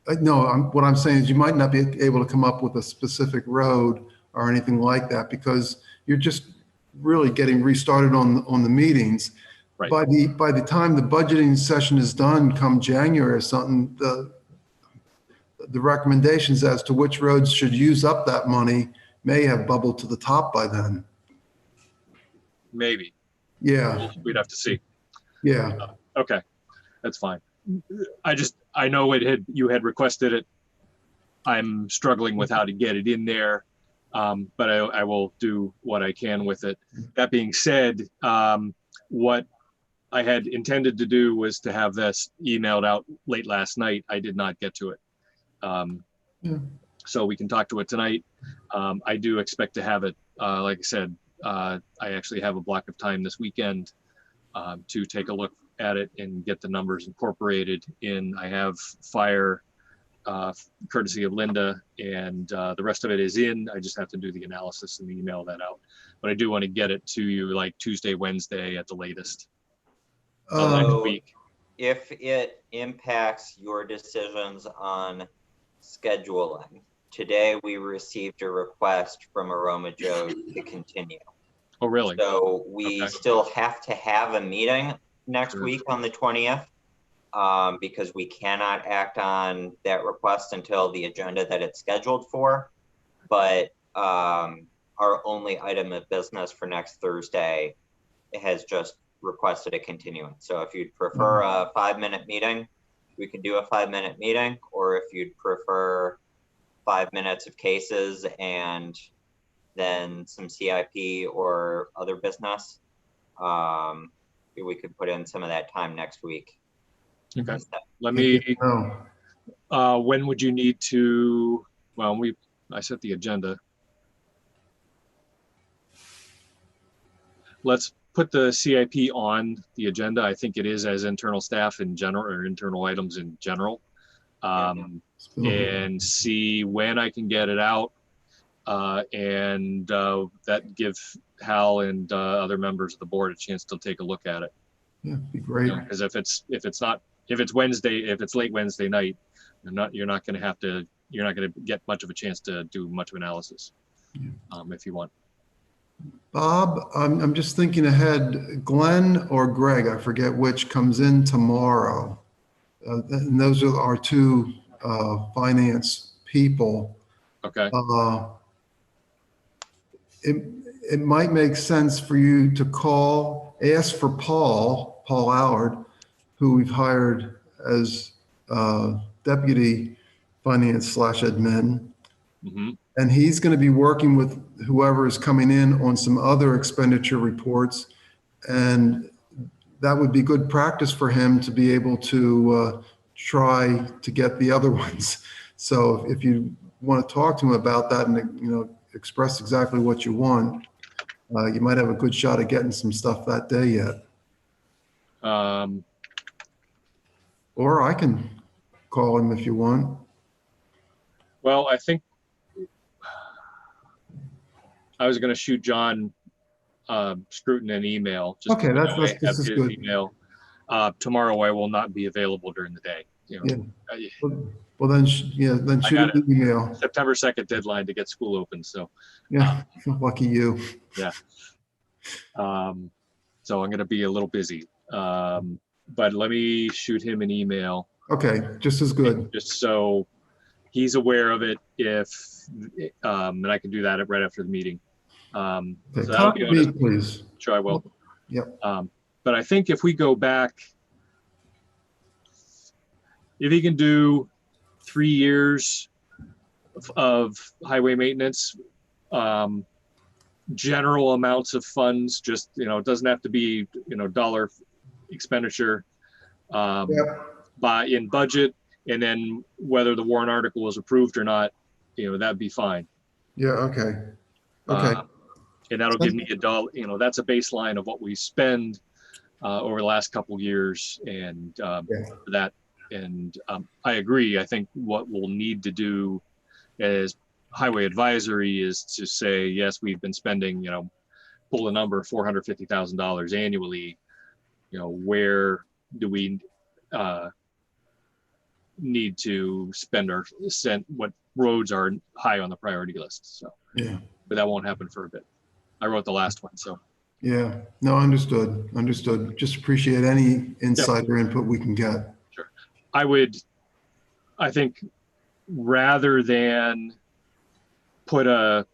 what I'm saying is you might not be able to come up with a specific road or anything like that because you're just really getting restarted on the meetings. Right. By the time the budgeting session is done, come January or something, the recommendations as to which roads should use up that money may have bubbled to the top by then. Maybe. Yeah. We'd have to see. Yeah. Okay, that's fine. I know you had requested it. I'm struggling with how to get it in there. But I will do what I can with it. That being said, what I had intended to do was to have this emailed out late last night. I did not get to it. So we can talk to it tonight. I do expect to have it, like I said, I actually have a block of time this weekend to take a look at it and get the numbers incorporated in. I have fire courtesy of Linda, and the rest of it is in. I just have to do the analysis and email that out. But I do want to get it to you like Tuesday, Wednesday at the latest. Next week. If it impacts your decisions on scheduling, today we received a request from Aroma Joe to continue. Oh, really? So we still have to have a meeting next week on the 20th. Because we cannot act on that request until the agenda that it's scheduled for. But our only item of business for next Thursday has just requested a continuance. So if you'd prefer a 5-minute meeting, we can do a 5-minute meeting, or if you'd prefer 5 minutes of cases and then some CIP or other business, we could put in some of that time next week. Okay. Let me, when would you need to, well, I set the agenda. Let's put the CIP on the agenda. I think it is as internal staff in general, or internal items in general. And see when I can get it out. And that give Hal and other members of the board a chance to take a look at it. Yeah, be great. Because if it's Wednesday, if it's late Wednesday night, you're not going to get much of a chance to do much of analysis. If you want. Bob, I'm just thinking ahead. Glenn or Greg, I forget which, comes in tomorrow. And those are our two finance people. Okay. It might make sense for you to ask for Paul Allard, who we've hired as deputy finance / admin. Mm-hmm. And he's going to be working with whoever is coming in on some other expenditure reports. And that would be good practice for him to be able to try to get the other ones. So if you want to talk to him about that and express exactly what you want, you might have a good shot at getting some stuff that day yet. Or I can call him if you want. Well, I think I was going to shoot John Scruton an email. Okay, this is good. Email. Tomorrow I will not be available during the day. Well, then shoot an email. September 2nd deadline to get school open. So yeah, lucky you. Yeah. So I'm going to be a little busy. But let me shoot him an email. Okay, just as good. Just so he's aware of it. And I can do that right after the meeting. Okay, so talk to me, please. Sure, I will. Yep. But I think if we go back, if he can do 3 years of highway maintenance, general amounts of funds, just, it doesn't have to be, dollar expenditure in budget, and then whether the warrant article is approved or not, that'd be fine. Yeah, okay. Okay. And that'll give me $1, that's a baseline of what we spend over the last couple of years, and for that. And I agree. I think what we'll need to do as highway advisory is to say, yes, we've been spending, pull the number $450,000 annually. Where do we need to what roads are high on the priority list? So, yeah, but that won't happen for a bit. I wrote the last one, so. Yeah, no, understood. Just appreciate any insight or input we can get. Sure. I think rather than put a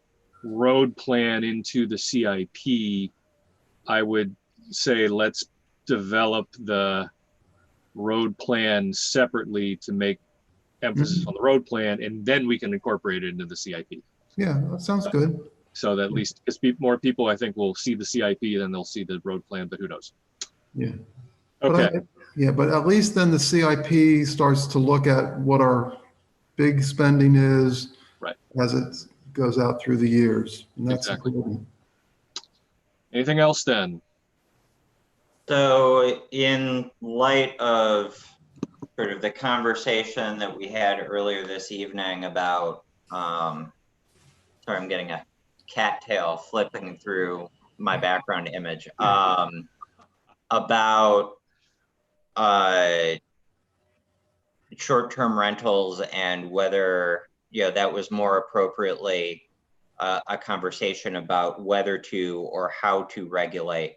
road plan into the CIP, I would say let's develop the road plan separately to make emphasis on the road plan, and then we can incorporate it into the CIP. Yeah, that sounds good. So that at least, because more people, I think, will see the CIP than they'll see the road plan, but who knows? Yeah. Okay. Yeah, but at least then the CIP starts to look at what our big spending is. Right. As it goes out through the years. And that's Exactly. important. Anything else then? So in light of sort of the conversation that we had earlier this evening about, sorry, I'm getting a cattail flipping through my background image, about short-term rentals and whether, that was more appropriately a conversation about whether to or how to regulate.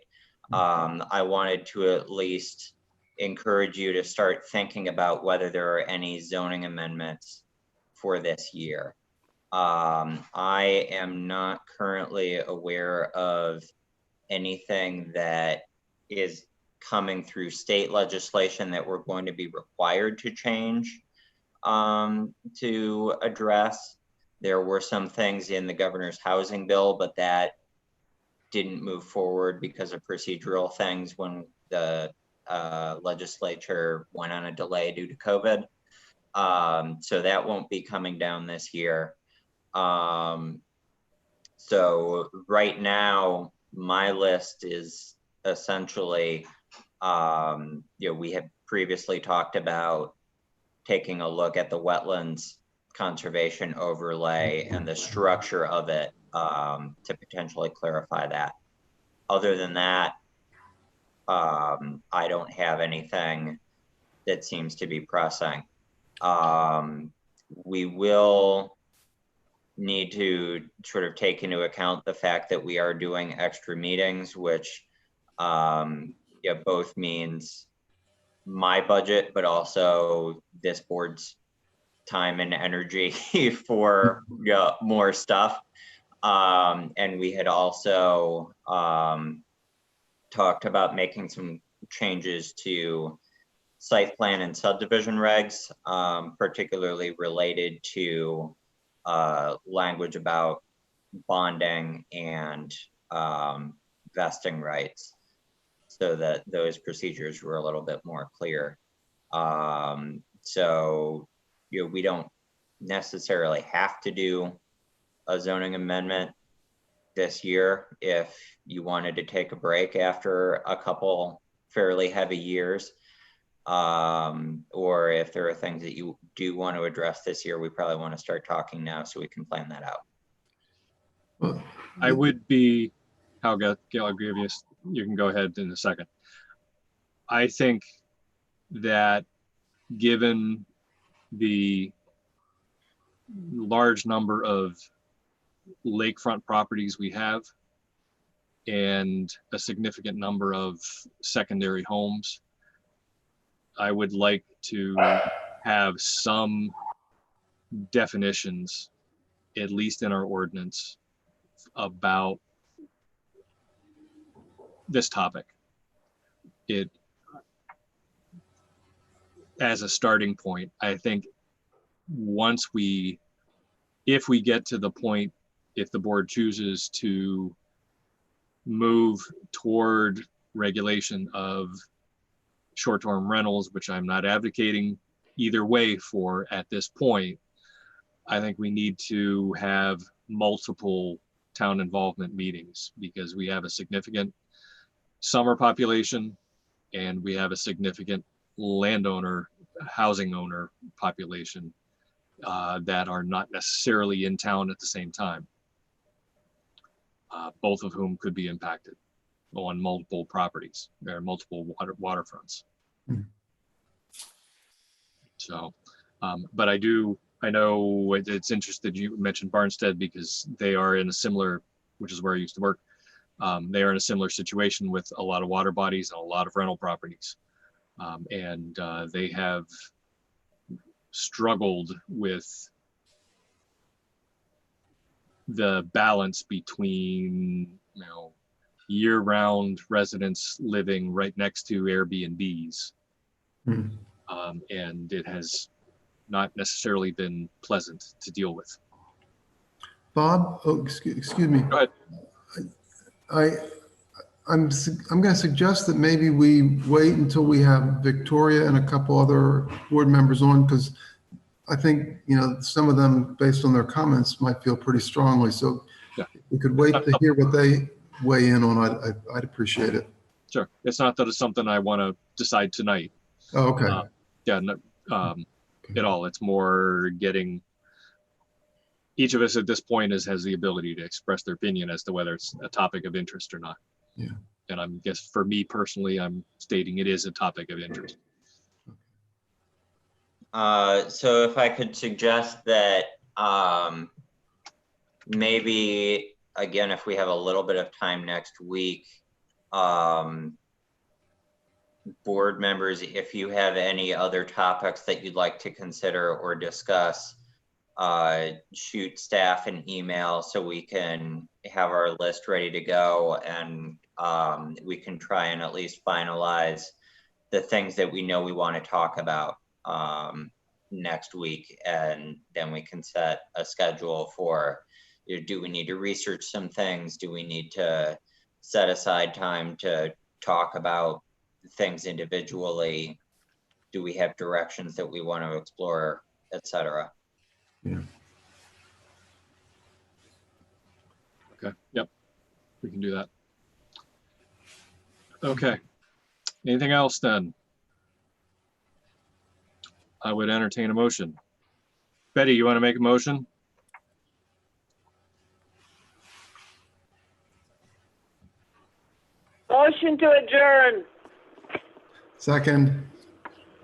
I wanted to at least encourage you to start thinking about whether there are any zoning amendments for this year. I am not currently aware of anything that is coming through state legislation that we're going to be required to change to address. There were some things in the governor's housing bill, but that didn't move forward because of procedural things when the legislature went on a delay due to COVID. So that won't be coming down this year. So right now, my list is essentially, we had previously talked about taking a look at the wetlands conservation overlay and the structure of it to potentially clarify that. Other than that, I don't have anything that seems to be pressing. We will need to sort of take into account the fact that we are doing extra meetings, which both means my budget, but also this board's time and energy for more stuff. And we had also talked about making some changes to site plan and subdivision regs, particularly related to language about bonding and vesting rights, so that those procedures were a little bit more clear. So we don't necessarily have to do a zoning amendment this year if you wanted to take a break after a couple fairly heavy years, or if there are things that you do want to address this year, we probably want to start talking now so we can plan that out. I would be, Gail, I'll give you, you can go ahead in a second. I think that given the large number of lakefront properties we have and a significant number of secondary homes, I would like to have some definitions, at least in our ordinance, about this topic. It, as a starting point, I think if we get to the point, if the board chooses to move toward regulation of short-term rentals, which I'm not advocating either way for at this point, I think we need to have multiple town involvement meetings, because we have a significant summer population and we have a significant landowner, housing owner population that are not necessarily in town at the same time, both of whom could be impacted on multiple properties. There are multiple waterfronts. So, but I know it's interesting you mentioned Barnstead, because they are in a similar, which is where I used to work. They are in a similar situation with a lot of water bodies and a lot of rental properties. And they have struggled with the balance between, year-round residents living right next to Airbnbs And it has not necessarily been pleasant to deal with. Bob, oh, excuse me. Go ahead. I'm going to suggest that maybe we wait until we have Victoria and a couple other board members on, because I think, some of them, based on their comments, might feel pretty strongly. So Yeah. we could wait to hear what they weigh in on. I'd appreciate it. Sure. It's not that it's something I want to decide tonight. Oh, okay. Yeah, no, at all. It's more getting, each of us at this point has the ability to express their opinion as to whether it's a topic of interest or not. Yeah. And I'm guess for me personally, I'm stating it is a topic of interest. So if I could suggest that maybe, again, if we have a little bit of time next week, board members, if you have any other topics that you'd like to consider or discuss, shoot staff an email so we can have our list ready to go, and we can try and at least finalize the things that we know we want to talk about next week, and then we can set a schedule for, do we need to research some things? Do we need to set aside time to talk about things individually? Do we have directions that we want to explore, etc.? Yeah. Okay. Yep. We can do that. Okay. Anything else then? I would entertain a motion. Betty, you want to make a motion? Motion to adjourn. Second.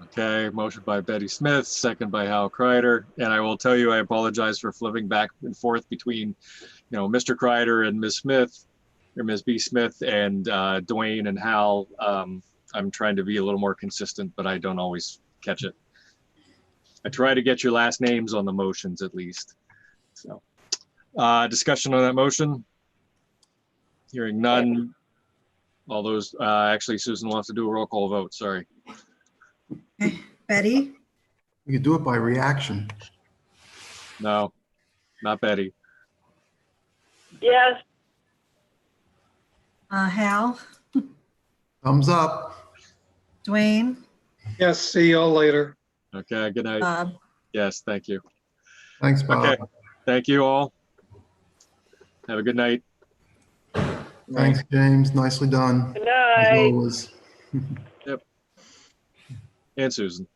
Okay, motion by Betty Smith, second by Hal Kreider. And I will tell you, I apologize for flipping back and forth between, Mr. Kreider and Ms. Smith, or Ms. B. Smith, and Dwayne and Hal. I'm trying to be a little more consistent, but I don't always catch it. I try to get your last names on the motions at least. So, discussion on that motion? Hearing none. All those, actually, Susan will have to do a roll call vote, sorry. Okay. Betty, We could do it by reaction. No, not Betty. Yes. Hal, Thumbs up. Dwayne, Yes, see y'all later. Okay, good night. Bob. Yes, thank you. Thanks, Bob. Okay, thank you all. Have a good night. Thanks, James. Nicely done. Good As night. always. And Susan.